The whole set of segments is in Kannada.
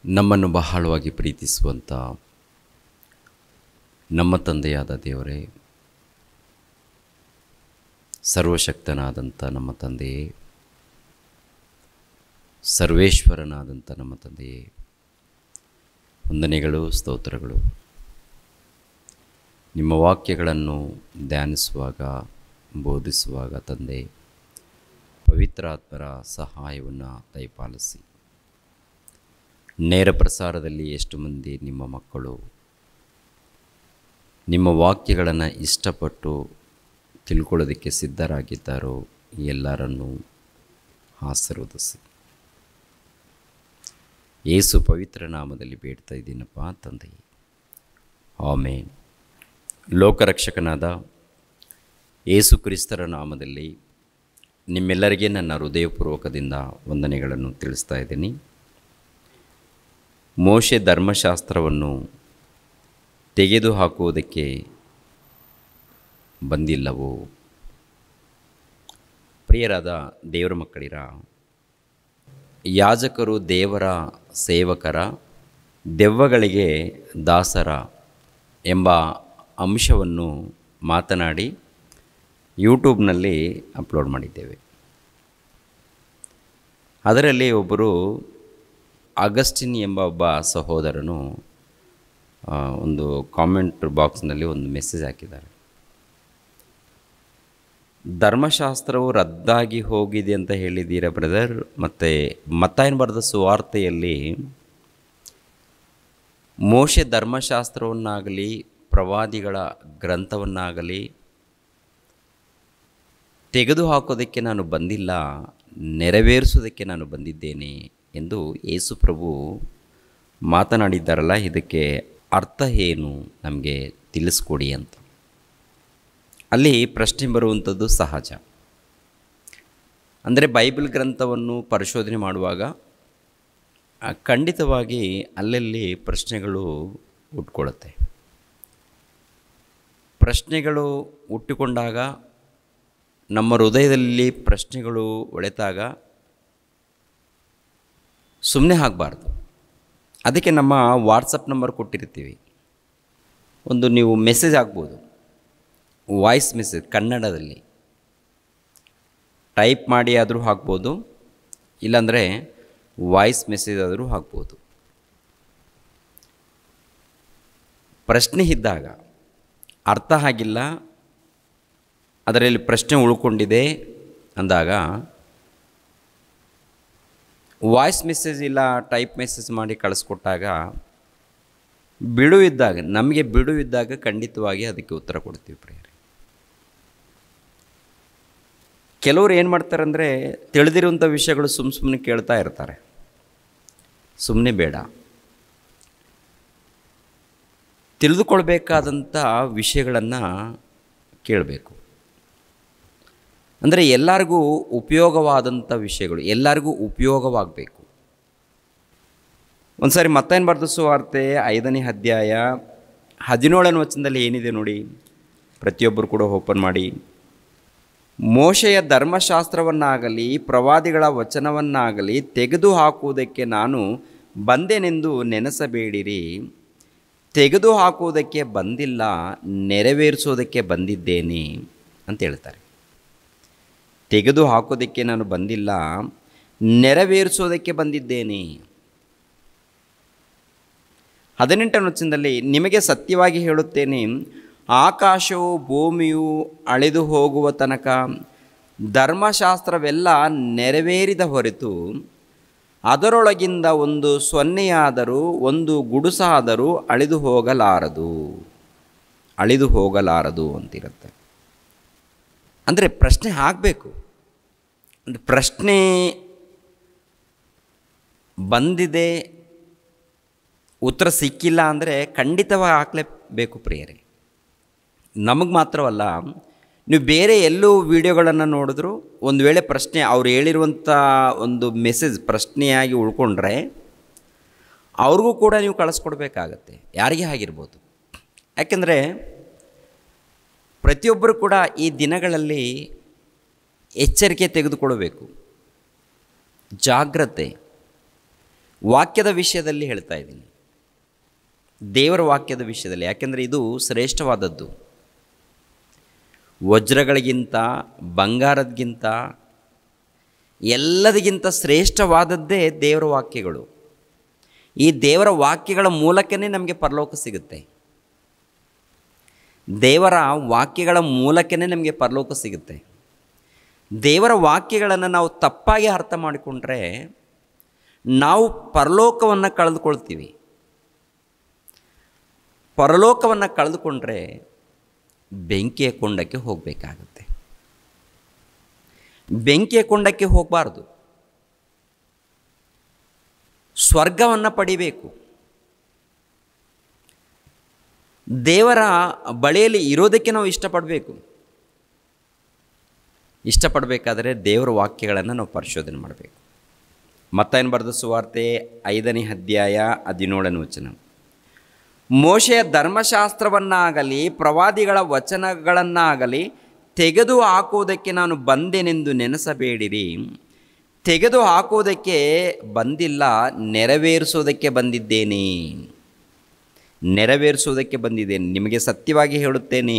ನಮ್ಮನ್ನು ಬಹಳವಾಗಿ ಪ್ರೀತಿಸುವಂಥ ನಮ್ಮ ತಂದೆಯಾದ ದೇವರೇ, ಸರ್ವಶಕ್ತನಾದಂಥ ನಮ್ಮ ತಂದೆಯೇ, ಸರ್ವೇಶ್ವರನಾದಂಥ ನಮ್ಮ ತಂದೆಯೇ, ವಂದನೆಗಳು, ಸ್ತೋತ್ರಗಳು. ನಿಮ್ಮ ವಾಕ್ಯಗಳನ್ನು ಧ್ಯಾನಿಸುವಾಗ, ಬೋಧಿಸುವಾಗ ತಂದೆ, ಪವಿತ್ರಾತ್ಮರ ಸಹಾಯವನ್ನು ದಯಪಾಲಿಸಿ. ನೇರ ಪ್ರಸಾರದಲ್ಲಿ ಎಷ್ಟು ಮಂದಿ ನಿಮ್ಮ ಮಕ್ಕಳು ನಿಮ್ಮ ವಾಕ್ಯಗಳನ್ನು ಇಷ್ಟಪಟ್ಟು ತಿಳ್ಕೊಳ್ಳೋದಕ್ಕೆ ಸಿದ್ಧರಾಗಿದ್ದಾರೋ ಎಲ್ಲರನ್ನೂ ಆಶೀರ್ವದಿಸಿ. ಯೇಸು ಪವಿತ್ರ ನಾಮದಲ್ಲಿ ಬೇಡ್ತಾ ಇದ್ದೀನಪ್ಪ ತಂದೆಯೇ, ಆಮೇನ್. ಲೋಕರಕ್ಷಕನಾದ ಯೇಸು ಕ್ರಿಸ್ತರ ನಾಮದಲ್ಲಿ ನಿಮ್ಮೆಲ್ಲರಿಗೆ ನನ್ನ ಹೃದಯಪೂರ್ವಕದಿಂದ ವಂದನೆಗಳನ್ನು ತಿಳಿಸ್ತಾ ಇದ್ದೀನಿ. ಮೋಶೆ ಧರ್ಮಶಾಸ್ತ್ರವನ್ನು ತೆಗೆದುಹಾಕುವುದಕ್ಕೆ ಬಂದಿಲ್ಲವೋ? ಪ್ರಿಯರಾದ ದೇವರ ಮಕ್ಕಳಿರ, ಯಾಜಕರು ದೇವರ ಸೇವಕರ, ದೆವ್ವಗಳಿಗೆ ದಾಸರ ಎಂಬ ಅಂಶವನ್ನು ಮಾತನಾಡಿ ಯೂಟ್ಯೂಬ್ನಲ್ಲಿ ಅಪ್ಲೋಡ್ ಮಾಡಿದ್ದೇವೆ. ಅದರಲ್ಲಿ ಒಬ್ಬರು ಅಗಸ್ಟಿನ್ ಎಂಬ ಒಬ್ಬ ಸಹೋದರನು ಒಂದು ಕಾಮೆಂಟ್ ಬಾಕ್ಸ್ನಲ್ಲಿ ಒಂದು ಮೆಸೇಜ್ ಹಾಕಿದ್ದಾರೆ. ಧರ್ಮಶಾಸ್ತ್ರವು ರದ್ದಾಗಿ ಹೋಗಿದೆ ಅಂತ ಹೇಳಿದ್ದೀರಾ ಬ್ರದರ್, ಮತ್ತು ಮತ್ತಾಯನ ಬರೆದ ಸುವಾರ್ತೆಯಲ್ಲಿ ಮೋಶೆ ಧರ್ಮಶಾಸ್ತ್ರವನ್ನಾಗಲಿ ಪ್ರವಾದಿಗಳ ಗ್ರಂಥವನ್ನಾಗಲಿ ತೆಗೆದುಹಾಕೋದಕ್ಕೆ ನಾನು ಬಂದಿಲ್ಲ, ನೆರವೇರಿಸೋದಕ್ಕೆ ನಾನು ಬಂದಿದ್ದೇನೆ ಎಂದು ಯೇಸು ಪ್ರಭು ಮಾತನಾಡಿದ್ದಾರಲ್ಲ, ಇದಕ್ಕೆ ಅರ್ಥ ಏನು ನಮಗೆ ತಿಳಿಸ್ಕೊಡಿ ಅಂತ. ಅಲ್ಲಿ ಪ್ರಶ್ನೆ ಬರುವಂಥದ್ದು ಸಹಜ. ಅಂದರೆ ಬೈಬಲ್ ಗ್ರಂಥವನ್ನು ಪರಿಶೋಧನೆ ಮಾಡುವಾಗ ಖಂಡಿತವಾಗಿ ಅಲ್ಲಲ್ಲಿ ಪ್ರಶ್ನೆಗಳು ಹುಟ್ಕೊಳ್ಳುತ್ತೆ. ಪ್ರಶ್ನೆಗಳು ಹುಟ್ಟಿಕೊಂಡಾಗ, ನಮ್ಮ ಹೃದಯದಲ್ಲಿ ಪ್ರಶ್ನೆಗಳು ಒಳೆತಾಗ ಸುಮ್ಮನೆ ಆಗಬಾರ್ದು. ಅದಕ್ಕೆ ನಮ್ಮ ವಾಟ್ಸಪ್ ನಂಬರ್ ಕೊಟ್ಟಿರ್ತೀವಿ. ಒಂದು ನೀವು ಮೆಸೇಜ್ ಹಾಕ್ಬೋದು, ವಾಯ್ಸ್ ಮೆಸೇಜ್ ಕನ್ನಡದಲ್ಲಿ ಟೈಪ್ ಮಾಡಿ ಆದರೂ ಹಾಕ್ಬೋದು, ಇಲ್ಲಾಂದರೆ ವಾಯ್ಸ್ ಮೆಸೇಜ್ ಆದರೂ ಹಾಕ್ಬೋದು. ಪ್ರಶ್ನೆ ಇದ್ದಾಗ, ಅರ್ಥ ಆಗಿಲ್ಲ, ಅದರಲ್ಲಿ ಪ್ರಶ್ನೆ ಉಳ್ಕೊಂಡಿದೆ ಅಂದಾಗ ವಾಯ್ಸ್ ಮೆಸೇಜ್ ಇಲ್ಲ ಟೈಪ್ ಮೆಸೇಜ್ ಮಾಡಿ ಕಳಿಸ್ಕೊಟ್ಟಾಗ, ಬಿಡುವಿದ್ದಾಗ, ನಮಗೆ ಬಿಡುವಿದ್ದಾಗ ಖಂಡಿತವಾಗಿ ಅದಕ್ಕೆ ಉತ್ತರ ಕೊಡ್ತೀವಿ ಪ್ರಿಯರೇ. ಕೆಲವರು ಏನು ಮಾಡ್ತಾರಂದರೆ, ತಿಳಿದಿರುವಂಥ ವಿಷಯಗಳು ಸುಮ್ಮನೆ ಕೇಳ್ತಾ ಇರ್ತಾರೆ. ಸುಮ್ಮನೆ ಬೇಡ, ತಿಳಿದುಕೊಳ್ಬೇಕಾದಂಥ ವಿಷಯಗಳನ್ನು ಕೇಳಬೇಕು. ಅಂದರೆ ಎಲ್ಲರಿಗೂ ಉಪಯೋಗವಾದಂಥ ವಿಷಯಗಳು ಎಲ್ಲರಿಗೂ ಉಪಯೋಗವಾಗಬೇಕು. ಒಂದು ಸಾರಿ ಮತ್ತಾಯನ ಬರೆದ ಸುವಾರ್ತೆ 5ನೇ ಅಧ್ಯಾಯ 17ನೇ ವಚನದಲ್ಲಿ ಏನಿದೆ ನೋಡಿ, ಪ್ರತಿಯೊಬ್ಬರು ಕೂಡ ಓಪನ್ ಮಾಡಿ. ಮೋಶೆಯ ಧರ್ಮಶಾಸ್ತ್ರವನ್ನಾಗಲಿ ಪ್ರವಾದಿಗಳ ವಚನವನ್ನಾಗಲಿ ತೆಗೆದುಹಾಕುವುದಕ್ಕೆ ನಾನು ಬಂದೆನೆಂದು ನೆನೆಸಬೇಡಿರಿ. ತೆಗೆದುಹಾಕುವುದಕ್ಕೆ ಬಂದಿಲ್ಲ, ನೆರವೇರಿಸೋದಕ್ಕೆ ಬಂದಿದ್ದೇನೆ ಅಂತ ಹೇಳ್ತಾರೆ. ತೆಗೆದು ಹಾಕೋದಕ್ಕೆ ನಾನು ಬಂದಿಲ್ಲ, ನೆರವೇರಿಸೋದಕ್ಕೆ ಬಂದಿದ್ದೇನೆ. 18ನೇ ವಚನದಲ್ಲಿ, ನಿಮಗೆ ಸತ್ಯವಾಗಿ ಹೇಳುತ್ತೇನೆ, ಆಕಾಶವು ಭೂಮಿಯು ಅಳಿದು ಹೋಗುವ ತನಕ ಧರ್ಮಶಾಸ್ತ್ರವೆಲ್ಲ ನೆರವೇರಿದ ಹೊರತು ಅದರೊಳಗಿಂದ ಒಂದು ಸೊನ್ನೆಯಾದರೂ ಒಂದು ಗುಡುಸಾದರೂ ಅಳಿದು ಹೋಗಲಾರದು ಅಂತಿರುತ್ತೆ. ಅಂದರೆ ಪ್ರಶ್ನೆ ಆಗಬೇಕು. ಪ್ರಶ್ನೆ ಬಂದಿದೆ, ಉತ್ತರ ಸಿಕ್ಕಿಲ್ಲ ಅಂದರೆ ಖಂಡಿತವಾಗಿ ಹಾಕಲೇಬೇಕು ಪ್ರಿಯರೇ. ನಮಗೆ ಮಾತ್ರವಲ್ಲ, ನೀವು ಬೇರೆ ಎಲ್ಲೂ ವಿಡಿಯೋಗಳನ್ನು ನೋಡಿದ್ರು ಒಂದು ವೇಳೆ ಪ್ರಶ್ನೆ ಅವ್ರು ಹೇಳಿರುವಂಥ ಒಂದು ಮೆಸೇಜ್ ಪ್ರಶ್ನೆಯಾಗಿ ಉಳ್ಕೊಂಡ್ರೆ ಅವ್ರಿಗೂ ಕೂಡ ನೀವು ಕಳಿಸ್ಕೊಡ್ಬೇಕಾಗತ್ತೆ, ಯಾರಿಗೇ ಆಗಿರ್ಬೋದು. ಯಾಕೆಂದರೆ ಪ್ರತಿಯೊಬ್ಬರು ಕೂಡ ಈ ದಿನಗಳಲ್ಲಿ ಎಚ್ಚರಿಕೆ ತೆಗೆದುಕೊಳ್ಳಬೇಕು, ಜಾಗ್ರತೆ. ವಾಕ್ಯದ ವಿಷಯದಲ್ಲಿ ಹೇಳ್ತಾ ಇದ್ದೀನಿ, ದೇವರ ವಾಕ್ಯದ ವಿಷಯದಲ್ಲಿ. ಯಾಕೆಂದರೆ ಇದು ಶ್ರೇಷ್ಠವಾದದ್ದು. ವಜ್ರಗಳಿಗಿಂತ, ಬಂಗಾರದಗಿಂತ, ಎಲ್ಲದಕ್ಕಿಂತ ಶ್ರೇಷ್ಠವಾದದ್ದೇ ದೇವರ ವಾಕ್ಯಗಳು. ಈ ದೇವರ ವಾಕ್ಯಗಳ ಮೂಲಕವೇ ನಮಗೆ ಪರಲೋಕ ಸಿಗುತ್ತೆ. ದೇವರ ವಾಕ್ಯಗಳ ಮೂಲಕವೇ ನಮಗೆ ಪರಲೋಕ ಸಿಗುತ್ತೆ. ದೇವರ ವಾಕ್ಯಗಳನ್ನು ನಾವು ತಪ್ಪಾಗಿ ಅರ್ಥ ಮಾಡಿಕೊಂಡ್ರೆ ನಾವು ಪರಲೋಕವನ್ನು ಕಳೆದುಕೊಳ್ತೀವಿ. ಪರಲೋಕವನ್ನು ಕಳೆದುಕೊಂಡ್ರೆ ಬೆಂಕಿಯ ಕೊಂಡಕ್ಕೆ ಹೋಗಬೇಕಾಗುತ್ತೆ. ಬೆಂಕಿಯ ಕೊಂಡಕ್ಕೆ ಹೋಗಬಾರ್ದು, ಸ್ವರ್ಗವನ್ನು ಪಡಿಬೇಕು. ದೇವರ ಬಳಿಯಲ್ಲಿ ಇರೋದಕ್ಕೆ ನಾವು ಇಷ್ಟಪಡಬೇಕು. ಇಷ್ಟಪಡಬೇಕಾದರೆ ದೇವರ ವಾಕ್ಯಗಳನ್ನು ನಾವು ಪರಿಶೋಧನೆ ಮಾಡಬೇಕು. ಮತ್ತಾಯನ ಬರೆದ ಸುವಾರ್ತೆ 5ನೇ ಅಧ್ಯಾಯ 17ನೇ ವಚನ. ಮೋಶೆಯ ಧರ್ಮಶಾಸ್ತ್ರವನ್ನಾಗಲಿ ಪ್ರವಾದಿಗಳ ವಚನಗಳನ್ನಾಗಲಿ ತೆಗೆದು ಹಾಕುವುದಕ್ಕೆ ನಾನು ಬಂದೆನೆಂದು ನೆನೆಸಬೇಡಿರಿ. ತೆಗೆದು ಹಾಕುವುದಕ್ಕೆ ಬಂದಿಲ್ಲ, ನೆರವೇರಿಸುವುದಕ್ಕೆ ಬಂದಿದ್ದೇನೆ. ನೆರವೇರಿಸುವುದಕ್ಕೆ ಬಂದಿದ್ದೇನೆ. ನಿಮಗೆ ಸತ್ಯವಾಗಿ ಹೇಳುತ್ತೇನೆ,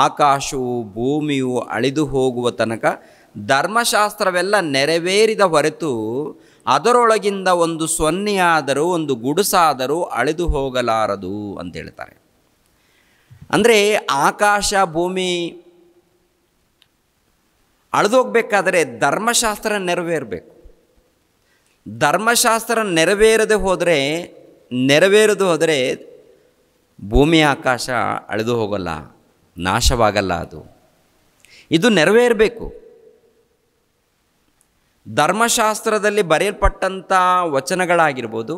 ಆಕಾಶವು ಭೂಮಿಯು ಅಳಿದು ಹೋಗುವ ತನಕ ಧರ್ಮಶಾಸ್ತ್ರವೆಲ್ಲ ನೆರವೇರಿದ ಹೊರತು ಅದರೊಳಗಿಂದ ಒಂದು ಸೊನ್ನೆಯಾದರೂ ಒಂದು ಗುಡುಸಾದರೂ ಅಳಿದು ಹೋಗಲಾರದು ಅಂತ ಹೇಳ್ತಾರೆ. ಅಂದರೆ ಆಕಾಶ ಭೂಮಿ ಅಳಿದು ಹೋಗಬೇಕಾದರೆ ಧರ್ಮಶಾಸ್ತ್ರ ನೆರವೇರಬೇಕು. ಧರ್ಮಶಾಸ್ತ್ರ ನೆರವೇರದೆ ಹೋದರೆ ಭೂಮಿ ಆಕಾಶ ಅಳಿದು ಹೋಗಲ್ಲ, ನಾಶವಾಗಲ್ಲ. ಇದು ನೆರವೇರಬೇಕು. ಧರ್ಮಶಾಸ್ತ್ರದಲ್ಲಿ ಬರೆಯಲ್ಪಟ್ಟಂಥ ವಚನಗಳಾಗಿರ್ಬೋದು,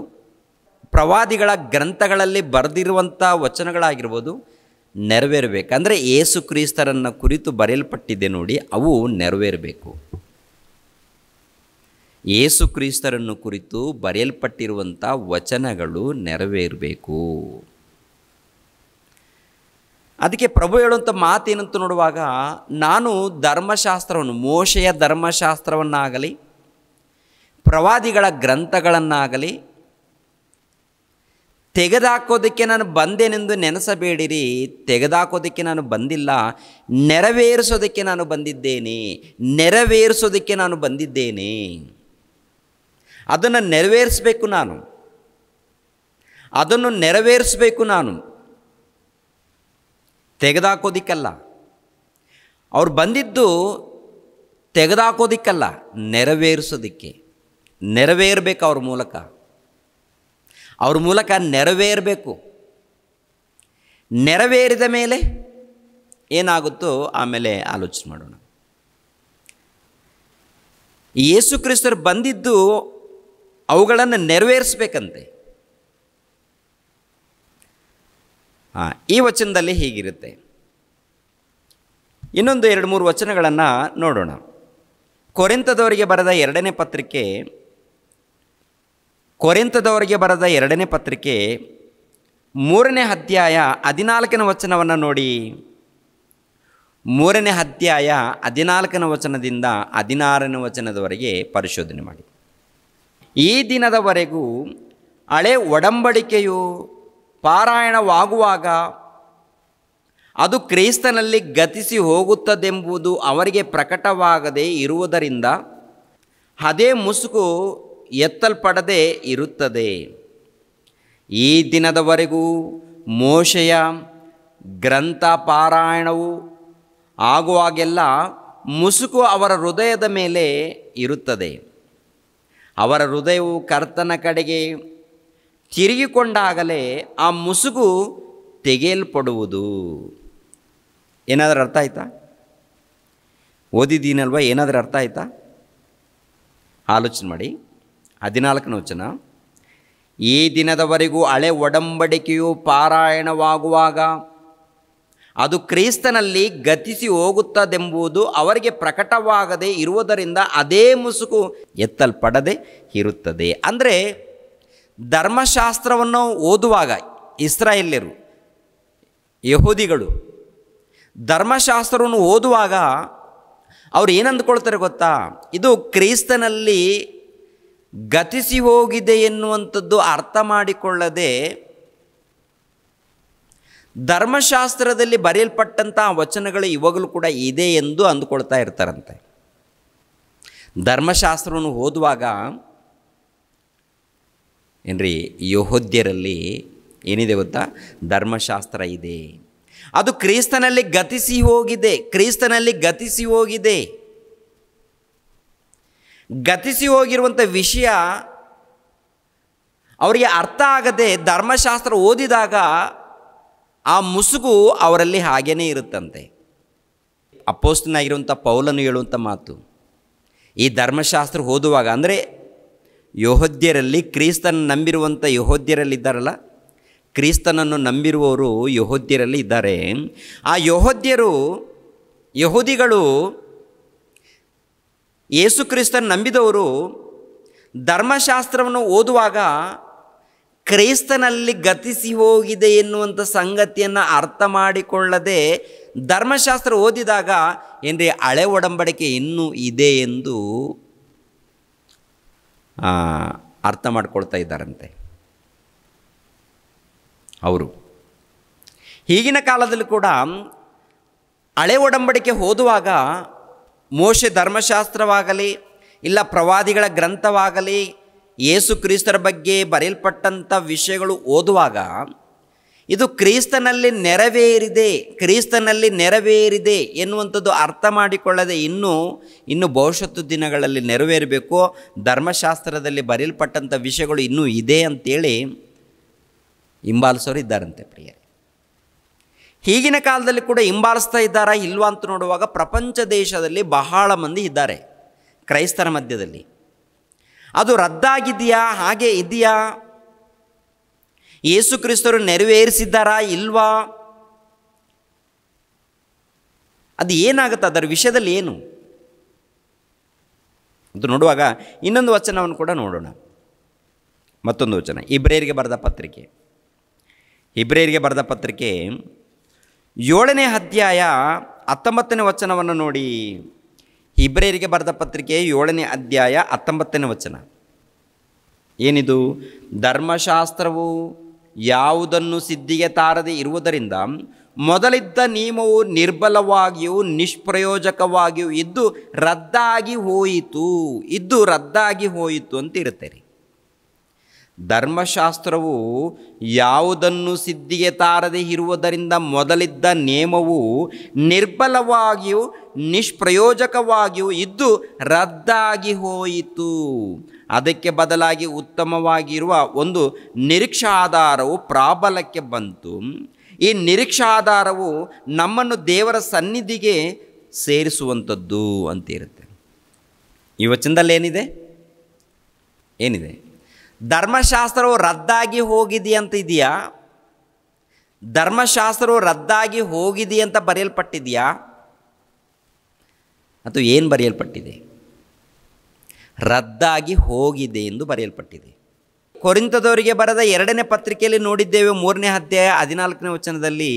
ಪ್ರವಾದಿಗಳ ಗ್ರಂಥಗಳಲ್ಲಿ ಬರೆದಿರುವಂಥ ವಚನಗಳಾಗಿರ್ಬೋದು, ನೆರವೇರಬೇಕು. ಅಂದರೆ ಯೇಸು ಕ್ರಿಸ್ತರನ್ನು ಕುರಿತು ಬರೆಯಲ್ಪಟ್ಟಿದೆ ನೋಡಿ, ಅವು ನೆರವೇರಬೇಕು. ಯೇಸು ಕ್ರಿಸ್ತರನ್ನು ಕುರಿತು ಬರೆಯಲ್ಪಟ್ಟಿರುವಂಥ ವಚನಗಳು ನೆರವೇರಬೇಕು. ಅದಕ್ಕೆ ಪ್ರಭು ಹೇಳುವಂಥ ಮಾತೇನಂತ ನೋಡುವಾಗ, ನಾನು ಧರ್ಮಶಾಸ್ತ್ರವನ್ನು, ಮೋಶೆಯ ಧರ್ಮಶಾಸ್ತ್ರವನ್ನಾಗಲಿ ಪ್ರವಾದಿಗಳ ಗ್ರಂಥಗಳನ್ನಾಗಲಿ ತೆಗೆದುಹಾಕೋದಕ್ಕೆ ನಾನು ಬಂದೇನೆಂದು ನೆನೆಸಬೇಡಿರಿ. ತೆಗೆದುಹಾಕೋದಕ್ಕೆ ನಾನು ಬಂದಿಲ್ಲ, ನೆರವೇರಿಸೋದಕ್ಕೆ ನಾನು ಬಂದಿದ್ದೇನೆ. ನೆರವೇರಿಸೋದಕ್ಕೆ ನಾನು ಬಂದಿದ್ದೇನೆ. ಅದನ್ನು ನೆರವೇರಿಸಬೇಕು ನಾನು, ಅದನ್ನು ನೆರವೇರಿಸಬೇಕು ನಾನು, ತೆಗೆದುಹಾಕೋದಿಕ್ಕಲ್ಲ. ಅವ್ರು ಬಂದಿದ್ದು ತೆಗೆದುಹಾಕೋದಿಕ್ಕಲ್ಲ, ನೆರವೇರಿಸೋದಕ್ಕೆ. ನೆರವೇರಬೇಕು. ಅವ್ರ ಮೂಲಕ ನೆರವೇರಬೇಕು. ನೆರವೇರಿದ ಮೇಲೆ ಏನಾಗುತ್ತೋ ಆಮೇಲೆ ಆಲೋಚನೆ ಮಾಡೋಣ. ಯೇಸು ಕ್ರಿಸ್ತರು ಬಂದಿದ್ದು ಅವುಗಳನ್ನು ನೆರವೇರಿಸಬೇಕಂತೆ. ಈ ವಚನದಲ್ಲಿ ಹೀಗಿರುತ್ತೆ. ಇನ್ನೊಂದು 2-3 ವಚನಗಳನ್ನು ನೋಡೋಣ. ಕೊರಿಂಥದವರಿಗೆ ಬರೆದ 2ನೇ ಪತ್ರಿಕೆ, ಕೊರಿಂಥದವರಿಗೆ ಬರೆದ 2ನೇ ಪತ್ರಿಕೆ 3ನೇ ಅಧ್ಯಾಯ 14ನೇ ವಚನವನ್ನು ನೋಡಿ. 3ನೇ ಅಧ್ಯಾಯ 14ನೇ ವಚನದಿಂದ 16ನೇ ವಚನದವರೆಗೆ ಪರಿಶೋಧನೆ ಮಾಡಿ. ಈ ದಿನದವರೆಗೂ ಹಳೆ ಒಡಂಬಡಿಕೆಯು ಪಾರಾಯಣವಾಗುವಾಗ ಅದು ಕ್ರಿಸ್ತನಲ್ಲಿ ಗತಿಸಿ ಹೋಗುತ್ತದೆಂಬುದು ಅವರಿಗೆ ಪ್ರಕಟವಾಗದೇ ಇರುವುದರಿಂದ ಅದೇ ಮುಸುಕು ಎತ್ತಲ್ಪಡದೆ ಇರುತ್ತದೆ. ಈ ದಿನದವರೆಗೂ ಮೋಶೆಯ ಗ್ರಂಥ ಪಾರಾಯಣವು ಆಗುವಾಗೆಲ್ಲ ಮುಸುಕು ಅವರ ಹೃದಯದ ಮೇಲೆ ಇರುತ್ತದೆ. ಅವರ ಹೃದಯವು ಕರ್ತನ ಕಡೆಗೆ ತಿರುಗಿಕೊಂಡಾಗಲೇ ಆ ಮುಸುಕು ತೆಗೆಯಲ್ಪಡುವುದು. ಏನಾದರೂ ಅರ್ಥ ಆಯ್ತಾ? ಓದಿದ್ದೀನಲ್ವ, ಏನಾದರೂ ಅರ್ಥ ಆಯ್ತಾ? ಆಲೋಚನೆ ಮಾಡಿ. 14ನೇ ವಚನ. ಈ ದಿನದವರೆಗೂ ಹಳೆ ಒಡಂಬಡಿಕೆಯು ಪಾರಾಯಣವಾಗುವಾಗ ಅದು ಕ್ರಿಸ್ತನಲ್ಲಿ ಗತಿಸಿ ಹೋಗುತ್ತದೆಂಬುದು ಅವರಿಗೆ ಪ್ರಕಟವಾಗದೇ ಇರುವುದರಿಂದ ಅದೇ ಮುಸುಕು ಎತ್ತಲ್ಪಡದೆ ಇರುತ್ತದೆ. ಅಂದರೆ ಧರ್ಮಶಾಸ್ತ್ರವನ್ನು ಓದುವಾಗ ಇಸ್ರಾಯೇಲ್ಯರು, ಯಹೂದಿಗಳು ಧರ್ಮಶಾಸ್ತ್ರವನ್ನು ಓದುವಾಗ ಅವ್ರು ಏನಂದುಕೊಳ್ತಾರೆ ಗೊತ್ತಾ? ಇದು ಕ್ರಿಸ್ತನಲ್ಲಿ ಗತಿಸಿ ಹೋಗಿದೆ ಎನ್ನುವಂಥದ್ದು ಅರ್ಥ ಮಾಡಿಕೊಳ್ಳದೆ ಧರ್ಮಶಾಸ್ತ್ರದಲ್ಲಿ ಬರೆಯಲ್ಪಟ್ಟಂಥ ವಚನಗಳು ಇವಾಗಲೂ ಕೂಡ ಇದೆ ಎಂದು ಅಂದುಕೊಳ್ತಾ ಇರ್ತಾರಂತೆ. ಧರ್ಮಶಾಸ್ತ್ರವನ್ನು ಓದುವಾಗ ಏನ್ರಿ, ಯಹೂದ್ಯರಲ್ಲಿ ಏನಿದೆ ಗೊತ್ತಾ, ಧರ್ಮಶಾಸ್ತ್ರ ಇದೆ, ಅದು ಕ್ರಿಸ್ತನಲ್ಲಿ ಗತಿಸಿ ಹೋಗಿದೆ. ಕ್ರಿಸ್ತನಲ್ಲಿ ಗತಿಸಿ ಹೋಗಿದೆ. ಗತಿಸಿ ಹೋಗಿರುವಂಥ ವಿಷಯ ಅವರಿಗೆ ಅರ್ಥ ಆಗದೆ ಧರ್ಮಶಾಸ್ತ್ರ ಓದಿದಾಗ ಆ ಮುಸುಗು ಅವರಲ್ಲಿ ಹಾಗೇ ಇರುತ್ತಂತೆ. ಅಪೊಸ್ತಲನಾಗಿರುವಂಥ ಪೌಲನು ಹೇಳುವಂಥ ಮಾತು, ಈ ಧರ್ಮಶಾಸ್ತ್ರ ಓದುವಾಗ ಅಂದರೆ ಯಹೂದ್ಯರಲ್ಲಿ, ಕ್ರಿಸ್ತನ ನಂಬಿರುವಂಥ ಯಹೂದ್ಯರಲ್ಲಿ ಇದ್ದಾರಲ್ಲ, ಕ್ರಿಸ್ತನನ್ನು ನಂಬಿರುವವರು ಯಹೂದ್ಯರಲ್ಲಿ ಇದ್ದಾರೆ. ಆ ಯಹೂದಿಗಳು ಯೇಸು ಕ್ರಿಸ್ತನ ನಂಬಿದವರು ಧರ್ಮಶಾಸ್ತ್ರವನ್ನು ಓದುವಾಗ ಕ್ರಿಸ್ತನಲ್ಲಿ ಗತಿಸಿ ಹೋಗಿದೆ ಎನ್ನುವಂಥ ಸಂಗತಿಯನ್ನು ಅರ್ಥ ಮಾಡಿಕೊಳ್ಳದೆ ಧರ್ಮಶಾಸ್ತ್ರ ಓದಿದಾಗ ಏನ್ರಿ, ಹಳೆ ಒಡಂಬಡಿಕೆ ಇನ್ನೂ ಇದೆ ಎಂದು ಅರ್ಥ ಮಾಡ್ಕೊಳ್ತಾ ಇದ್ದಾರಂತೆ ಅವರು. ಈಗಿನ ಕಾಲದಲ್ಲಿ ಕೂಡ ಹಳೆ ಒಡಂಬಡಿಕೆ ಓದುವಾಗ ಮೋಶೆ ಧರ್ಮಶಾಸ್ತ್ರವಾಗಲಿ ಇಲ್ಲ ಪ್ರವಾದಿಗಳ ಗ್ರಂಥವಾಗಲಿ ಯೇಸು ಕ್ರಿಸ್ತರ ಬಗ್ಗೆ ಬರೆಯಲ್ಪಟ್ಟಂಥ ವಿಷಯಗಳು ಓದುವಾಗ ಇದು ಕ್ರಿಸ್ತನಲ್ಲಿ ನೆರವೇರಿದೆ ಎನ್ನುವಂಥದ್ದು ಅರ್ಥ ಮಾಡಿಕೊಳ್ಳದೆ ಇನ್ನು ಭವಿಷ್ಯತ್ತು ದಿನಗಳಲ್ಲಿ ನೆರವೇರಬೇಕು, ಧರ್ಮಶಾಸ್ತ್ರದಲ್ಲಿ ಬರೆಯಲ್ಪಟ್ಟಂಥ ವಿಷಯಗಳು ಇನ್ನೂ ಇದೆ ಅಂತೇಳಿ ಹಿಂಬಾಲಿಸೋರು ಇದ್ದಾರಂತೆ ಪ್ರಿಯರೇ. ಈಗಿನ ಕಾಲದಲ್ಲಿ ಕೂಡ ಹಿಂಬಾಲಿಸ್ತಾ ಇದ್ದಾರಾ ಇಲ್ವಾ ಅಂತ ನೋಡುವಾಗ ಪ್ರಪಂಚ ದೇಶದಲ್ಲಿ ಬಹಳ ಮಂದಿ ಇದ್ದಾರೆ ಕ್ರೈಸ್ತರ ಮಧ್ಯದಲ್ಲಿ. ಅದು ರದ್ದಾಗಿದೆಯಾ, ಹಾಗೆ ಇದೆಯಾ, ಯೇಸು ಕ್ರಿಸ್ತರು ನೆರವೇರಿಸಿದ್ದಾರಾ ಇಲ್ವಾ, ಅದು ಏನಾಗುತ್ತೆ, ಅದರ ವಿಷಯದಲ್ಲಿ ಏನು ಅಂತ ನೋಡುವಾಗ ಇನ್ನೊಂದು ವಚನವನ್ನು ಕೂಡ ನೋಡೋಣ. ಮತ್ತೊಂದು ವಚನ, ಇಬ್ರಿಯರಿಗೆ ಬರೆದ ಪತ್ರಿಕೆ 7ನೇ ಅಧ್ಯಾಯ 19ನೇ ವಚನವನ್ನು ನೋಡಿ. ಇಬ್ರಿಯರಿಗೆ ಬರೆದ ಪತ್ರಿಕೆ 7ನೇ ಅಧ್ಯಾಯ 19ನೇ ವಚನ ಏನಿದು? ಧರ್ಮಶಾಸ್ತ್ರವು ಯಾವುದನ್ನು ಸಿದ್ಧಿಗೆ ತಾರದೆ ಇರುವುದರಿಂದ ಮೊದಲಿದ್ದ ನಿಯಮವು ನಿರ್ಬಲವಾಗಿಯೂ ನಿಷ್ಪ್ರಯೋಜಕವಾಗಿಯೂ ಇದ್ದು ರದ್ದಾಗಿ ಹೋಯಿತು ಅಂತ ಇರುತ್ತೆ ರೀ. ಧರ್ಮಶಾಸ್ತ್ರವು ಯಾವುದನ್ನು ಸಿದ್ಧಿಗೆ ತಾರದೆ ಇರುವುದರಿಂದ ಮೊದಲಿದ್ದ ನಿಯಮವು ನಿರ್ಬಲವಾಗಿಯೂ ನಿಷ್ಪ್ರಯೋಜಕವಾಗಿಯೂ ಇದ್ದು ರದ್ದಾಗಿ ಹೋಯಿತು. ಅದಕ್ಕೆ ಬದಲಾಗಿ ಉತ್ತಮವಾಗಿರುವ ಒಂದು ನಿರೀಕ್ಷಾಧಾರವು ಪ್ರಾಬಲ್ಯಕ್ಕೆ ಬಂತು. ಈ ನಿರೀಕ್ಷಾಧಾರವು ನಮ್ಮನ್ನು ದೇವರ ಸನ್ನಿಧಿಗೆ ಸೇರಿಸುವಂಥದ್ದು ಅಂತಿರುತ್ತೆ. ಈ ವಚನದಲ್ಲಿ ಏನಿದೆ? ಧರ್ಮಶಾಸ್ತ್ರವು ರದ್ದಾಗಿ ಹೋಗಿದೆ ಅಂತ ಇದೆಯಾ? ಧರ್ಮಶಾಸ್ತ್ರವು ರದ್ದಾಗಿ ಹೋಗಿದೆ ಅಂತ ಬರೆಯಲ್ಪಟ್ಟಿದೆಯಾ? ಅಥವಾ ಏನು ಬರೆಯಲ್ಪಟ್ಟಿದೆ? ರದ್ದಾಗಿ ಹೋಗಿದೆ ಎಂದು ಬರೆಯಲ್ಪಟ್ಟಿದೆ. ಕೊರಿಂಥದವರಿಗೆ ಬರೆದ 2ನೇ ಪತ್ರಿಕೆಯಲ್ಲಿ ನೋಡಿದ್ದೇವೆ, 3ನೇ ಅಧ್ಯಾಯ 14ನೇ ವಚನದಲ್ಲಿ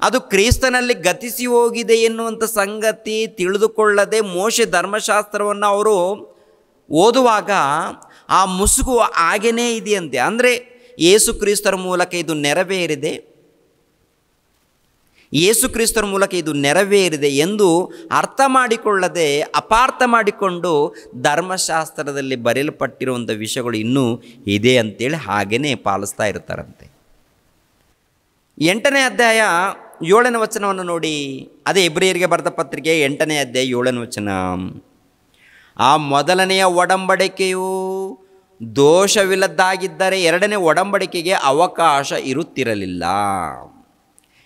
ಅದು ಕ್ರಿಸ್ತನಲ್ಲಿ ಗತಿಸಿ ಹೋಗಿದೆ ಎನ್ನುವಂಥ ಸಂಗತಿ ತಿಳಿದುಕೊಳ್ಳದೆ ಮೋಶೆ ಧರ್ಮಶಾಸ್ತ್ರವನ್ನು ಅವರು ಓದುವಾಗ ಆ ಮುಸುಗು ಹಾಗೇ ಇದೆಯಂತೆ. ಅಂದರೆ ಯೇಸು ಕ್ರಿಸ್ತರ ಮೂಲಕ ಇದು ನೆರವೇರಿದೆ ಎಂದು ಅರ್ಥ ಮಾಡಿಕೊಳ್ಳದೆ ಅಪಾರ್ಥ ಮಾಡಿಕೊಂಡು ಧರ್ಮಶಾಸ್ತ್ರದಲ್ಲಿ ಬರೆಯಲ್ಪಟ್ಟಿರುವಂಥ ವಿಷಯಗಳು ಇನ್ನೂ ಇದೆ ಅಂತೇಳಿ ಹಾಗೇ ಪಾಲಿಸ್ತಾ ಇರ್ತಾರಂತೆ. 8ನೇ ಅಧ್ಯಾಯ 7ನೇ ವಚನವನ್ನು ನೋಡಿ. ಅದೇ ಇಬ್ರಿಯರಿಗೆ ಬರೆದ ಪತ್ರಿಕೆ 8ನೇ ಅಧ್ಯಾಯ 7ನೇ ವಚನ. ಆ ಮೊದಲನೆಯ ಒಡಂಬಡಿಕೆಯು ದೋಷವಿಲ್ಲದ್ದಾಗಿದ್ದರೆ 2ನೇ ಒಡಂಬಡಿಕೆಗೆ ಅವಕಾಶ ಇರುತ್ತಿರಲಿಲ್ಲ.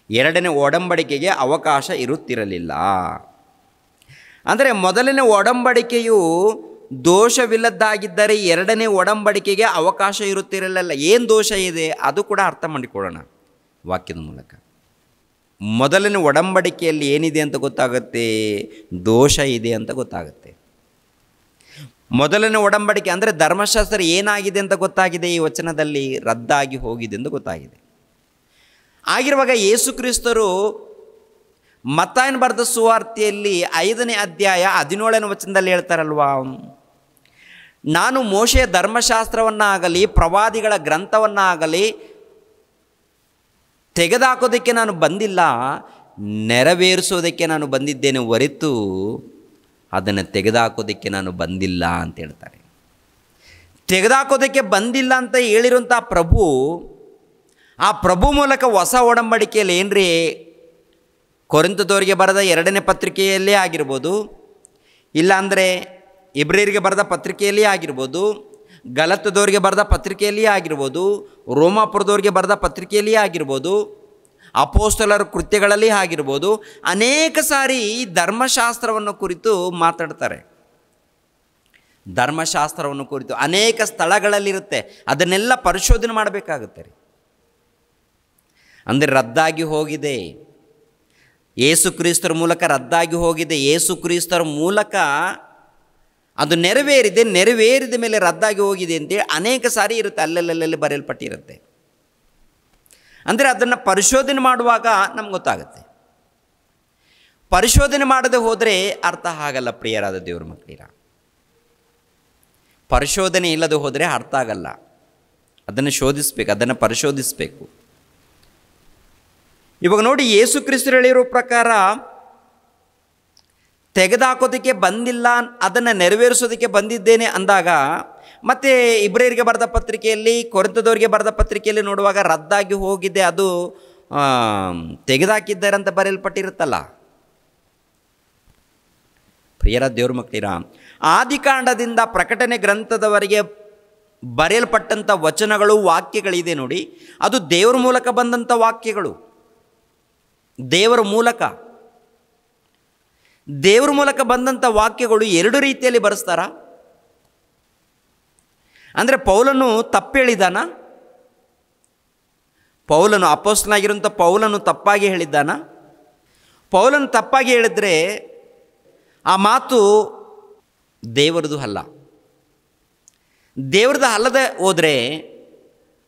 2ನೇ ಒಡಂಬಡಿಕೆಗೆ ಅವಕಾಶ ಇರುತ್ತಿರಲಿಲ್ಲ. ಅಂದರೆ ಮೊದಲನೇ ಒಡಂಬಡಿಕೆಯು ದೋಷವಿಲ್ಲದ್ದಾಗಿದ್ದರೆ 2ನೇ ಒಡಂಬಡಿಕೆಗೆ ಅವಕಾಶ ಇರುತ್ತಿರಲಿಲ್ಲ. ಏನು ದೋಷ ಇದೆ ಅದು ಕೂಡ ಅರ್ಥ ಮಾಡಿಕೊಳ್ಳೋಣ ವಾಕ್ಯದ ಮೂಲಕ. ಮೊದಲನೇ ಒಡಂಬಡಿಕೆಯಲ್ಲಿ ಏನಿದೆ ಅಂತ ಗೊತ್ತಾಗುತ್ತೆ, ದೋಷ ಇದೆ ಅಂತ ಗೊತ್ತಾಗುತ್ತೆ. ಮೊದಲನೇ ಒಡಂಬಡಿಕೆ ಅಂದರೆ ಧರ್ಮಶಾಸ್ತ್ರ ಏನಾಗಿದೆ ಅಂತ ಗೊತ್ತಾಗಿದೆ, ಈ ವಚನದಲ್ಲಿ ರದ್ದಾಗಿ ಹೋಗಿದೆ ಎಂದು ಗೊತ್ತಾಗಿದೆ. ಆಗಿರುವಾಗ ಯೇಸು ಕ್ರಿಸ್ತರು ಮತ್ತಾಯನ ಬರೆದ ಸುವಾರ್ತೆಯಲ್ಲಿ 5ನೇ ಅಧ್ಯಾಯ 17ನೇ ವಚನದಲ್ಲಿ ಹೇಳ್ತಾರಲ್ವಾ, ನಾನು ಮೋಶೆಯ ಧರ್ಮಶಾಸ್ತ್ರವನ್ನಾಗಲಿ ಪ್ರವಾದಿಗಳ ಗ್ರಂಥವನ್ನಾಗಲಿ ತೆಗೆದುಹಾಕೋದಕ್ಕೆ ನಾನು ಬಂದಿಲ್ಲ, ನೆರವೇರಿಸೋದಕ್ಕೆ ನಾನು ಬಂದಿದ್ದೇನೆ ಹೊರತು ಅದನ್ನು ತೆಗೆದುಹಾಕೋದಕ್ಕೆ ನಾನು ಬಂದಿಲ್ಲ ಅಂತ ಹೇಳ್ತಾರೆ. ತೆಗೆದುಹಾಕೋದಕ್ಕೆ ಬಂದಿಲ್ಲ ಅಂತ ಹೇಳಿರುವಂಥ ಪ್ರಭು, ಆ ಪ್ರಭು ಮೂಲಕ ಹೊಸ ಒಡಂಬಡಿಕೆಯಲ್ಲಿ ಏನ್ರಿ ಕೊರಿಂಥದವರಿಗೆ ಬರೆದ 2ನೇ ಪತ್ರಿಕೆಯಲ್ಲೇ ಆಗಿರ್ಬೋದು, ಇಲ್ಲಾಂದರೆ ಇಬ್ರಿಯರಿಗೆ ಬರೆದ ಪತ್ರಿಕೆಯಲ್ಲಿ ಆಗಿರ್ಬೋದು, ಗಲಾತ್ಯದವರಿಗೆ ಬರೆದ ಪತ್ರಿಕೆಯಲ್ಲಿ ಆಗಿರ್ಬೋದು, ರೋಮಾಪುರದವರಿಗೆ ಬರೆದ ಪತ್ರಿಕೆಯಲ್ಲಿ ಆಗಿರ್ಬೋದು, ಅಪೊಸ್ತಲರ ಕೃತ್ಯಗಳಲ್ಲಿ ಆಗಿರ್ಬೋದು, ಅನೇಕ ಸಾರಿ ಧರ್ಮಶಾಸ್ತ್ರವನ್ನು ಕುರಿತು ಮಾತಾಡ್ತಾರೆ. ಧರ್ಮಶಾಸ್ತ್ರವನ್ನು ಕುರಿತು ಅನೇಕ ಸ್ಥಳಗಳಲ್ಲಿರುತ್ತೆ. ಅದನ್ನೆಲ್ಲ ಪರಿಶೋಧನೆ ಮಾಡಬೇಕಾಗುತ್ತೆ ರೀ. ಅಂದರೆ ರದ್ದಾಗಿ ಹೋಗಿದೆ, ಯೇಸು ಕ್ರಿಸ್ತರ ಮೂಲಕ ರದ್ದಾಗಿ ಹೋಗಿದೆ, ಯೇಸು ಕ್ರಿಸ್ತರ ಮೂಲಕ ಅದು ನೆರವೇರಿದೆ, ನೆರವೇರಿದ ಮೇಲೆ ರದ್ದಾಗಿ ಹೋಗಿದೆ ಅಂತೇಳಿ ಅನೇಕ ಸಾರಿ ಇರುತ್ತೆ, ಅಲ್ಲಲ್ಲಿ ಬರೆಯಲ್ಪಟ್ಟಿರುತ್ತೆ. ಅಂದರೆ ಅದನ್ನು ಪರಿಶೋಧನೆ ಮಾಡುವಾಗ ನಮ್ಗೆ ಗೊತ್ತಾಗುತ್ತೆ. ಪರಿಶೋಧನೆ ಮಾಡದೆ ಹೋದರೆ ಅರ್ಥ ಆಗಲ್ಲ ಪ್ರಿಯರಾದ ದೇವ್ರ ಮಕ್ಕಳಿರ. ಪರಿಶೋಧನೆ ಇಲ್ಲದೆ ಹೋದರೆ ಅರ್ಥ ಆಗಲ್ಲ. ಅದನ್ನು ಶೋಧಿಸಬೇಕು, ಅದನ್ನು ಪರಿಶೋಧಿಸಬೇಕು. ಇವಾಗ ನೋಡಿ, ಯೇಸು ಕ್ರಿಸ್ತರು ಹೇಳಿರೋ ಪ್ರಕಾರ ತೆಗೆದುಹಾಕೋದಕ್ಕೆ ಬಂದಿಲ್ಲ, ಅದನ್ನು ನೆರವೇರಿಸೋದಕ್ಕೆ ಬಂದಿದ್ದೇನೆ ಅಂದಾಗ, ಮತ್ತು ಇಬ್ರಿಯರಿಗೆ ಬರೆದ ಪತ್ರಿಕೆಯಲ್ಲಿ, ಕೊರಿಂಥದವರಿಗೆ ಬರೆದ ಪತ್ರಿಕೆಯಲ್ಲಿ ನೋಡುವಾಗ ರದ್ದಾಗಿ ಹೋಗಿದೆ, ಅದು ತೆಗೆದುಹಾಕಿದ್ದಾರೆ ಅಂತ ಬರೆಯಲ್ಪಟ್ಟಿರುತ್ತಲ್ಲ. ಪ್ರಿಯರ ದೇವ್ರ ಮಕ್ಕಳಿರ, ಆದಿಕಾಂಡದಿಂದ ಪ್ರಕಟಣೆ ಗ್ರಂಥದವರೆಗೆ ಬರೆಯಲ್ಪಟ್ಟಂಥ ವಚನಗಳು, ವಾಕ್ಯಗಳಿದೆ ನೋಡಿ, ಅದು ದೇವರ ಮೂಲಕ ಬಂದಂಥ ವಾಕ್ಯಗಳು. ದೇವರ ಮೂಲಕ ಬಂದಂಥ ವಾಕ್ಯಗಳು 2 ರೀತಿಯಲ್ಲಿ ಬರೆಸ್ತಾರ. ಅಂದರೆ ಪೌಲನು ತಪ್ಪೇಳಿದಾನ? ಪೌಲನು ಅಪೊಸ್ತಲನಾಗಿರುವಂಥ ಪೌಲನು ತಪ್ಪಾಗಿ ಹೇಳಿದ್ದಾನ? ಪೌಲನು ತಪ್ಪಾಗಿ ಹೇಳಿದ್ರೆ ಆ ಮಾತು ದೇವರದು ಅಲ್ಲ. ದೇವ್ರದ್ದು ಅಲ್ಲದೆ ಹೋದರೆ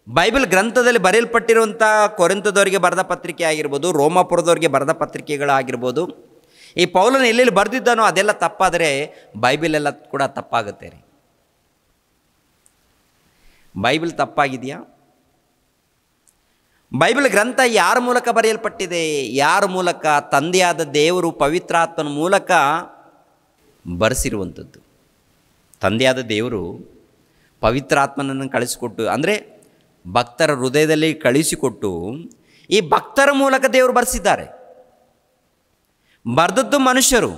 ಬೈಬಲ್ ಗ್ರಂಥದಲ್ಲಿ ಬರೆಯಲ್ಪಟ್ಟಿರುವಂಥ ಕೊರಿಂಥದವರಿಗೆ ಬರೆದ ಪತ್ರಿಕೆ ಆಗಿರ್ಬೋದು, ರೋಮಾಪುರದವರಿಗೆ ಬರೆದ ಪತ್ರಿಕೆಗಳಾಗಿರ್ಬೋದು, ಈ ಪೌಲನು ಎಲ್ಲೆಲ್ಲಿ ಬರೆದಿದ್ದಾನೋ ಅದೆಲ್ಲ ತಪ್ಪಾದರೆ ಬೈಬಲೆಲ್ಲ ಕೂಡ ತಪ್ಪಾಗುತ್ತೆ ರೀ. ಬೈಬಲ್ ತಪ್ಪಾಗಿದೆಯಾ? ಬೈಬಲ್ ಗ್ರಂಥ ಯಾರ ಮೂಲಕ ಬರೆಯಲ್ಪಟ್ಟಿದೆ? ಯಾರ ಮೂಲಕ? ತಂದೆಯಾದ ದೇವರು ಪವಿತ್ರಾತ್ಮನ ಮೂಲಕ ಬರೆಸಿರುವಂಥದ್ದು. ತಂದೆಯಾದ ದೇವರು ಪವಿತ್ರಾತ್ಮನನ್ನು ಕಳಿಸಿಕೊಟ್ಟು, ಅಂದರೆ ಭಕ್ತರ ಹೃದಯದಲ್ಲಿ ಕಳಿಸಿಕೊಟ್ಟು, ಈ ಭಕ್ತರ ಮೂಲಕ ದೇವರು ಬರೆಸಿದ್ದಾರೆ. ಬರೆದದ್ದು ಮನುಷ್ಯರು,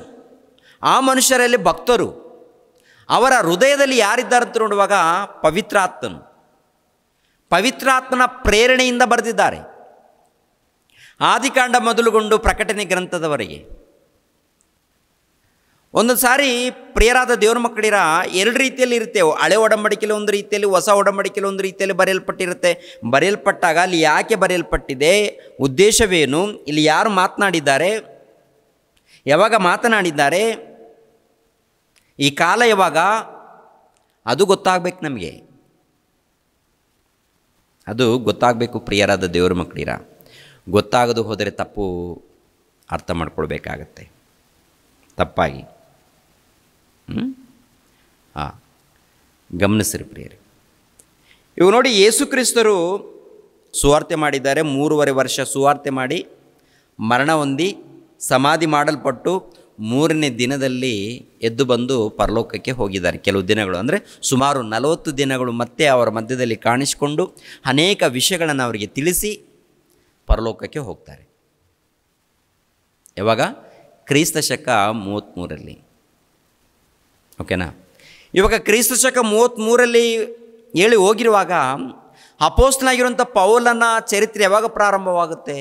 ಆ ಮನುಷ್ಯರಲ್ಲಿ ಭಕ್ತರು, ಅವರ ಹೃದಯದಲ್ಲಿ ಯಾರಿದ್ದಾರೆ ಅಂತ ನೋಡುವಾಗ ಪವಿತ್ರಾತ್ಮನ ಪ್ರೇರಣೆಯಿಂದ ಬರೆದಿದ್ದಾರೆ. ಆದಿಕಾಂಡ ಮೊದಲುಗೊಂಡು ಪ್ರಕಟಣೆ ಗ್ರಂಥದವರೆಗೆ. ಒಂದೊಂದು ಸಾರಿ ಪ್ರಿಯರಾದ ದೇವ್ರ ಮಕ್ಕಳಿರ 2 ರೀತಿಯಲ್ಲಿ ಇರುತ್ತೆ. ಹಳೆ ಒಡಂಬಡಿಕೆಯಲ್ಲಿ ಒಂದು ರೀತಿಯಲ್ಲಿ, ಹೊಸ ಒಡಂಬಡಿಕೆಯಲ್ಲಿ ಒಂದು ರೀತಿಯಲ್ಲಿ ಬರೆಯಲ್ಪಟ್ಟಿರುತ್ತೆ. ಬರೆಯಲ್ಪಟ್ಟಾಗ ಅಲ್ಲಿ ಯಾಕೆ ಬರೆಯಲ್ಪಟ್ಟಿದೆ, ಉದ್ದೇಶವೇನು, ಇಲ್ಲಿ ಯಾರು ಮಾತನಾಡಿದ್ದಾರೆ, ಯಾವಾಗ ಮಾತನಾಡಿದ್ದಾರೆ, ಈ ಕಾಲ ಯಾವಾಗ, ಅದು ಗೊತ್ತಾಗಬೇಕು ನಮಗೆ. ಅದು ಗೊತ್ತಾಗಬೇಕು ಪ್ರಿಯರಾದ ದೇವ್ರ ಮಕ್ಕಳಿರ. ಗೊತ್ತಾಗದು ಹೋದರೆ ತಪ್ಪು ಅರ್ಥ ಮಾಡ್ಕೊಳ್ಬೇಕಾಗತ್ತೆ, ತಪ್ಪಾಗಿ. ಗಮನಿಸ್ರಿ ಪ್ರಿಯರೇ. ಇವು ನೋಡಿ, ಯೇಸು ಕ್ರಿಸ್ತರು ಸುವಾರ್ತೆ ಮಾಡಿದ್ದಾರೆ. 3.5 ವರ್ಷ ಸುವಾರ್ತೆ ಮಾಡಿ ಮರಣ ಹೊಂದಿ ಸಮಾಧಿ ಮಾಡಲ್ಪಟ್ಟು 3ನೇ ದಿನದಲ್ಲಿ ಎದ್ದು ಬಂದು ಪರಲೋಕಕ್ಕೆ ಹೋಗಿದ್ದಾರೆ. ಕೆಲವು ದಿನಗಳು, ಅಂದರೆ ಸುಮಾರು 40 ದಿನಗಳು ಮತ್ತೆ ಅವರ ಮಧ್ಯದಲ್ಲಿ ಕಾಣಿಸಿಕೊಂಡು ಅನೇಕ ವಿಷಯಗಳನ್ನು ಅವರಿಗೆ ತಿಳಿಸಿ ಪರಲೋಕಕ್ಕೆ ಹೋಗ್ತಾರೆ. ಯಾವಾಗ? ಕ್ರಿಸ್ತ ಶಕ 33ರಲ್ಲಿ. ಓಕೆನಾ? ಇವಾಗ ಕ್ರಿಸ್ತ ಶಕ 33ರಲ್ಲಿ ಹೇಳಿ ಹೋಗಿರುವಾಗ ಅಪೊಸ್ತಲನಾಗಿರುವಂಥ ಪೌಲನ ಚರಿತ್ರೆ ಯಾವಾಗ ಪ್ರಾರಂಭವಾಗುತ್ತೆ?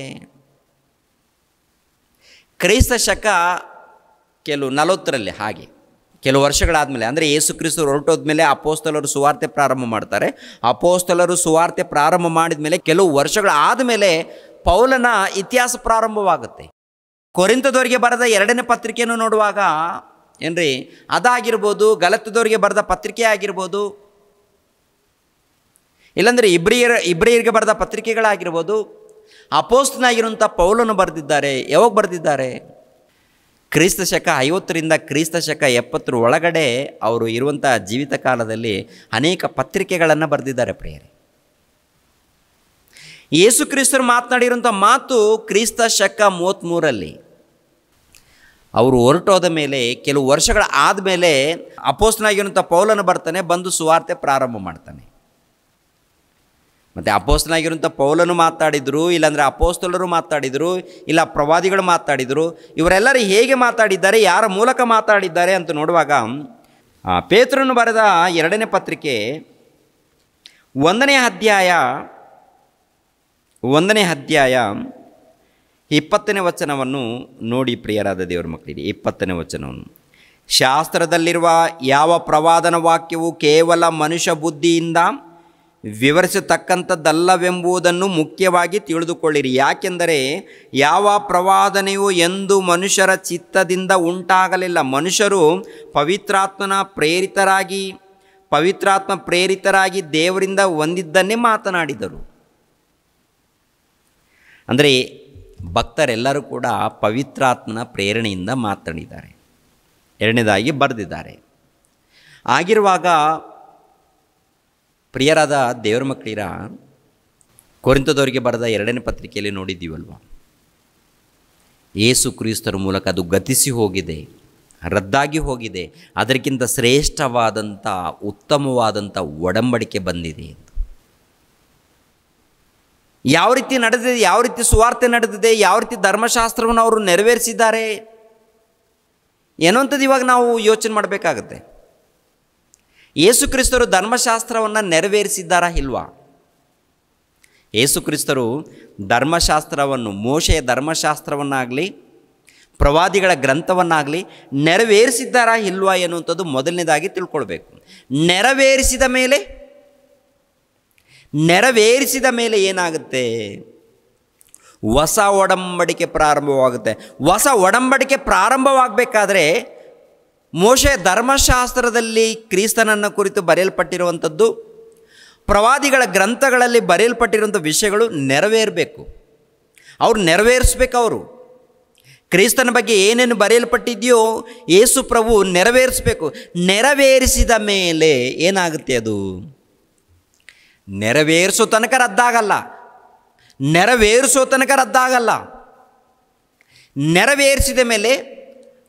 ಕ್ರಿಸ್ತ ಶಕ ಕೆಲವು 40ರಲ್ಲಿ. ಹಾಗೆ ಕೆಲವು ವರ್ಷಗಳಾದಮೇಲೆ, ಅಂದರೆ ಯೇಸು ಕ್ರಿಸ್ತರು ಹೊರಟೋದ್ಮೇಲೆ ಅಪೊಸ್ತಲರು ಸುವಾರ್ತೆ ಪ್ರಾರಂಭ ಮಾಡ್ತಾರೆ. ಅಪೊಸ್ತಲರು ಸುವಾರ್ತೆ ಪ್ರಾರಂಭ ಮಾಡಿದ ಮೇಲೆ ಕೆಲವು ವರ್ಷಗಳಾದ ಮೇಲೆ ಪೌಲನ ಇತಿಹಾಸ ಪ್ರಾರಂಭವಾಗುತ್ತೆ. ಕೊರಿಂಥದವರಿಗೆ ಬರೆದ 2ನೇ ಪತ್ರಿಕೆಯನ್ನು ನೋಡುವಾಗ ಏನ್ರಿ, ಅದಾಗಿರ್ಬೋದು, ಗಲಾತ್ಯದವರಿಗೆ ಬರೆದ ಪತ್ರಿಕೆ ಆಗಿರ್ಬೋದು, ಇಲ್ಲಾಂದರೆ ಇಬ್ರಿಯರಿಗೆ ಬರೆದ ಪತ್ರಿಕೆಗಳಾಗಿರ್ಬೋದು, ಅಪೊಸ್ತಲನಾಗಿರುವಂಥ ಪೌಲನು ಬರೆದಿದ್ದಾರೆ. ಯಾವಾಗ ಬರೆದಿದ್ದಾರೆ? ಕ್ರಿಸ್ತ ಶಕ 50ರಿಂದ ಕ್ರಿಸ್ತ ಶಕ 70 ಒಳಗಡೆ ಅವರು ಇರುವಂಥ ಜೀವಿತ ಕಾಲದಲ್ಲಿ ಅನೇಕ ಪತ್ರಿಕೆಗಳನ್ನು ಬರೆದಿದ್ದಾರೆ ಪ್ರಿಯರೇ. ಯೇಸು ಕ್ರಿಸ್ತರು ಮಾತನಾಡಿರುವಂಥ ಮಾತು ಕ್ರಿಸ್ತ ಶಕ 33ರಲ್ಲಿ. ಅವರು ಹೊರಟೋದ ಮೇಲೆ ಕೆಲವು ವರ್ಷಗಳ ಆದಮೇಲೆ ಅಪೊಸ್ತಲನಾಗಿರುವಂಥ ಪೌಲನು ಬರ್ತಾನೆ, ಬಂದು ಸುವಾರ್ತೆ ಪ್ರಾರಂಭ ಮಾಡ್ತಾನೆ. ಮತ್ತು ಅಪೊಸ್ತಲನಾಗಿರುವಂಥ ಪೌಲನು ಮಾತಾಡಿದರು, ಇಲ್ಲಾಂದರೆ ಅಪೊಸ್ತಲರು ಮಾತಾಡಿದರು, ಇಲ್ಲ ಪ್ರವಾದಿಗಳು ಮಾತಾಡಿದರು. ಇವರೆಲ್ಲರೂ ಹೇಗೆ ಮಾತಾಡಿದ್ದಾರೆ, ಯಾರ ಮೂಲಕ ಮಾತಾಡಿದ್ದಾರೆ ಅಂತ ನೋಡುವಾಗ ಪೇತ್ರನು ಬರೆದ 2ನೇ ಪತ್ರಿಕೆ 1ನೇ ಅಧ್ಯಾಯ 20ನೇ ವಚನವನ್ನು ನೋಡಿ ಪ್ರಿಯರಾದ ದೇವರ ಮಕ್ಕಳಿಗೆ. 20ನೇ ವಚನವನ್ನು, ಶಾಸ್ತ್ರದಲ್ಲಿರುವ ಯಾವ ಪ್ರವಾದನ ವಾಕ್ಯವು ಕೇವಲ ಮನುಷ್ಯ ಬುದ್ಧಿಯಿಂದ ವಿವರಿಸತಕ್ಕಂಥದ್ದಲ್ಲವೆಂಬುದನ್ನು ಮುಖ್ಯವಾಗಿ ತಿಳಿದುಕೊಳ್ಳಿರಿ. ಯಾಕೆಂದರೆ ಯಾವ ಪ್ರವಾದನೆಯು ಎಂದು ಮನುಷ್ಯರ ಚಿತ್ತದಿಂದ ಉಂಟಾಗಲಿಲ್ಲ. ಮನುಷ್ಯರು ಪವಿತ್ರಾತ್ಮ ಪ್ರೇರಿತರಾಗಿ ದೇವರಿಂದ ಹೊಂದಿದ್ದನ್ನೇ ಮಾತನಾಡಿದರು. ಅಂದರೆ ಭಕ್ತರೆಲ್ಲರೂ ಕೂಡ ಪವಿತ್ರಾತ್ಮನ ಪ್ರೇರಣೆಯಿಂದ ಮಾತನಾಡಿದ್ದಾರೆ, ಎರಡನೇದಾಗಿ ಬರೆದಿದ್ದಾರೆ. ಆಗಿರುವಾಗ ಪ್ರಿಯರಾದ ದೇವರ ಮಕ್ಕಳಿರ, ಕೊರಿಂಥದವರಿಗೆ ಬರೆದ 2ನೇ ಪತ್ರಿಕೆಯಲ್ಲಿ ನೋಡಿದ್ದೀವಲ್ವ, ಯೇಸು ಕ್ರಿಸ್ತರ ಮೂಲಕ ಅದು ಗತಿಸಿ ಹೋಗಿದೆ, ರದ್ದಾಗಿ ಹೋಗಿದೆ, ಅದಕ್ಕಿಂತ ಶ್ರೇಷ್ಠವಾದಂಥ ಉತ್ತಮವಾದಂಥ ಒಡಂಬಡಿಕೆ ಬಂದಿದೆ. ಯಾವ ರೀತಿ ನಡೆದಿದೆ, ಯಾವ ರೀತಿ ಸುವಾರ್ತೆ ನಡೆದಿದೆ, ಯಾವ ರೀತಿ ಧರ್ಮಶಾಸ್ತ್ರವನ್ನು ಅವರು ನೆರವೇರಿಸಿದ್ದಾರೆ ಏನೋಂಥದ್ದು ಇವಾಗ ನಾವು ಯೋಚನೆ ಮಾಡಬೇಕಾಗತ್ತೆ. ಯೇಸು ಕ್ರಿಸ್ತರು ಧರ್ಮಶಾಸ್ತ್ರವನ್ನು ನೆರವೇರಿಸಿದ್ದಾರಾ ಇಲ್ವಾ? ಯೇಸು ಕ್ರಿಸ್ತರು ಧರ್ಮಶಾಸ್ತ್ರವನ್ನು, ಮೋಶೆಯ ಧರ್ಮಶಾಸ್ತ್ರವನ್ನಾಗಲಿ ಪ್ರವಾದಿಗಳ ಗ್ರಂಥವನ್ನಾಗಲಿ ನೆರವೇರಿಸಿದ್ದಾರಾ ಇಲ್ವಾ ಎನ್ನುವಂಥದ್ದು ಮೊದಲನೇದಾಗಿ ತಿಳ್ಕೊಳ್ಬೇಕು. ನೆರವೇರಿಸಿದ ಮೇಲೆ ಏನಾಗುತ್ತೆ? ಹೊಸ ಒಡಂಬಡಿಕೆ ಪ್ರಾರಂಭವಾಗುತ್ತೆ. ಹೊಸ ಒಡಂಬಡಿಕೆ ಪ್ರಾರಂಭವಾಗಬೇಕಾದ್ರೆ ಮೋಶೆಯ ಧರ್ಮಶಾಸ್ತ್ರದಲ್ಲಿ ಕ್ರಿಸ್ತನನ್ನು ಕುರಿತು ಬರೆಯಲ್ಪಟ್ಟಿರುವಂಥದ್ದು, ಪ್ರವಾದಿಗಳ ಗ್ರಂಥಗಳಲ್ಲಿ ಬರೆಯಲ್ಪಟ್ಟಿರುವಂಥ ವಿಷಯಗಳು ನೆರವೇರಬೇಕು. ಅವ್ರು ನೆರವೇರಿಸ್ಬೇಕು. ಅವರು ಕ್ರಿಸ್ತನ ಬಗ್ಗೆ ಏನೇನು ಬರೆಯಲ್ಪಟ್ಟಿದೆಯೋ ಯೇಸು ಪ್ರಭು ನೆರವೇರಿಸಬೇಕು. ನೆರವೇರಿಸಿದ ಮೇಲೆ ಏನಾಗುತ್ತೆ? ಅದು ನೆರವೇರಿಸೋ ತನಕ ರದ್ದಾಗಲ್ಲ. ನೆರವೇರಿಸಿದ ಮೇಲೆ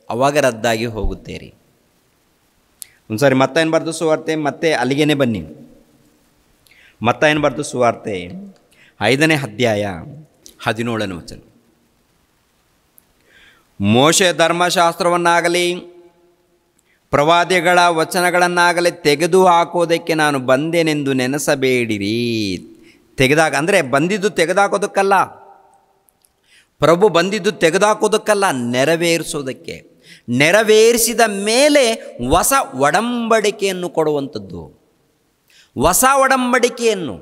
ಅವಾಗ ರದ್ದಾಗಿ ಹೋಗುತ್ತೆ ರೀ. ಒಂದು ಸಾರಿ ಮತ್ತಾಯನ ಬರೆದ ಸುವಾರ್ತೆ, ಮತ್ತೆ ಅಲ್ಲಿಗೇನೆ ಬನ್ನಿ. ಮತ್ತಾಯನ ಬರೆದ ಸುವಾರ್ತೆ 5ನೇ ಅಧ್ಯಾಯ 17ನೇ ವಚನ, ಮೋಶೆ ಧರ್ಮಶಾಸ್ತ್ರವನ್ನಾಗಲಿ ಪ್ರವಾದಿಗಳ ವಚನಗಳನ್ನಾಗಲಿ ತೆಗೆದು ಹಾಕೋದಕ್ಕೆ ನಾನು ಬಂದೇನೆಂದು ನೆನೆಸಬೇಡಿರಿ. ತೆಗೆದಾಗ ಅಂದರೆ ಬಂದಿದ್ದು ತೆಗೆದುಹಾಕೋದಕ್ಕಲ್ಲ, ಪ್ರಭು ಬಂದಿದ್ದು ತೆಗೆದುಹಾಕೋದಕ್ಕಲ್ಲ, ನೆರವೇರಿಸೋದಕ್ಕೆ. ನೆರವೇರಿಸಿದ ಮೇಲೆ ಹೊಸ ಒಡಂಬಡಿಕೆಯನ್ನು ಕೊಡುವಂಥದ್ದು. ಹೊಸ ಒಡಂಬಡಿಕೆಯನ್ನು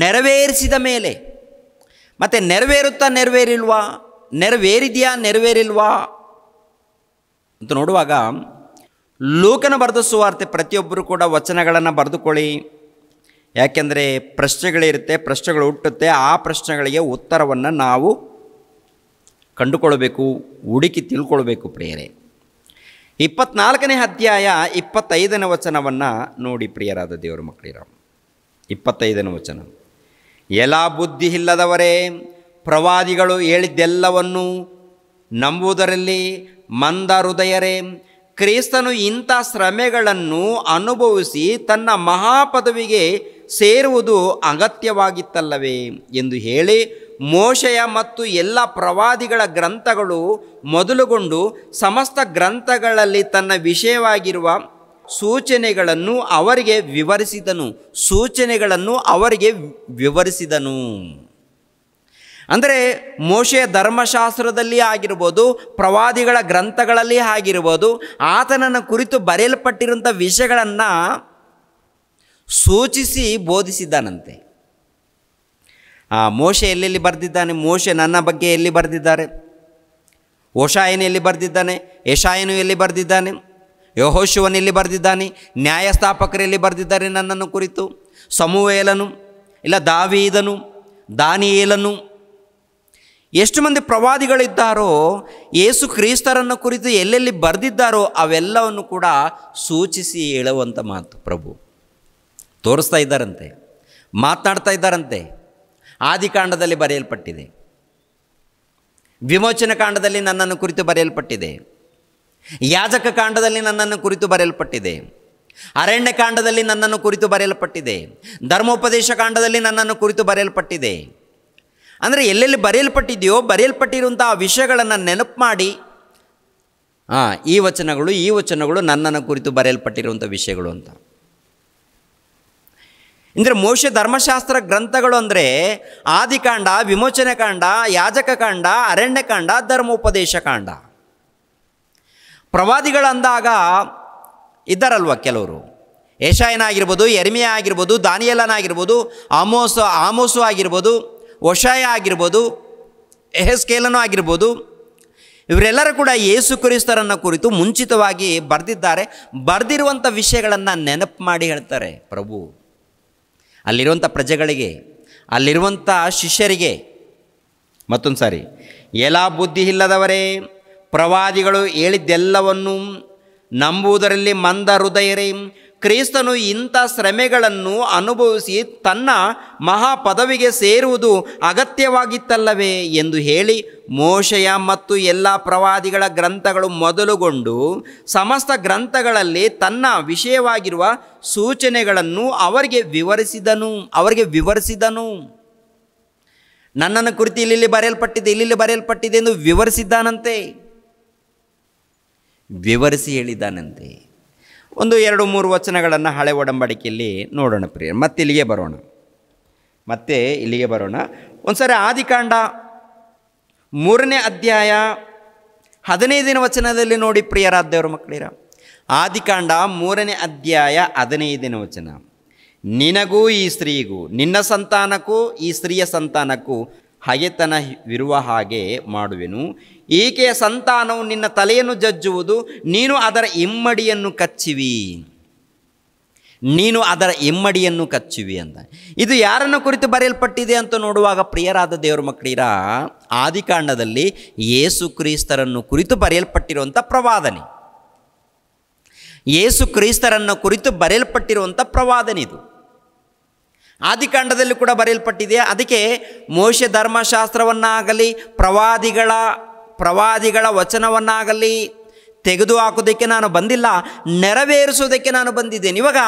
ನೆರವೇರಿಸಿದ ಮೇಲೆ, ಮತ್ತು ನೆರವೇರಿದೆಯಾ ನೆರವೇರಿಲ್ವಾ ಅಂತ ನೋಡುವಾಗ ಲೂಕನ ಬರೆದ ಸುವಾರ್ತೆ ಪ್ರತಿಯೊಬ್ಬರು ಕೂಡ ವಚನಗಳನ್ನು ಬರೆದುಕೊಳ್ಳಿ. ಯಾಕೆಂದರೆ ಪ್ರಶ್ನೆಗಳಿರುತ್ತೆ, ಪ್ರಶ್ನೆಗಳು ಹುಟ್ಟುತ್ತೆ. ಆ ಪ್ರಶ್ನೆಗಳಿಗೆ ಉತ್ತರವನ್ನು ನಾವು ಕಂಡುಕೊಳ್ಬೇಕು, ಹುಡುಕಿ ತಿಳ್ಕೊಳ್ಬೇಕು ಪ್ರಿಯರೇ. 24ನೇ ಅಧ್ಯಾಯ 25ನೇ ವಚನವನ್ನು ನೋಡಿ ಪ್ರಿಯರಾದ ದೇವರ ಮಕ್ಕಳಿರ. 25ನೇ ವಚನ, ಎಲ್ಲ ಬುದ್ಧಿ ಇಲ್ಲದವರೇ, ಪ್ರವಾದಿಗಳು ಹೇಳಿದ್ದೆಲ್ಲವನ್ನು ನಂಬುವುದರಲ್ಲಿ ಮಂದ ಹೃದಯರೇ, ಕ್ರಿಸ್ತನು ಇಂಥ ಶ್ರಮೆಗಳನ್ನು ಅನುಭವಿಸಿ ತನ್ನ ಮಹಾಪದವಿಗೆ ಸೇರುವುದು ಅಗತ್ಯವಾಗಿತ್ತಲ್ಲವೇ ಎಂದು ಹೇಳಿ, ಮೋಶೆಯ ಮತ್ತು ಎಲ್ಲ ಪ್ರವಾದಿಗಳ ಗ್ರಂಥಗಳು ಮೊದಲುಗೊಂಡು ಸಮಸ್ತ ಗ್ರಂಥಗಳಲ್ಲಿ ತನ್ನ ವಿಷಯವಾಗಿರುವ ಸೂಚನೆಗಳನ್ನು ಅವರಿಗೆ ವಿವರಿಸಿದನು. ಅಂದರೆ ಮೋಶೆಯ ಧರ್ಮಶಾಸ್ತ್ರದಲ್ಲಿ ಆಗಿರ್ಬೋದು, ಪ್ರವಾದಿಗಳ ಗ್ರಂಥಗಳಲ್ಲಿ ಆಗಿರ್ಬೋದು, ಆತನನ್ನು ಕುರಿತು ಬರೆಯಲ್ಪಟ್ಟಿರುವಂಥ ವಿಷಯಗಳನ್ನು ಸೂಚಿಸಿ ಬೋಧಿಸಿದ್ದಾನಂತೆ. ಮೋಶೆ ಎಲ್ಲೆಲ್ಲಿ ಬರೆದಿದ್ದಾನೆ? ಮೋಶೆ ನನ್ನ ಬಗ್ಗೆ ಎಲ್ಲಿ ಬರೆದಿದ್ದಾರೆ? ಹೋಶಾಯನು ಎಲ್ಲಿ ಬರೆದಿದ್ದಾನೆ? ಯೆಶಾಯನು ಎಲ್ಲಿ ಬರೆದಿದ್ದಾನೆ? ಯೆಹೋಶುವನು ಎಲ್ಲಿ ಬರೆದಿದ್ದಾನೆ? ನ್ಯಾಯಸ್ಥಾಪಕರು ಎಲ್ಲಿ ಬರೆದಿದ್ದಾರೆ ನನ್ನನ್ನು ಕುರಿತು? ಸಮುವೇಲನು, ಇಲ್ಲ ದಾವೀದನು, ದಾನಿಯೇಲನು, ಎಷ್ಟು ಮಂದಿ ಪ್ರವಾದಿಗಳಿದ್ದಾರೋ ಯೇಸು ಕ್ರಿಸ್ತರನ್ನು ಕುರಿತು ಎಲ್ಲೆಲ್ಲಿ ಬರೆದಿದ್ದಾರೋ ಅವೆಲ್ಲವನ್ನು ಕೂಡ ಸೂಚಿಸಿ ಹೇಳುವಂಥ ಮಾತು ಪ್ರಭು ತೋರಿಸ್ತಾ ಇದ್ದಾರಂತೆ, ಮಾತನಾಡ್ತಾ ಇದ್ದಾರಂತೆ. ಆದಿಕಾಂಡದಲ್ಲಿ ಬರೆಯಲ್ಪಟ್ಟಿದೆ, ವಿಮೋಚನ ಕಾಂಡದಲ್ಲಿ ನನ್ನನ್ನು ಕುರಿತು ಬರೆಯಲ್ಪಟ್ಟಿದೆ, ಯಾಜಕ ಕಾಂಡದಲ್ಲಿ ನನ್ನನ್ನು ಕುರಿತು ಬರೆಯಲ್ಪಟ್ಟಿದೆ, ಅರಣ್ಯ ಕಾಂಡದಲ್ಲಿ ನನ್ನನ್ನು ಕುರಿತು ಬರೆಯಲ್ಪಟ್ಟಿದೆ, ಧರ್ಮೋಪದೇಶ ಕಾಂಡದಲ್ಲಿ ನನ್ನನ್ನು ಕುರಿತು ಬರೆಯಲ್ಪಟ್ಟಿದೆ. ಅಂದರೆ ಎಲ್ಲೆಲ್ಲಿ ಬರೆಯಲ್ಪಟ್ಟಿದೆಯೋ ಬರೆಯಲ್ಪಟ್ಟಿರುವಂಥ ಆ ವಿಷಯಗಳನ್ನು ನೆನಪು ಮಾಡಿ, ಈ ವಚನಗಳು ನನ್ನನ್ನು ಕುರಿತು ಬರೆಯಲ್ಪಟ್ಟಿರುವಂಥ ವಿಷಯಗಳು ಅಂತ. ಅಂದರೆ ಮೋಶೆ ಧರ್ಮಶಾಸ್ತ್ರ ಗ್ರಂಥಗಳು ಅಂದರೆ ಆದಿಕಾಂಡ, ವಿಮೋಚನೆ ಕಾಂಡ, ಯಾಜಕ ಕಾಂಡ, ಅರಣ್ಯ ಕಾಂಡ, ಧರ್ಮೋಪದೇಶ ಕಾಂಡ. ಪ್ರವಾದಿಗಳಂದಾಗ ಇದ್ದಾರಲ್ವ ಕೆಲವರು, ಯೆಶಾಯನ ಆಗಿರ್ಬೋದು, ಯೆರೆಮೀಯ ಆಗಿರ್ಬೋದು, ದಾನಿಯೇಲನ ಆಗಿರ್ಬೋದು, ಆಮೋಸು ಆಗಿರ್ಬೋದು, ಹೋಶಾಯ ಆಗಿರ್ಬೋದು, ಯೆಹೆಜ್ಕೇಲನೂ ಆಗಿರ್ಬೋದು. ಇವರೆಲ್ಲರೂ ಕೂಡ ಯೇಸು ಕ್ರಿಸ್ತರನ್ನು ಕುರಿತು ಮುಂಚಿತವಾಗಿ ಬರೆದಿದ್ದಾರೆ. ಬರೆದಿರುವಂಥ ವಿಷಯಗಳನ್ನು ನೆನಪು ಮಾಡಿ ಹೇಳ್ತಾರೆ ಪ್ರಭು. ಅಲ್ಲಿರುವಂಥ ಪ್ರಜೆಗಳಿಗೆ, ಅಲ್ಲಿರುವಂಥ ಶಿಷ್ಯರಿಗೆ. ಮತ್ತೊಂದು ಸಾರಿ, ಎಲ್ಲ ಬುದ್ಧಿ ಇಲ್ಲದವರೇ, ಪ್ರವಾದಿಗಳು ಹೇಳಿದ್ದೆಲ್ಲವನ್ನು ನಂಬುವುದರಲ್ಲಿ ಮಂದ ಹೃದಯರೇ, ಕ್ರಿಸ್ತನು ಇಂಥ ಶ್ರಮೆಗಳನ್ನು ಅನುಭವಿಸಿ ತನ್ನ ಮಹಾಪದವಿಗೆ ಸೇರುವುದು ಅಗತ್ಯವಾಗಿತ್ತಲ್ಲವೇ ಎಂದು ಹೇಳಿ ಮೋಶೆಯ ಮತ್ತು ಎಲ್ಲ ಪ್ರವಾದಿಗಳ ಗ್ರಂಥಗಳು ಮೊದಲುಗೊಂಡು ಸಮಸ್ತ ಗ್ರಂಥಗಳಲ್ಲಿ ತನ್ನ ವಿಷಯವಾಗಿರುವ ಸೂಚನೆಗಳನ್ನು ಅವರಿಗೆ ವಿವರಿಸಿದನು. ನನ್ನನ್ನು ಕುರಿತು ಇಲ್ಲಿ ಬರೆಯಲ್ಪಟ್ಟಿದೆ ಎಂದು ವಿವರಿಸಿದ್ದಾನಂತೆ, ವಿವರಿಸಿ ಹೇಳಿದ್ದಾನಂತೆ. 1, 2, 3 ವಚನಗಳನ್ನು ಹಳೆ ಒಡಂಬಡಿಕೆಯಲ್ಲಿ ನೋಡೋಣ ಪ್ರಿಯರೇ. ಮತ್ತೆ ಇಲ್ಲಿಗೆ ಬರೋಣ. ಒಂದು ಸಾರಿ ಆದಿಕಾಂಡ 3ನೇ ಅಧ್ಯಾಯ 15ನೇ ವಚನದಲ್ಲಿ ನೋಡಿ ಪ್ರಿಯರಾದ ದೇವರ ಮಕ್ಕಳಿರ. ಆದಿಕಾಂಡ 3ನೇ ಅಧ್ಯಾಯ 15ನೇ ವಚನ. ನಿನಗೂ ಈ ಸ್ತ್ರೀಗೂ, ನಿನ್ನ ಸಂತಾನಕ್ಕೂ ಈ ಸ್ತ್ರೀಯ ಸಂತಾನಕ್ಕೂ ಹಗೆತನವಿರುವ ಹಾಗೆ ಮಾಡುವೆನು. ಈಕೆಯ ಸಂತಾನವು ನಿನ್ನ ತಲೆಯನ್ನು ಜಜ್ಜುವುದು, ನೀನು ಅದರ ಇಮ್ಮಡಿಯನ್ನು ಕಚ್ಚುವಿ ಅಂತ. ಇದು ಯಾರನ್ನು ಕುರಿತು ಬರೆಯಲ್ಪಟ್ಟಿದೆ ಅಂತ ನೋಡುವಾಗ ಪ್ರಿಯರಾದ ದೇವರ ಮಕ್ಕಳಿರ, ಆದಿಕಾಂಡದಲ್ಲಿ ಯೇಸು ಕ್ರಿಸ್ತರನ್ನು ಕುರಿತು ಬರೆಯಲ್ಪಟ್ಟಿರುವಂಥ ಪ್ರವಾದನೆ, ಯೇಸು ಕ್ರಿಸ್ತರನ್ನು ಕುರಿತು ಬರೆಯಲ್ಪಟ್ಟಿರುವಂಥ ಪ್ರವಾದನೆ ಇದು ಆದಿಕಾಂಡದಲ್ಲಿ ಕೂಡ ಬರೆಯಲ್ಪಟ್ಟಿದೆ. ಅದಕ್ಕೆ ಮೋಶೆ ಧರ್ಮಶಾಸ್ತ್ರವನ್ನಾಗಲಿ ಪ್ರವಾದಿಗಳ ವಚನವನ್ನಾಗಲಿ ತೆಗೆದು ಹಾಕೋದಕ್ಕೆ ನಾನು ಬಂದಿಲ್ಲ, ನೆರವೇರಿಸೋದಕ್ಕೆ ನಾನು ಬಂದಿದ್ದೇನೆ. ಇವಾಗ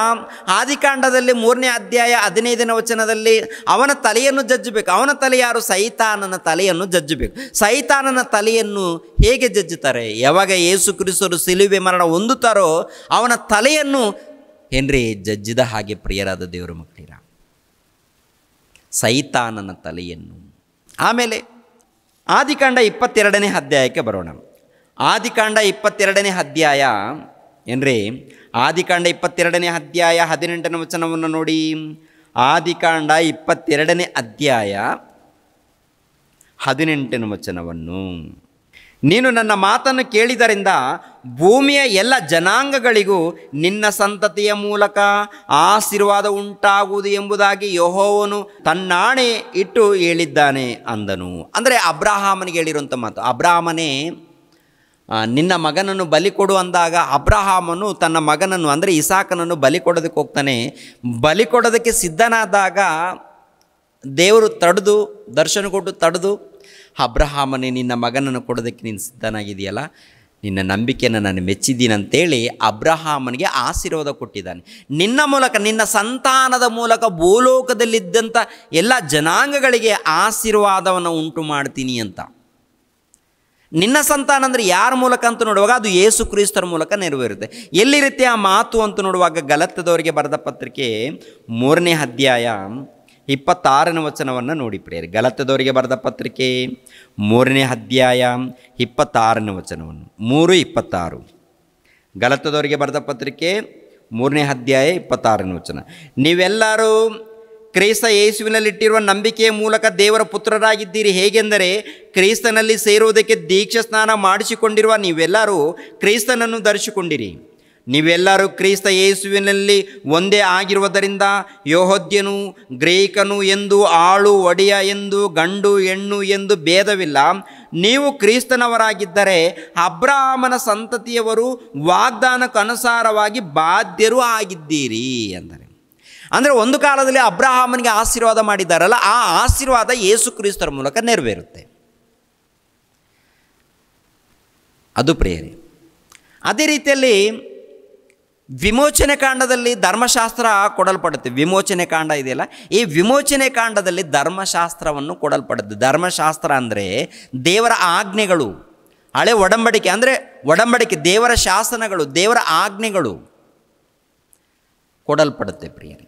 ಆದಿಕಾಂಡದಲ್ಲಿ 3ನೇ ಅಧ್ಯಾಯ 15ನೇ ವಚನದಲ್ಲಿ ಅವನ ತಲೆಯನ್ನು ಜಜ್ಜಬೇಕು. ಅವನ ತಲೆ ಯಾರು? ಸೈತಾನನ ತಲೆಯನ್ನು ಜಜ್ಜಬೇಕು. ಸೈತಾನನ ತಲೆಯನ್ನು ಹೇಗೆ ಜಜ್ಜುತ್ತಾರೆ? ಯಾವಾಗ ಯೇಸು ಕ್ರಿಸ್ತರು ಸಿಲುಬೆ ಮರಣ ಹೊಂದುತ್ತಾರೋ ಅವನ ತಲೆಯನ್ನು ಜಜ್ಜಿದ ಹಾಗೆ ಪ್ರಿಯರಾದ ದೇವರ ಮಕ್ಕಳಿರ, ಸೈತಾನನ ತಲೆಯನ್ನು. ಆಮೇಲೆ ಆದಿಕಾಂಡ 22ನೇ ಅಧ್ಯಾಯಕ್ಕೆ ಬರೋಣ. ಆದಿಕಾಂಡ 22ನೇ ಅಧ್ಯಾಯ ಆದಿಕಾಂಡ 22ನೇ ಅಧ್ಯಾಯ 18ನೇ ವಚನವನ್ನು ನೋಡಿ. ಆದಿಕಾಂಡ 22ನೇ ಅಧ್ಯಾಯ 18ನೇ ವಚನವನ್ನು, ನೀನು ನನ್ನ ಮಾತನ್ನು ಕೇಳಿದರಿಂದ ಭೂಮಿಯ ಎಲ್ಲ ಜನಾಂಗಗಳಿಗೂ ನಿನ್ನ ಸಂತತಿಯ ಮೂಲಕ ಆಶೀರ್ವಾದ ಉಂಟಾಗುವುದು ಎಂಬುದಾಗಿ ಯೆಹೋವನು ತನ್ನಾಣೆ ಇಟ್ಟು ಹೇಳಿದ್ದಾನೆ ಅಂದನು. ಅಂದರೆ ಅಬ್ರಹಾಮನಿಗೆ ಹೇಳಿರುವಂಥ ಮಾತು. ಅಬ್ರಹಾಮನೇ ನಿನ್ನ ಮಗನನ್ನು ಬಲಿ ಕೊಡು ಅಂದಾಗ ಅಬ್ರಹಾಮನು ತನ್ನ ಮಗನನ್ನು ಅಂದರೆ ಇಸಾಕನನ್ನು ಬಲಿ ಕೊಡೋದಕ್ಕೆ ಹೋಗ್ತಾನೆ. ಬಲಿ ಕೊಡೋದಕ್ಕೆ ಸಿದ್ಧನಾದಾಗ ದೇವರು ದರ್ಶನ ಕೊಟ್ಟು ತಡೆದು, ಅಬ್ರಹಾಮನೇ ನಿನ್ನ ಮಗನನ್ನು ಕೊಡೋದಕ್ಕೆ ನೀನು ಸಿದ್ಧನಾಗಿದೆಯಲ್ಲ, ನಿನ್ನ ನಂಬಿಕೆಯನ್ನು ನಾನು ಮೆಚ್ಚಿದ್ದೀನಿ ಅಂತೇಳಿ ಅಬ್ರಹಾಮನಿಗೆ ಆಶೀರ್ವಾದ ಕೊಟ್ಟಿದ್ದಾನೆ. ನಿನ್ನ ಮೂಲಕ, ನಿನ್ನ ಸಂತಾನದ ಮೂಲಕ ಭೂಲೋಕದಲ್ಲಿದ್ದಂಥ ಎಲ್ಲ ಜನಾಂಗಗಳಿಗೆ ಆಶೀರ್ವಾದವನ್ನು ಉಂಟು ಮಾಡ್ತೀನಿ ಅಂತ. ನಿನ್ನ ಸಂತಾನ ಅಂದರೆ ಯಾರ ಮೂಲಕ ಅಂತ ನೋಡುವಾಗ ಅದು ಯೇಸು ಕ್ರಿಸ್ತರ ಮೂಲಕ ನೆರವೇರುತ್ತೆ. ಎಲ್ಲಿರುತ್ತೆ ಆ ಮಾತು ಅಂತ ನೋಡುವಾಗ ಗಲಾತ್ಯದವರಿಗೆ ಬರೆದ ಪತ್ರಿಕೆ 3ನೇ ಅಧ್ಯಾಯ 26ನೇ ವಚನವನ್ನು ನೋಡಿ ಪ್ರಿಯರೇ. ಗಲಾತ್ಯದವರಿಗೆ ಬರೆದ ಪತ್ರಿಕೆ 3ನೇ ಅಧ್ಯಾಯ 26ನೇ ವಚನವನ್ನು, 3:26. ಗಲಾತ್ಯದವರಿಗೆ ಬರೆದ ಪತ್ರಿಕೆ 3ನೇ ಅಧ್ಯಾಯ 26ನೇ ವಚನ. ನೀವೆಲ್ಲರೂ ಕ್ರಿಸ್ತ ಯೇಸುವಿನಲ್ಲಿಟ್ಟಿರುವ ನಂಬಿಕೆಯ ಮೂಲಕ ದೇವರ ಪುತ್ರರಾಗಿದ್ದೀರಿ. ಹೇಗೆಂದರೆ ಕ್ರಿಸ್ತನಲ್ಲಿ ಸೇರುವುದಕ್ಕೆ ದೀಕ್ಷಾ ಸ್ನಾನ ಮಾಡಿಸಿಕೊಂಡಿರುವ ನೀವೆಲ್ಲರೂ ಕ್ರಿಸ್ತನನ್ನು ಧರಿಸಿಕೊಂಡಿರಿ. ನೀವೆಲ್ಲರೂ ಕ್ರಿಸ್ತ ಯೇಸುವಿನಲ್ಲಿ ಒಂದೇ ಆಗಿರುವುದರಿಂದ ಯೆಹೂದ್ಯನು ಗ್ರೀಕನು ಎಂದು, ಆಳು ಒಡೆಯ ಎಂದು, ಗಂಡು ಹೆಣ್ಣು ಎಂದು ಭೇದವಿಲ್ಲ. ನೀವು ಕ್ರಿಸ್ತನವರಾಗಿದ್ದರೆ ಅಬ್ರಹಾಮನ ಸಂತತಿಯವರು, ವಾಗ್ದಾನಕ್ಕನುಸಾರವಾಗಿ ಬಾಧ್ಯರೂ ಆಗಿದ್ದೀರಿ ಅಂತಾರೆ. ಅಂದರೆ ಒಂದು ಕಾಲದಲ್ಲಿ ಅಬ್ರಹಾಮನಿಗೆ ಆಶೀರ್ವಾದ ಮಾಡಿದ್ದಾರಲ್ಲ, ಆ ಆಶೀರ್ವಾದ ಯೇಸು ಕ್ರಿಸ್ತರ ಮೂಲಕ ನೆರವೇರುತ್ತೆ. ಅದು ಪ್ರೇರಣೆ. ಅದೇ ರೀತಿಯಲ್ಲಿ ವಿಮೋಚನೆ ಕಾಂಡದಲ್ಲಿ ಧರ್ಮಶಾಸ್ತ್ರ ಕೊಡಲ್ಪಡುತ್ತೆ. ವಿಮೋಚನೆ ಕಾಂಡ ಇದೆಯಲ್ಲ, ಈ ವಿಮೋಚನೆ ಕಾಂಡದಲ್ಲಿ ಧರ್ಮಶಾಸ್ತ್ರವನ್ನು ಕೊಡಲ್ಪಡುತ್ತೆ. ಧರ್ಮಶಾಸ್ತ್ರ ಅಂದರೆ ದೇವರ ಆಜ್ಞೆಗಳು, ಹಳೆ ಒಡಂಬಡಿಕೆ ಅಂದರೆ ಒಡಂಬಡಿಕೆ, ದೇವರ ಶಾಸನಗಳು, ದೇವರ ಆಜ್ಞೆಗಳು ಕೊಡಲ್ಪಡುತ್ತೆ ಪ್ರಿಯರೇ.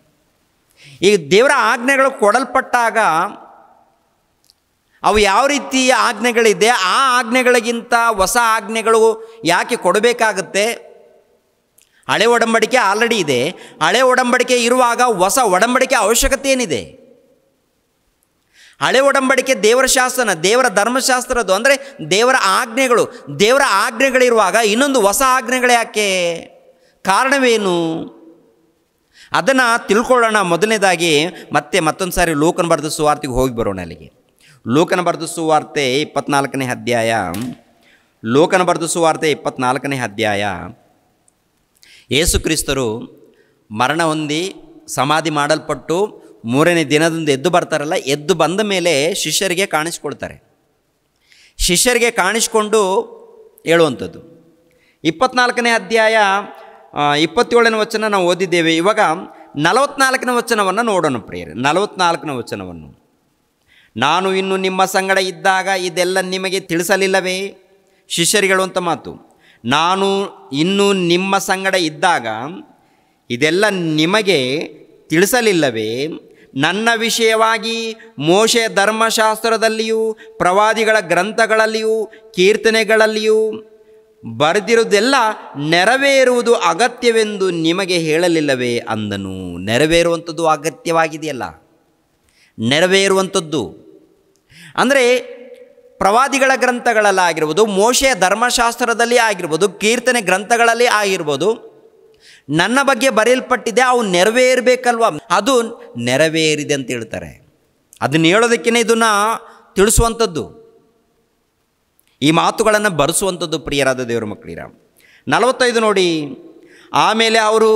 ಈ ದೇವರ ಆಜ್ಞೆಗಳು ಕೊಡಲ್ಪಟ್ಟಾಗ ಅವು ಯಾವ ರೀತಿಯ ಆಜ್ಞೆಗಳಿದೆ, ಆ ಆಜ್ಞೆಗಳಿಗಿಂತ ಹೊಸ ಆಜ್ಞೆಗಳು ಯಾಕೆ ಕೊಡಬೇಕಾಗುತ್ತೆ? ಹಳೆ ಒಡಂಬಡಿಕೆ ಆಲ್ರೆಡಿ ಇದೆ. ಹಳೆ ಒಡಂಬಡಿಕೆ ಇರುವಾಗ ಹೊಸ ಒಡಂಬಡಿಕೆ ಅವಶ್ಯಕತೆ ಏನಿದೆ? ಹಳೆ ಒಡಂಬಡಿಕೆ ದೇವರ ಶಾಸನ, ದೇವರ ಧರ್ಮಶಾಸ್ತ್ರದ್ದು, ಅಂದರೆ ದೇವರ ಆಜ್ಞೆಗಳು. ದೇವರ ಆಜ್ಞೆಗಳಿರುವಾಗ ಇನ್ನೊಂದು ಹೊಸ ಆಜ್ಞೆಗಳು ಯಾಕೆ? ಕಾರಣವೇನು? ಅದನ್ನು ತಿಳ್ಕೊಳ್ಳೋಣ. ಮೊದಲನೇದಾಗಿ ಮತ್ತೊಂದು ಸಾರಿ ಲೂಕನ ಬರೆದ ಸುವಾರ್ತೆಗೆ ಹೋಗಿ ಬರೋಣ. ಅಲ್ಲಿಗೆ ಲೂಕನ ಬರೆದ ಸುವಾರ್ತೆ 24ನೇ ಅಧ್ಯಾಯ. ಲೂಕನ ಬರೆದ ಸುವಾರ್ತೆ 24ನೇ ಅಧ್ಯಾಯ. ಯೇಸು ಕ್ರಿಸ್ತರು ಮರಣ ಹೊಂದಿ ಸಮಾಧಿ ಮಾಡಲ್ಪಟ್ಟು 3ನೇ ದಿನದಂದು ಎದ್ದು ಬರ್ತಾರಲ್ಲ, ಎದ್ದು ಬಂದ ಮೇಲೆ ಶಿಷ್ಯರಿಗೆ ಕಾಣಿಸ್ಕೊಳ್ತಾರೆ. ಶಿಷ್ಯರಿಗೆ ಕಾಣಿಸ್ಕೊಂಡು ಹೇಳುವಂಥದ್ದು 24ನೇ ಅಧ್ಯಾಯ 27ನೇ ವಚನ ನಾವು ಓದಿದ್ದೇವೆ. ಇವಾಗ 44ನೇ ವಚನವನ್ನು ನೋಡೋಣ ಪ್ರಿಯರೇ. 44ನೇ ವಚನವನ್ನು, ನಾನು ಇನ್ನು ನಿಮ್ಮ ಸಂಗಡ ಇದ್ದಾಗ ಇದೆಲ್ಲ ನಿಮಗೆ ತಿಳಿಸಲಿಲ್ಲವೇ? ಶಿಷ್ಯರಿಗೆ ಹೇಳುವಂಥ ಮಾತು. ನಾನು ಇನ್ನು ನಿಮ್ಮ ಸಂಗಡ ಇದ್ದಾಗ ಇದೆಲ್ಲ ನಿಮಗೆ ತಿಳಿಸಲಿಲ್ಲವೇ? ನನ್ನ ವಿಷಯವಾಗಿ ಮೋಶೆಯ ಧರ್ಮಶಾಸ್ತ್ರದಲ್ಲಿಯೂ ಪ್ರವಾದಿಗಳ ಗ್ರಂಥಗಳಲ್ಲಿಯೂ ಕೀರ್ತನೆಗಳಲ್ಲಿಯೂ ಬರೆದಿರುವುದೆಲ್ಲ ನೆರವೇರುವುದು ಅಗತ್ಯವೆಂದು ನಿಮಗೆ ಹೇಳಲಿಲ್ಲವೇ ಅಂದನು. ನೆರವೇರುವಂಥದ್ದು ಅಗತ್ಯವಾಗಿದೆಯಲ್ಲ, ನೆರವೇರುವಂಥದ್ದು ಅಂದರೆ ಪ್ರವಾದಿಗಳ ಗ್ರಂಥಗಳಲ್ಲಾಗಿರ್ಬೋದು, ಮೋಶೆಯ ಧರ್ಮಶಾಸ್ತ್ರದಲ್ಲಿ ಆಗಿರ್ಬೋದು, ಕೀರ್ತನೆ ಗ್ರಂಥಗಳಲ್ಲಿ ಆಗಿರ್ಬೋದು, ನನ್ನ ಬಗ್ಗೆ ಬರೆಯಲ್ಪಟ್ಟಿದೆ, ಅವು ನೆರವೇರಬೇಕಲ್ವ? ಅದು ನೆರವೇರಿದೆ ಅಂತ ಹೇಳ್ತಾರೆ. ಅದನ್ನು ಹೇಳೋದಕ್ಕೇ ಇದನ್ನು ತಿಳಿಸುವಂಥದ್ದು, ಈ ಮಾತುಗಳನ್ನು ಬರೆಸುವಂಥದ್ದು ಪ್ರಿಯರಾದ ದೇವರ ಮಕ್ಕಳಿರ. 45 ನೋಡಿ. ಆಮೇಲೆ ಅವರು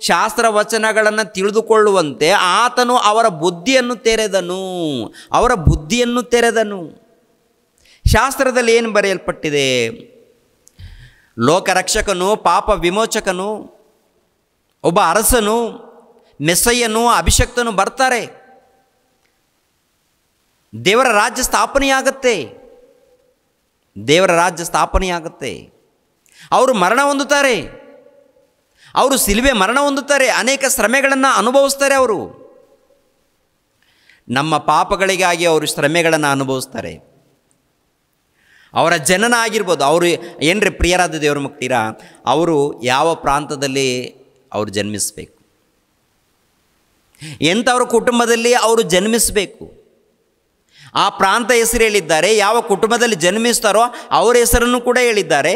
ಶಾಸ್ತ್ರ ವಚನಗಳನ್ನು ತಿಳಿದುಕೊಳ್ಳುವಂತೆ ಆತನು ಅವರ ಬುದ್ಧಿಯನ್ನು ತೆರೆದನು. ಅವರ ಬುದ್ಧಿಯನ್ನು ತೆರೆದನು. ಶಾಸ್ತ್ರದಲ್ಲಿ ಏನು ಬರೆಯಲ್ಪಟ್ಟಿದೆ? ಲೋಕರಕ್ಷಕನು, ಪಾಪ ವಿಮೋಚಕನು, ಒಬ್ಬ ಅರಸನು, ಮೆಸ್ಸಯ್ಯನು, ಅಭಿಷಕ್ತನು ಬರ್ತಾರೆ. ದೇವರ ರಾಜ್ಯ ಸ್ಥಾಪನೆಯಾಗತ್ತೆ. ದೇವರ ರಾಜ್ಯ ಸ್ಥಾಪನೆಯಾಗುತ್ತೆ. ಅವರು ಮರಣ ಹೊಂದುತ್ತಾರೆ. ಅವರು ಸಿಲುಬೆ ಮರಣ ಹೊಂದುತ್ತಾರೆ. ಅನೇಕ ಶ್ರಮೆಗಳನ್ನು ಅನುಭವಿಸ್ತಾರೆ. ಅವರು ನಮ್ಮ ಪಾಪಗಳಿಗಾಗಿ ಅವರು ಶ್ರಮೆಗಳನ್ನು ಅನುಭವಿಸ್ತಾರೆ. ಅವರ ಜನನ ಆಗಿರ್ಬೋದು. ಅವರು ಏನ್ರಿ ಪ್ರಿಯರಾದ ದೇವರ ಮಕ್ಕಳಿರ, ಅವರು ಯಾವ ಪ್ರಾಂತದಲ್ಲಿ ಅವರು ಜನ್ಮಿಸಬೇಕು, ಎಂಥವ್ರ ಕುಟುಂಬದಲ್ಲಿ ಅವರು ಜನ್ಮಿಸಬೇಕು, ಆ ಪ್ರಾಂತ ಹೆಸರು ಹೇಳಿದ್ದಾರೆ. ಯಾವ ಕುಟುಂಬದಲ್ಲಿ ಜನ್ಮಿಸ್ತಾರೋ ಅವರ ಹೆಸರನ್ನು ಕೂಡ ಹೇಳಿದ್ದಾರೆ.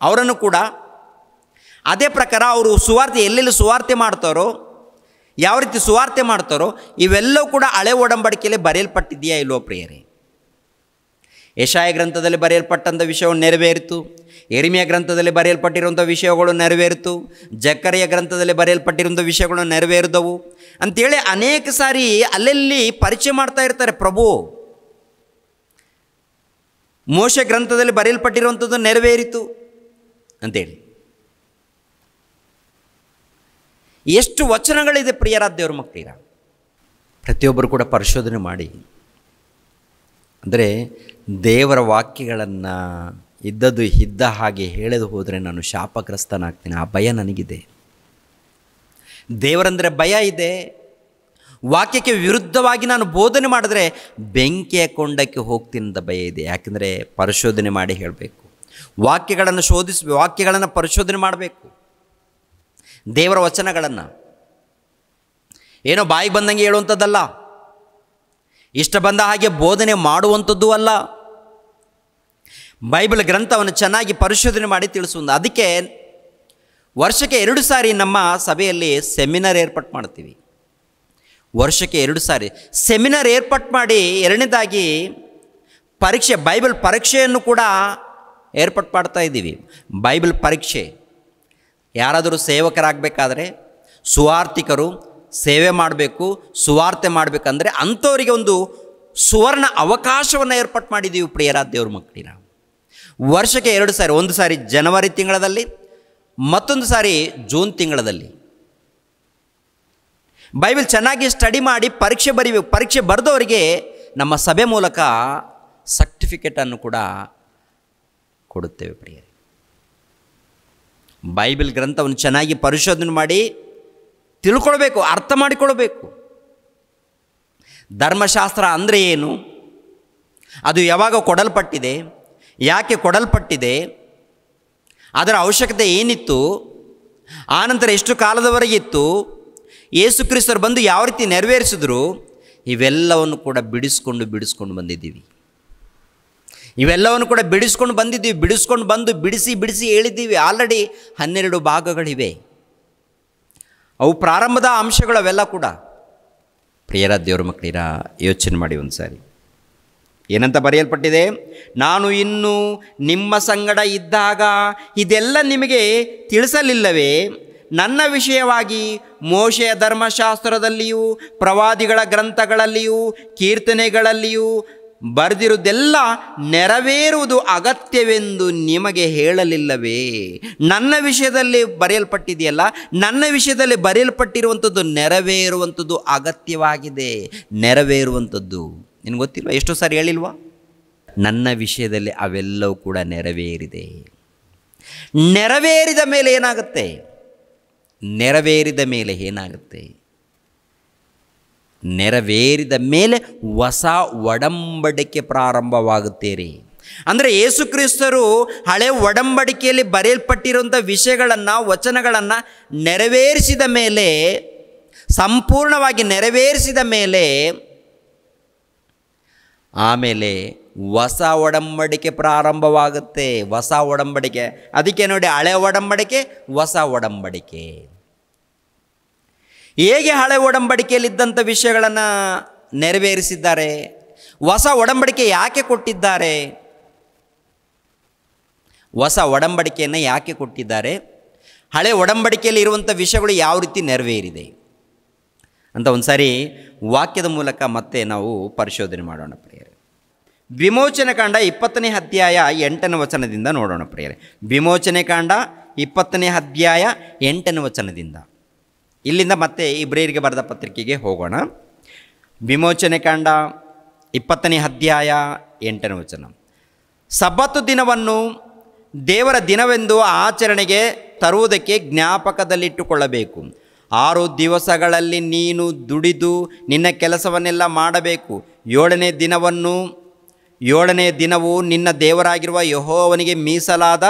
ಅವರನ್ನು ಕೂಡ ಅದೇ ಪ್ರಕಾರ ಅವರು ಸುವಾರ್ತೆ ಎಲ್ಲೆಲ್ಲಿ ಸುವಾರ್ತೆ ಮಾಡ್ತಾರೋ, ಯಾವ ರೀತಿ ಸುವಾರ್ತೆ ಮಾಡ್ತಾರೋ, ಇವೆಲ್ಲವೂ ಕೂಡ ಹಳೆ ಒಡಂಬಡಿಕೆಯಲ್ಲಿ ಬರೆಯಲ್ಪಟ್ಟಿದೆಯಾ ಇಲ್ಲೋ ಪ್ರಿಯರೇ? ಯೆಶಾಯ ಗ್ರಂಥದಲ್ಲಿ ಬರೆಯಲ್ಪಟ್ಟಂಥ ವಿಷಯವು ನೆರವೇರಿತು. ಯೆರೆಮೀಯ ಗ್ರಂಥದಲ್ಲಿ ಬರೆಯಲ್ಪಟ್ಟಿರುವಂಥ ವಿಷಯಗಳು ನೆರವೇರಿತು. ಜಕರಿಯ ಗ್ರಂಥದಲ್ಲಿ ಬರೆಯಲ್ಪಟ್ಟಿರುವಂಥ ವಿಷಯಗಳು ನೆರವೇರಿದವು ಅಂಥೇಳಿ ಅನೇಕ ಸಾರಿ ಅಲ್ಲೆಲ್ಲಿ ಪರಿಚಯ ಮಾಡ್ತಾ ಇರ್ತಾರೆ ಪ್ರಭು. ಮೋಶೆ ಗ್ರಂಥದಲ್ಲಿ ಬರೆಯಲ್ಪಟ್ಟಿರುವಂಥದ್ದು ನೆರವೇರಿತು ಅಂತೇಳಿ. ಎಷ್ಟು ವಚನಗಳಿದೆ ಪ್ರಿಯರಾದ ದೇವರ ಮಕ್ಕಳಿರ. ಪ್ರತಿಯೊಬ್ಬರು ಕೂಡ ಪರಿಶೋಧನೆ ಮಾಡಿ, ಅಂದರೆ ದೇವರ ವಾಕ್ಯಗಳನ್ನು ಇದ್ದದ್ದು ಇದ್ದ ಹಾಗೆ ಹೇಳದು ಹೋದರೆ ನಾನು ಶಾಪಗ್ರಸ್ತನಾಗ್ತೀನಿ. ಆ ಭಯ ನನಗಿದೆ. ದೇವರಂದರೆ ಭಯ ಇದೆ. ವಾಕ್ಯಕ್ಕೆ ವಿರುದ್ಧವಾಗಿ ನಾನು ಬೋಧನೆ ಮಾಡಿದ್ರೆ ಬೆಂಕಿಯ ಕೊಂಡಕ್ಕೆ ಹೋಗ್ತೀನಿ ಅಂತ ಭಯ ಇದೆ. ಯಾಕೆಂದರೆ ಪರಿಶೋಧನೆ ಮಾಡಿ ಹೇಳಬೇಕು. ವಾಕ್ಯಗಳನ್ನು ಶೋಧಿಸಬೇಕು, ವಾಕ್ಯಗಳನ್ನು ಪರಿಶೋಧನೆ ಮಾಡಬೇಕು. ದೇವರ ವಚನಗಳನ್ನು ಏನೋ ಬಾಯಿಗೆ ಬಂದಂಗೆ ಹೇಳುವಂಥದ್ದಲ್ಲ, ಇಷ್ಟ ಬಂದ ಹಾಗೆ ಬೋಧನೆ ಮಾಡುವಂಥದ್ದು ಅಲ್ಲ. ಬೈಬಲ್ ಗ್ರಂಥವನ್ನು ಚೆನ್ನಾಗಿ ಪರಿಶೋಧನೆ ಮಾಡಿ ತಿಳಿಸುವುದು. ಅದಕ್ಕೆ ವರ್ಷಕ್ಕೆ 2 ಸಾರಿ ನಮ್ಮ ಸಭೆಯಲ್ಲಿ ಸೆಮಿನಾರ್ ಏರ್ಪಾಟ್ ಮಾಡ್ತೀವಿ. ವರ್ಷಕ್ಕೆ 2 ಸಾರಿ ಸೆಮಿನಾರ್ ಏರ್ಪಾಟ್ ಮಾಡಿ, ಎರಡನೇದಾಗಿ ಪರೀಕ್ಷೆ, ಬೈಬಲ್ ಪರೀಕ್ಷೆಯನ್ನು ಕೂಡ ಏರ್ಪಾಟ್ ಮಾಡ್ತಾ ಇದ್ದೀವಿ. ಬೈಬಲ್ ಪರೀಕ್ಷೆ. ಯಾರಾದರೂ ಸೇವಕರಾಗಬೇಕಾದ್ರೆ, ಸುವಾರ್ತಿಕರು ಸೇವೆ ಮಾಡಬೇಕು, ಸುವಾರ್ತೆ ಮಾಡಬೇಕಂದ್ರೆ ಅಂಥವರಿಗೆ ಒಂದು ಸುವರ್ಣ ಅವಕಾಶವನ್ನು ಏರ್ಪಾಟ್ ಮಾಡಿದ್ದೀವಿ ಪ್ರಿಯರಾದ ದೇವ್ರ ಮಕ್ಕಳಿನ. ವರ್ಷಕ್ಕೆ 2 ಸಾರಿ, ಒಂದು ಸಾರಿ ಜನವರಿ ತಿಂಗಳಲ್ಲಿ, ಮತ್ತೊಂದು ಸಾರಿ ಜೂನ್ ತಿಂಗಳಲ್ಲಿ ಬೈಬಲ್ ಚೆನ್ನಾಗಿ ಸ್ಟಡಿ ಮಾಡಿ ಪರೀಕ್ಷೆ ಬರೀಬೇಕು. ಪರೀಕ್ಷೆ ಬರೆದವರಿಗೆ ನಮ್ಮ ಸಭೆ ಮೂಲಕ ಸರ್ಟಿಫಿಕೇಟನ್ನು ಕೂಡ ಕೊಡುತ್ತೇವೆ ಪ್ರಿಯರೇ. ಬೈಬಲ್ ಗ್ರಂಥವನ್ನು ಚೆನ್ನಾಗಿ ಪರಿಶೋಧನೆ ಮಾಡಿ ತಿಳ್ಕೊಳ್ಬೇಕು, ಅರ್ಥ ಮಾಡಿಕೊಳ್ಬೇಕು. ಧರ್ಮಶಾಸ್ತ್ರ ಅಂದರೆ ಏನು, ಅದು ಯಾವಾಗ ಕೊಡಲ್ಪಟ್ಟಿದೆ, ಯಾಕೆ ಕೊಡಲ್ಪಟ್ಟಿದೆ, ಅದರ ಅವಶ್ಯಕತೆ ಏನಿತ್ತು, ಆನಂತರ ಎಷ್ಟು ಕಾಲದವರೆಗೆ ಇತ್ತು, ಯೇಸು ಕ್ರಿಸ್ತರು ಬಂದು ಯಾವ ರೀತಿ ನೆರವೇರಿಸಿದ್ರು, ಇವೆಲ್ಲವನ್ನು ಕೂಡ ಬಿಡಿಸ್ಕೊಂಡು ಬಂದಿದ್ದೀವಿ. ಇವೆಲ್ಲವನ್ನು ಕೂಡ ಬಿಡಿಸ್ಕೊಂಡು ಬಂದು ಬಿಡಿಸಿ ಹೇಳಿದ್ದೀವಿ. ಆಲ್ರೆಡಿ 12 ಭಾಗಗಳಿವೆ. ಅವು ಪ್ರಾರಂಭದ ಅಂಶಗಳು. ಅವೆಲ್ಲ ಕೂಡ ಪ್ರಿಯರ ದೇವರ ಮಕ್ಕಳಿರ ಯೋಚನೆ ಮಾಡಿ ಒಂದು ಸಾರಿ. ಏನಂತ ಬರೆಯಲ್ಪಟ್ಟಿದೆ? ನಾನು ಇನ್ನೂ ನಿಮ್ಮ ಸಂಗಡ ಇದ್ದಾಗ ಇದೆಲ್ಲ ನಿಮಗೆ ತಿಳಿಸಲಿಲ್ಲವೇ? ನನ್ನ ವಿಷಯವಾಗಿ ಮೋಶೆಯ ಧರ್ಮಶಾಸ್ತ್ರದಲ್ಲಿಯೂ ಪ್ರವಾದಿಗಳ ಗ್ರಂಥಗಳಲ್ಲಿಯೂ ಕೀರ್ತನೆಗಳಲ್ಲಿಯೂ ಬರೆದಿರುವುದೆಲ್ಲ ನೆರವೇರುವುದು ಅಗತ್ಯವೆಂದು ನಿಮಗೆ ಹೇಳಲಿಲ್ಲವೇ? ನನ್ನ ವಿಷಯದಲ್ಲಿ ಬರೆಯಲ್ಪಟ್ಟಿದೆಯಲ್ಲ, ನನ್ನ ವಿಷಯದಲ್ಲಿ ಬರೆಯಲ್ಪಟ್ಟಿರುವಂಥದ್ದು ನೆರವೇರುವಂಥದ್ದು ಅಗತ್ಯವಾಗಿದೆ. ನೆರವೇರುವಂಥದ್ದು ನಿನಗೆ ಗೊತ್ತಿಲ್ವಾ? ಎಷ್ಟೋ ಸಾರಿ ಹೇಳಿಲ್ವಾ? ನನ್ನ ವಿಷಯದಲ್ಲಿ ಅವೆಲ್ಲವೂ ಕೂಡ ನೆರವೇರಿದೆ. ನೆರವೇರಿದ ಮೇಲೆ ಏನಾಗುತ್ತೆ? ನೆರವೇರಿದ ಮೇಲೆ ಹೊಸ ಒಡಂಬಡಿಕೆ ಪ್ರಾರಂಭವಾಗುತ್ತೀರಿ. ಅಂದರೆ ಯೇಸು ಕ್ರಿಸ್ತರು ಹಳೆ ಒಡಂಬಡಿಕೆಯಲ್ಲಿ ಬರೆಯಲ್ಪಟ್ಟಿರುವಂಥ ವಿಷಯಗಳನ್ನು, ವಚನಗಳನ್ನು ನೆರವೇರಿಸಿದ ಮೇಲೆ, ಸಂಪೂರ್ಣವಾಗಿ ನೆರವೇರಿಸಿದ ಮೇಲೆ, ಆಮೇಲೆ ಹೊಸ ಒಡಂಬಡಿಕೆ ಪ್ರಾರಂಭವಾಗುತ್ತೆ. ಹೊಸ ಒಡಂಬಡಿಕೆ. ಅದಕ್ಕೆ ನೋಡಿ, ಹಳೆ ಒಡಂಬಡಿಕೆ, ಹೊಸ ಒಡಂಬಡಿಕೆ. ಹೇಗೆ ಹಳೆ ಒಡಂಬಡಿಕೆಯಲ್ಲಿದ್ದಂಥ ವಿಷಯಗಳನ್ನು ನೆರವೇರಿಸಿದ್ದಾರೆ? ಹೊಸ ಒಡಂಬಡಿಕೆ ಯಾಕೆ ಕೊಟ್ಟಿದ್ದಾರೆ? ಹೊಸ ಒಡಂಬಡಿಕೆಯನ್ನು ಯಾಕೆ ಕೊಟ್ಟಿದ್ದಾರೆ? ಹಳೆ ಒಡಂಬಡಿಕೆಯಲ್ಲಿ ಇರುವಂಥ ವಿಷಯಗಳು ಯಾವ ರೀತಿ ನೆರವೇರಿದೆ ಅಂತ ಒಂದು ಸಾರಿ ವಾಕ್ಯದ ಮೂಲಕ ಮತ್ತೆ ನಾವು ಪರಿಶೋಧನೆ ಮಾಡೋಣ ಪ್ರಿಯರೇ. ವಿಮೋಚನೆ ಕಾಂಡ 20ನೇ ಅಧ್ಯಾಯ 8ನೇ ವಚನದಿಂದ ನೋಡೋಣ ಪ್ರಿಯರೇ. ವಿಮೋಚನೆ ಕಾಂಡ 20ನೇ ಅಧ್ಯಾಯ 8ನೇ ವಚನದಿಂದ. ಇಲ್ಲಿಂದ ಮತ್ತೆ ಇಬ್ರಿಯರಿಗೆ ಬರೆದ ಪತ್ರಿಕೆಗೆ ಹೋಗೋಣ. ವಿಮೋಚನೆ ಕಾಂಡ 20ನೇ ಅಧ್ಯಾಯ 8ನೇ ವಚನ. ಸಬ್ಬತ್ತು ದಿನವನ್ನು ದೇವರ ದಿನವೆಂದು ಆಚರಣೆಗೆ ತರುವುದಕ್ಕೆ ಜ್ಞಾಪಕದಲ್ಲಿಟ್ಟುಕೊಳ್ಳಬೇಕು. 6 ದಿವಸಗಳಲ್ಲಿ ನೀನು ದುಡಿದು ನಿನ್ನ ಕೆಲಸವನ್ನೆಲ್ಲ ಮಾಡಬೇಕು. 7ನೇ ದಿನವು ನಿನ್ನ ದೇವರಾಗಿರುವ ಯೆಹೋವನಿಗೆ ಮೀಸಲಾದ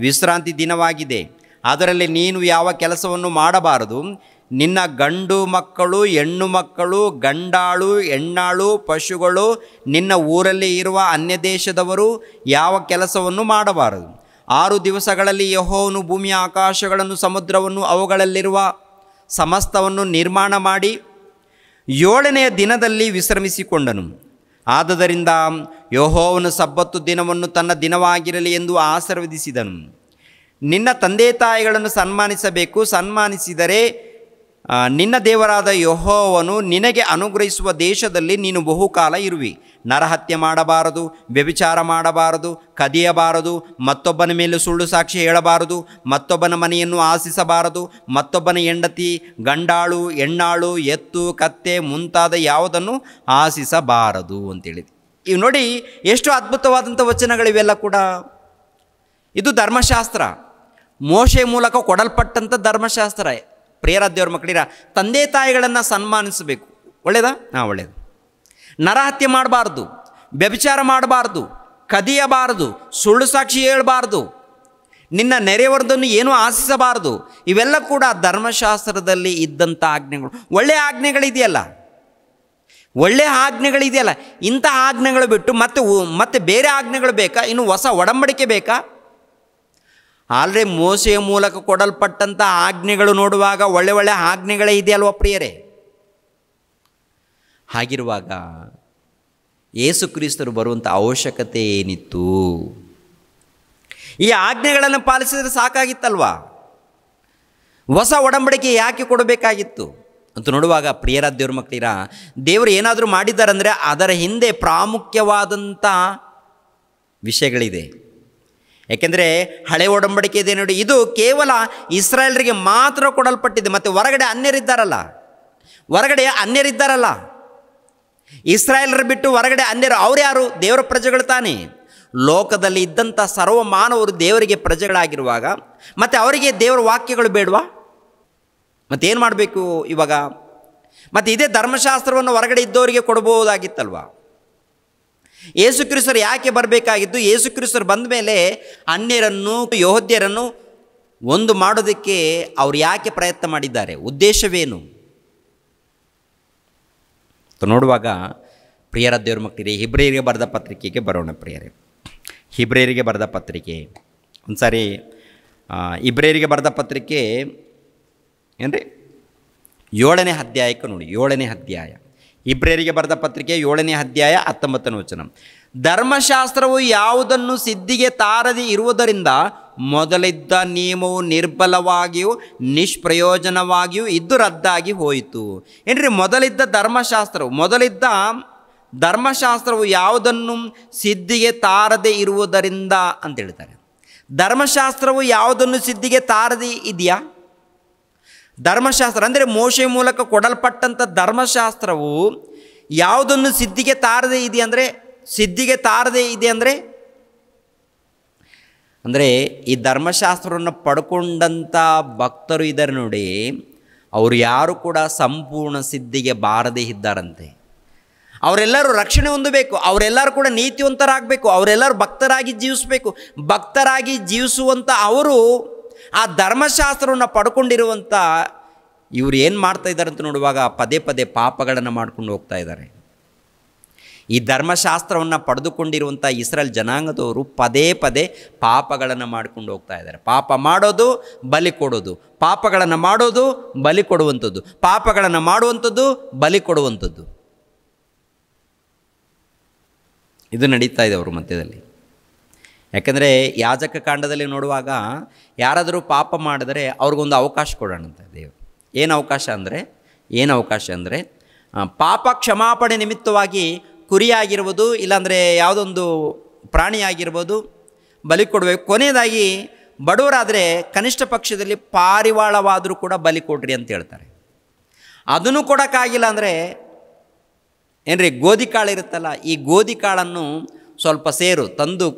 ವಿಶ್ರಾಂತಿ ದಿನವಾಗಿದೆ. ಅದರಲ್ಲಿ ನೀನು ಯಾವ ಕೆಲಸವನ್ನು ಮಾಡಬಾರದು. ನಿನ್ನ ಗಂಡು ಮಕ್ಕಳು, ಹೆಣ್ಣು ಮಕ್ಕಳು, ಗಂಡಾಳು, ಹೆಣ್ಣಾಳು, ಪಶುಗಳು, ನಿನ್ನ ಊರಲ್ಲಿ ಇರುವ ಅನ್ಯ ದೇಶದವರು ಯಾವ ಕೆಲಸವನ್ನು ಮಾಡಬಾರದು. 6 ದಿವಸಗಳಲ್ಲಿ ಯೆಹೋವನು ಭೂಮಿಯ ಆಕಾಶಗಳನ್ನು, ಸಮುದ್ರವನ್ನು, ಅವುಗಳಲ್ಲಿರುವ ಸಮಸ್ತವನ್ನು ನಿರ್ಮಾಣ ಮಾಡಿ 7ನೇ ದಿನದಲ್ಲಿ ವಿಶ್ರಮಿಸಿಕೊಂಡನು. ಆದುದರಿಂದ ಯೆಹೋವನು ಸಬ್ಬತ್ತು ದಿನವನ್ನು ತನ್ನ ದಿನವಾಗಿರಲಿ ಎಂದು ಆಶೀರ್ವದಿಸಿದನು. ನಿನ್ನ ತಂದೆ ತಾಯಿಗಳನ್ನು ಸನ್ಮಾನಿಸಬೇಕು. ಸನ್ಮಾನಿಸಿದರೆ ನಿನ್ನ ದೇವರಾದ ಯೆಹೋವನು ನಿನಗೆ ಅನುಗ್ರಹಿಸುವ ದೇಶದಲ್ಲಿ ನೀನು ಬಹುಕಾಲ ಇರುವಿ. ನರಹತ್ಯೆ ಮಾಡಬಾರದು, ವ್ಯಭಿಚಾರ ಮಾಡಬಾರದು, ಕದಿಯಬಾರದು, ಮತ್ತೊಬ್ಬನ ಮೇಲೆ ಸುಳ್ಳು ಸಾಕ್ಷಿ ಹೇಳಬಾರದು, ಮತ್ತೊಬ್ಬನ ಮನೆಯನ್ನು ಆಶಿಸಬಾರದು, ಮತ್ತೊಬ್ಬನ ಹೆಂಡತಿ, ಗಂಡಾಳು, ಹೆಣ್ಣಾಳು, ಎತ್ತು, ಕತ್ತೆ ಮುಂತಾದ ಯಾವುದನ್ನು ಆಶಿಸಬಾರದು ಅಂತೇಳಿ. ಇವು ನೋಡಿ ಎಷ್ಟು ಅದ್ಭುತವಾದಂಥ ವಚನಗಳಿವೆಲ್ಲ ಕೂಡ. ಇದು ಧರ್ಮಶಾಸ್ತ್ರ, ಮೋಶೆ ಮೂಲಕ ಕೊಡಲ್ಪಟ್ಟಂಥ ಧರ್ಮಶಾಸ್ತ್ರ. ಪ್ರಿಯರ ದೇವರ ಮಕ್ಕಳಿರ, ತಂದೆ ತಾಯಿಗಳನ್ನು ಸನ್ಮಾನಿಸಬೇಕು. ಒಳ್ಳೆಯದಾ? ಒಳ್ಳೆಯದು. ನರಹತ್ಯೆ ಮಾಡಬಾರ್ದು, ವ್ಯಭಿಚಾರ ಮಾಡಬಾರ್ದು, ಕದಿಯಬಾರದು, ಸುಳ್ಳು ಸಾಕ್ಷಿ ಹೇಳಬಾರ್ದು, ನಿನ್ನ ನೆರೆಯವರದನ್ನು ಏನೂ ಆಶಿಸಬಾರದು. ಇವೆಲ್ಲ ಕೂಡ ಧರ್ಮಶಾಸ್ತ್ರದಲ್ಲಿ ಇದ್ದಂಥ ಆಜ್ಞೆಗಳು. ಒಳ್ಳೆಯ ಆಜ್ಞೆಗಳಿದೆಯಲ್ಲ, ಇಂಥ ಆಜ್ಞೆಗಳು ಬಿಟ್ಟು ಮತ್ತೆ ಬೇರೆ ಆಜ್ಞೆಗಳು ಬೇಕಾ? ಇನ್ನು ಹೊಸ ಒಡಂಬಡಿಕೆ ಬೇಕಾ? ಆಲ್ರೆಡಿ ಮೋಸೆಯ ಮೂಲಕ ಕೊಡಲ್ಪಟ್ಟಂಥ ಆಜ್ಞೆಗಳು ನೋಡುವಾಗ ಒಳ್ಳೆ ಒಳ್ಳೆ ಆಜ್ಞೆಗಳೇ ಇದೆಯಲ್ವ ಪ್ರಿಯರೇ? ಹಾಗಿರುವಾಗ ಯೇಸು ಕ್ರಿಸ್ತರು ಬರುವಂಥ ಅವಶ್ಯಕತೆ ಏನಿತ್ತು? ಈ ಆಜ್ಞೆಗಳನ್ನು ಪಾಲಿಸಿದರೆ ಸಾಕಾಗಿತ್ತಲ್ವಾ? ಹೊಸ ಒಡಂಬಡಿಕೆ ಯಾಕೆ ಕೊಡಬೇಕಾಗಿತ್ತು ಅಂತ ನೋಡುವಾಗ ಪ್ರಿಯರಾದ ದೇವ್ರ ಮಕ್ಕಳಿರ, ದೇವರು ಏನಾದರೂ ಮಾಡಿದ್ದಾರಂದರೆ ಅದರ ಹಿಂದೆ ಪ್ರಾಮುಖ್ಯವಾದಂಥ ವಿಷಯಗಳಿದೆ. ಯಾಕೆಂದರೆ ಹಳೆ ಒಡಂಬಡಿಕೆ ಇದೆ ನೋಡಿ, ಇದು ಕೇವಲ ಇಸ್ರಾಯೇಲರಿಗೆ ಮಾತ್ರ ಕೊಡಲ್ಪಟ್ಟಿದೆ. ಮತ್ತು ಹೊರಗಡೆ ಅನ್ಯರಿದ್ದಾರಲ್ಲ, ಇಸ್ರಾಯೇಲರು ಬಿಟ್ಟು ಹೊರಗಡೆ ಅನ್ಯರು. ಅವ್ರು ಯಾರು? ದೇವರ ಪ್ರಜೆಗಳು ತಾನೇ. ಲೋಕದಲ್ಲಿ ಇದ್ದಂಥ ಸರ್ವ ಮಾನವರು ದೇವರಿಗೆ ಪ್ರಜೆಗಳಾಗಿರುವಾಗ ಮತ್ತು ಅವರಿಗೆ ದೇವರ ವಾಕ್ಯಗಳು ಬೇಡವಾ? ಮತ್ತೇನು ಮಾಡಬೇಕು ಇವಾಗ? ಮತ್ತು ಇದೇ ಧರ್ಮಶಾಸ್ತ್ರವನ್ನು ಹೊರಗಡೆ ಇದ್ದವರಿಗೆ ಕೊಡ್ಬೋದಾಗಿತ್ತಲ್ವ? ಯೇಸು ಕ್ರಿಸ್ತರು ಯಾಕೆ ಬರಬೇಕಾಗಿದ್ದು? ಯೇಸು ಕ್ರಿಸ್ತರು ಬಂದ ಮೇಲೆ ಅನ್ಯರನ್ನು ಯೆಹೂದ್ಯರನ್ನು ಒಂದು ಮಾಡೋದಕ್ಕೆ ಅವ್ರು ಯಾಕೆ ಪ್ರಯತ್ನ ಮಾಡಿದ್ದಾರೆ? ಉದ್ದೇಶವೇನು ನೋಡುವಾಗ ಪ್ರಿಯರ ದೇವ್ರ ಮಕ್ಕಳಿಗೆ ಹಿಬ್ರಿಯರಿಗೆ ಬರೆದ ಪತ್ರಿಕೆಗೆ ಬರೋಣ. ಪ್ರಿಯರೇ, ಹಿಬ್ರಿಯರಿಗೆ ಬರೆದ ಪತ್ರಿಕೆ ಒಂದು ಸಾರಿ ಇಬ್ರಿಯರಿಗೆ ಬರೆದ ಪತ್ರಿಕೆ ಏನ್ರಿ 7ನೇ ಅಧ್ಯಾಯಕ್ಕೆ ನೋಡಿ. 7ನೇ ಅಧ್ಯಾಯ ಇಬ್ರಿಯರಿಗೆ ಬರೆದ ಪತ್ರಿಕೆ 7ನೇ ಅಧ್ಯಾಯ 19ನೇ ವಚನ. ಧರ್ಮಶಾಸ್ತ್ರವು ಯಾವುದನ್ನು ಸಿದ್ಧಿಗೆ ತಾರದೆ ಇರುವುದರಿಂದ ಮೊದಲಿದ್ದ ನಿಯಮವು ನಿರ್ಬಲವಾಗಿಯೂ ನಿಷ್ಪ್ರಯೋಜನವಾಗಿಯೂ ಇದ್ದು ರದ್ದಾಗಿ ಹೋಯಿತು. ಏನ್ರಿ ಮೊದಲಿದ್ದ ಧರ್ಮಶಾಸ್ತ್ರವು ಯಾವುದನ್ನು ಸಿದ್ಧಿಗೆ ತಾರದೆ ಇರುವುದರಿಂದ ಅಂತ ಹೇಳ್ತಾರೆ. ಧರ್ಮಶಾಸ್ತ್ರವು ಯಾವುದನ್ನು ಸಿದ್ಧಿಗೆ ತಾರದೆ ಇದೆಯಾ? ಧರ್ಮಶಾಸ್ತ್ರ ಅಂದರೆ ಮೋಶೆ ಮೂಲಕ ಕೊಡಲ್ಪಟ್ಟಂಥ ಧರ್ಮಶಾಸ್ತ್ರವು ಯಾವುದನ್ನು ಸಿದ್ಧಿಗೆ ತಾರದೆ ಇದೆ ಅಂದರೆ ಈ ಧರ್ಮಶಾಸ್ತ್ರವನ್ನು ಪಡ್ಕೊಂಡಂಥ ಭಕ್ತರು ಇದ್ದಾರೆ ನೋಡಿ, ಅವರು ಯಾರು ಕೂಡ ಸಂಪೂರ್ಣ ಸಿದ್ಧಿಗೆ ಬಾರದೇ ಇದ್ದಾರಂತೆ. ಅವರೆಲ್ಲರೂ ರಕ್ಷಣೆ ಹೊಂದಬೇಕು, ಅವರೆಲ್ಲರೂ ಕೂಡ ನೀತಿವಂತರಾಗಬೇಕು, ಅವರೆಲ್ಲರೂ ಭಕ್ತರಾಗಿ ಜೀವಿಸಬೇಕು. ಭಕ್ತರಾಗಿ ಜೀವಿಸುವಂಥ ಅವರು ಆ ಧರ್ಮಶಾಸ್ತ್ರವನ್ನು ಪಡ್ಕೊಂಡಿರುವಂಥ ಇವರು ಏನು ಮಾಡ್ತಾ ಇದ್ದಾರೆ ಅಂತ ನೋಡುವಾಗ ಪದೇ ಪದೇ ಪಾಪಗಳನ್ನು ಮಾಡ್ಕೊಂಡು ಹೋಗ್ತಾ ಇದ್ದಾರೆ. ಈ ಧರ್ಮಶಾಸ್ತ್ರವನ್ನು ಪಡೆದುಕೊಂಡಿರುವಂಥ ಇಸ್ರಾಯೇಲ್ ಜನಾಂಗದವರು ಪದೇ ಪದೇ ಪಾಪಗಳನ್ನು ಮಾಡ್ಕೊಂಡು ಹೋಗ್ತಾ ಇದ್ದಾರೆ. ಪಾಪ ಮಾಡೋದು, ಬಲಿ ಕೊಡೋದು, ಪಾಪಗಳನ್ನು ಮಾಡೋದು, ಬಲಿ ಕೊಡುವಂಥದ್ದು, ಪಾಪಗಳನ್ನು ಮಾಡುವಂಥದ್ದು, ಬಲಿ ಕೊಡುವಂಥದ್ದು, ಇದು ನಡೀತಾ ಇದೆ ಅವ್ರ ಮಧ್ಯದಲ್ಲಿ. ಯಾಕಂದರೆ ಯಾಜಕ ಕಾಂಡದಲ್ಲಿ ನೋಡುವಾಗ ಯಾರಾದರೂ ಪಾಪ ಮಾಡಿದರೆ ಅವ್ರಿಗೊಂದು ಅವಕಾಶ ಕೊಡೋಣಂತ ದೇವರು. ಏನು ಅವಕಾಶ ಅಂದರೆ ಪಾಪ ಕ್ಷಮಾಪಣೆ ನಿಮಿತ್ತವಾಗಿ ಕುರಿಯಾಗಿರ್ಬೋದು, ಇಲ್ಲಾಂದರೆ ಯಾವುದೊಂದು ಪ್ರಾಣಿಯಾಗಿರ್ಬೋದು ಬಲಿ ಕೊಡಬೇಕು. ಕೊನೆಯದಾಗಿ ಬಡವರಾದರೆ ಕನಿಷ್ಠ ಪಕ್ಷದಲ್ಲಿ ಪಾರಿವಾಳವಾದರೂ ಕೂಡ ಬಲಿ ಕೊಡ್ರಿ ಅಂತ ಹೇಳ್ತಾರೆ. ಅದನ್ನು ಕೊಡೋಕ್ಕಾಗಿಲ್ಲ ಅಂದರೆ ಏನ್ರಿ ಗೋಧಿ ಕಾಳು ಇರುತ್ತಲ್ಲ, ಈ ಗೋಧಿ ಕಾಳನ್ನು ಸ್ವಲ್ಪ ಸೇರು ತಂದು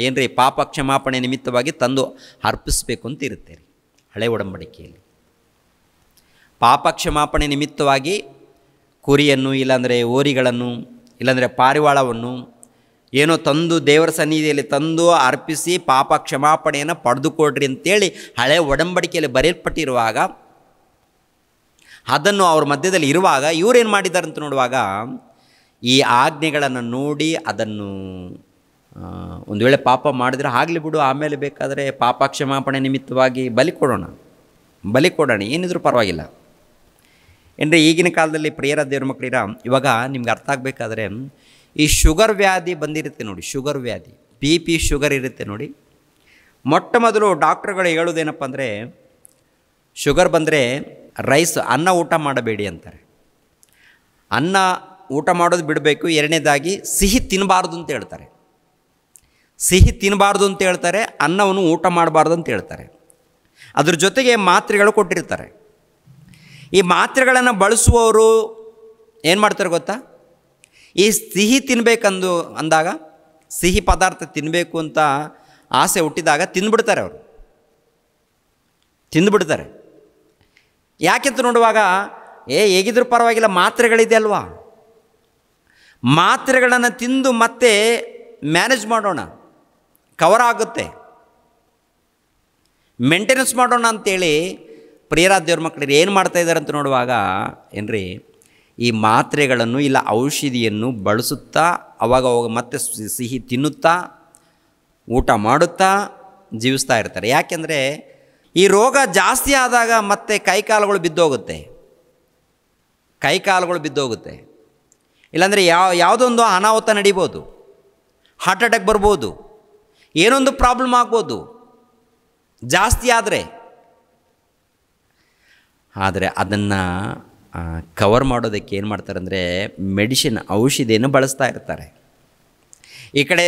ಏನ್ರಿ ಪಾಪ ಕ್ಷಮಾಪಣೆ ನಿಮಿತ್ತವಾಗಿ ತಂದು ಅರ್ಪಿಸಬೇಕು ಅಂತ ಇರುತ್ತೆ ರೀ ಹಳೆ ಒಡಂಬಡಿಕೆಯಲ್ಲಿ. ಪಾಪ ಕ್ಷಮಾಪಣೆ ನಿಮಿತ್ತವಾಗಿ ಕುರಿಯನ್ನು, ಇಲ್ಲಾಂದರೆ ಓರಿಗಳನ್ನು, ಇಲ್ಲಾಂದರೆ ಪಾರಿವಾಳವನ್ನು ಏನೋ ತಂದು ದೇವರ ಸನ್ನಿಧಿಯಲ್ಲಿ ತಂದು ಅರ್ಪಿಸಿ ಪಾಪ ಕ್ಷಮಾಪಣೆಯನ್ನು ಪಡೆದುಕೊಡ್ರಿ ಅಂತೇಳಿ ಹಳೆ ಒಡಂಬಡಿಕೆಯಲ್ಲಿ ಬರೆಯಲ್ಪಟ್ಟಿರುವಾಗ, ಅದನ್ನು ಅವ್ರ ಮಧ್ಯದಲ್ಲಿ ಇರುವಾಗ ಇವರೇನು ಮಾಡಿದ್ದಾರೆ ಅಂತ ನೋಡುವಾಗ ಈ ಆಜ್ಞೆಗಳನ್ನು ನೋಡಿ ಅದನ್ನು ಒಂದು ವೇಳೆ ಪಾಪ ಮಾಡಿದರೆ ಆಗಲಿ ಬಿಡು, ಆಮೇಲೆ ಬೇಕಾದರೆ ಪಾಪ ಕ್ಷಮಾಪಣೆ ನಿಮಿತ್ತವಾಗಿ ಬಲಿ ಕೊಡೋಣ ಏನಿದ್ರೂ ಪರವಾಗಿಲ್ಲ ಏನ್ರಿ. ಈಗಿನ ಕಾಲದಲ್ಲಿ ಪ್ರಿಯರ ದೇವ್ರ ಮಕ್ಕಳಿರ, ಇವಾಗ ನಿಮ್ಗೆ ಅರ್ಥ ಆಗಬೇಕಾದ್ರೆ ಈ ಶುಗರ್ ವ್ಯಾಧಿ ಬಂದಿರುತ್ತೆ ನೋಡಿ, ಶುಗರ್ ವ್ಯಾಧಿ, BP ಶುಗರ್ ಇರುತ್ತೆ ನೋಡಿ. ಮೊಟ್ಟ ಮೊದಲು ಡಾಕ್ಟ್ರುಗಳು ಹೇಳೋದೇನಪ್ಪ ಅಂದರೆ, ಶುಗರ್ ಬಂದರೆ ಅನ್ನ ಊಟ ಮಾಡಬೇಡಿ ಅಂತಾರೆ. ಅನ್ನ ಊಟ ಮಾಡೋದು ಬಿಡಬೇಕು. ಎರಡನೇದಾಗಿ ಸಿಹಿ ತಿನ್ನಬಾರ್ದು ಅಂತ ಹೇಳ್ತಾರೆ. ಅನ್ನವನ್ನು ಊಟ ಮಾಡಬಾರ್ದು ಅಂತ ಹೇಳ್ತಾರೆ. ಅದ್ರ ಜೊತೆಗೆ ಮಾತ್ರೆಗಳು ಕೊಟ್ಟಿರ್ತಾರೆ. ಈ ಮಾತ್ರೆಗಳನ್ನು ಬಳಸುವವರು ಏನು ಮಾಡ್ತಾರೆ ಗೊತ್ತಾ? ಈ ಸಿಹಿ ಅಂದಾಗ ಸಿಹಿ ಪದಾರ್ಥ ತಿನ್ನಬೇಕು ಅಂತ ಆಸೆ ಹುಟ್ಟಿದಾಗ ತಿಂದುಬಿಡ್ತಾರೆ. ಯಾಕೆಂತ ನೋಡುವಾಗ ಹೇಗಿದ್ರೂ ಪರವಾಗಿಲ್ಲ, ಮಾತ್ರೆಗಳಿದೆ ಅಲ್ವಾ, ಮಾತ್ರೆಗಳನ್ನು ತಿಂದು ಮತ್ತೆ ಮ್ಯಾನೇಜ್ ಮಾಡೋಣ, ಕವರ್ ಆಗುತ್ತೆ, ಮೇಂಟೆನೆನ್ಸ್ ಮಾಡೋಣ ಅಂಥೇಳಿ ಪ್ರಿಯರಾದ ದೇವ್ರ ಮಕ್ಕಳು ಏನು ಮಾಡ್ತಾಯಿದ್ದಾರೆ ಅಂತ ನೋಡುವಾಗ ಏನ್ರಿ, ಈ ಮಾತ್ರೆಗಳನ್ನು ಇಲ್ಲ ಔಷಧಿಯನ್ನು ಬಳಸುತ್ತಾ ಅವಾಗ ಮತ್ತೆ ಸಿಹಿ ತಿನ್ನುತ್ತಾ ಊಟ ಮಾಡುತ್ತಾ ಜೀವಿಸ್ತಾ ಇರ್ತಾರೆ. ಯಾಕೆಂದರೆ ಈ ರೋಗ ಜಾಸ್ತಿ ಆದಾಗ ಮತ್ತೆ ಕೈಕಾಲುಗಳು ಬಿದ್ದೋಗುತ್ತೆ, ಇಲ್ಲಾಂದರೆ ಯಾವುದೊಂದು ಅನಾಹುತ ನಡಿಬೋದು, ಹಾರ್ಟ್ ಅಟ್ಯಾಕ್ ಬರ್ಬೋದು, ಏನೊಂದು ಪ್ರಾಬ್ಲಮ್ ಆಗ್ಬೋದು ಜಾಸ್ತಿ ಆದರೆ ಅದನ್ನು ಕವರ್ ಮಾಡೋದಕ್ಕೆ ಏನು ಮಾಡ್ತಾರೆ ಅಂದರೆ ಮೆಡಿಸಿನ್, ಔಷಧಿಯನ್ನು ಬಳಸ್ತಾ ಇರ್ತಾರೆ. ಈ ಕಡೆ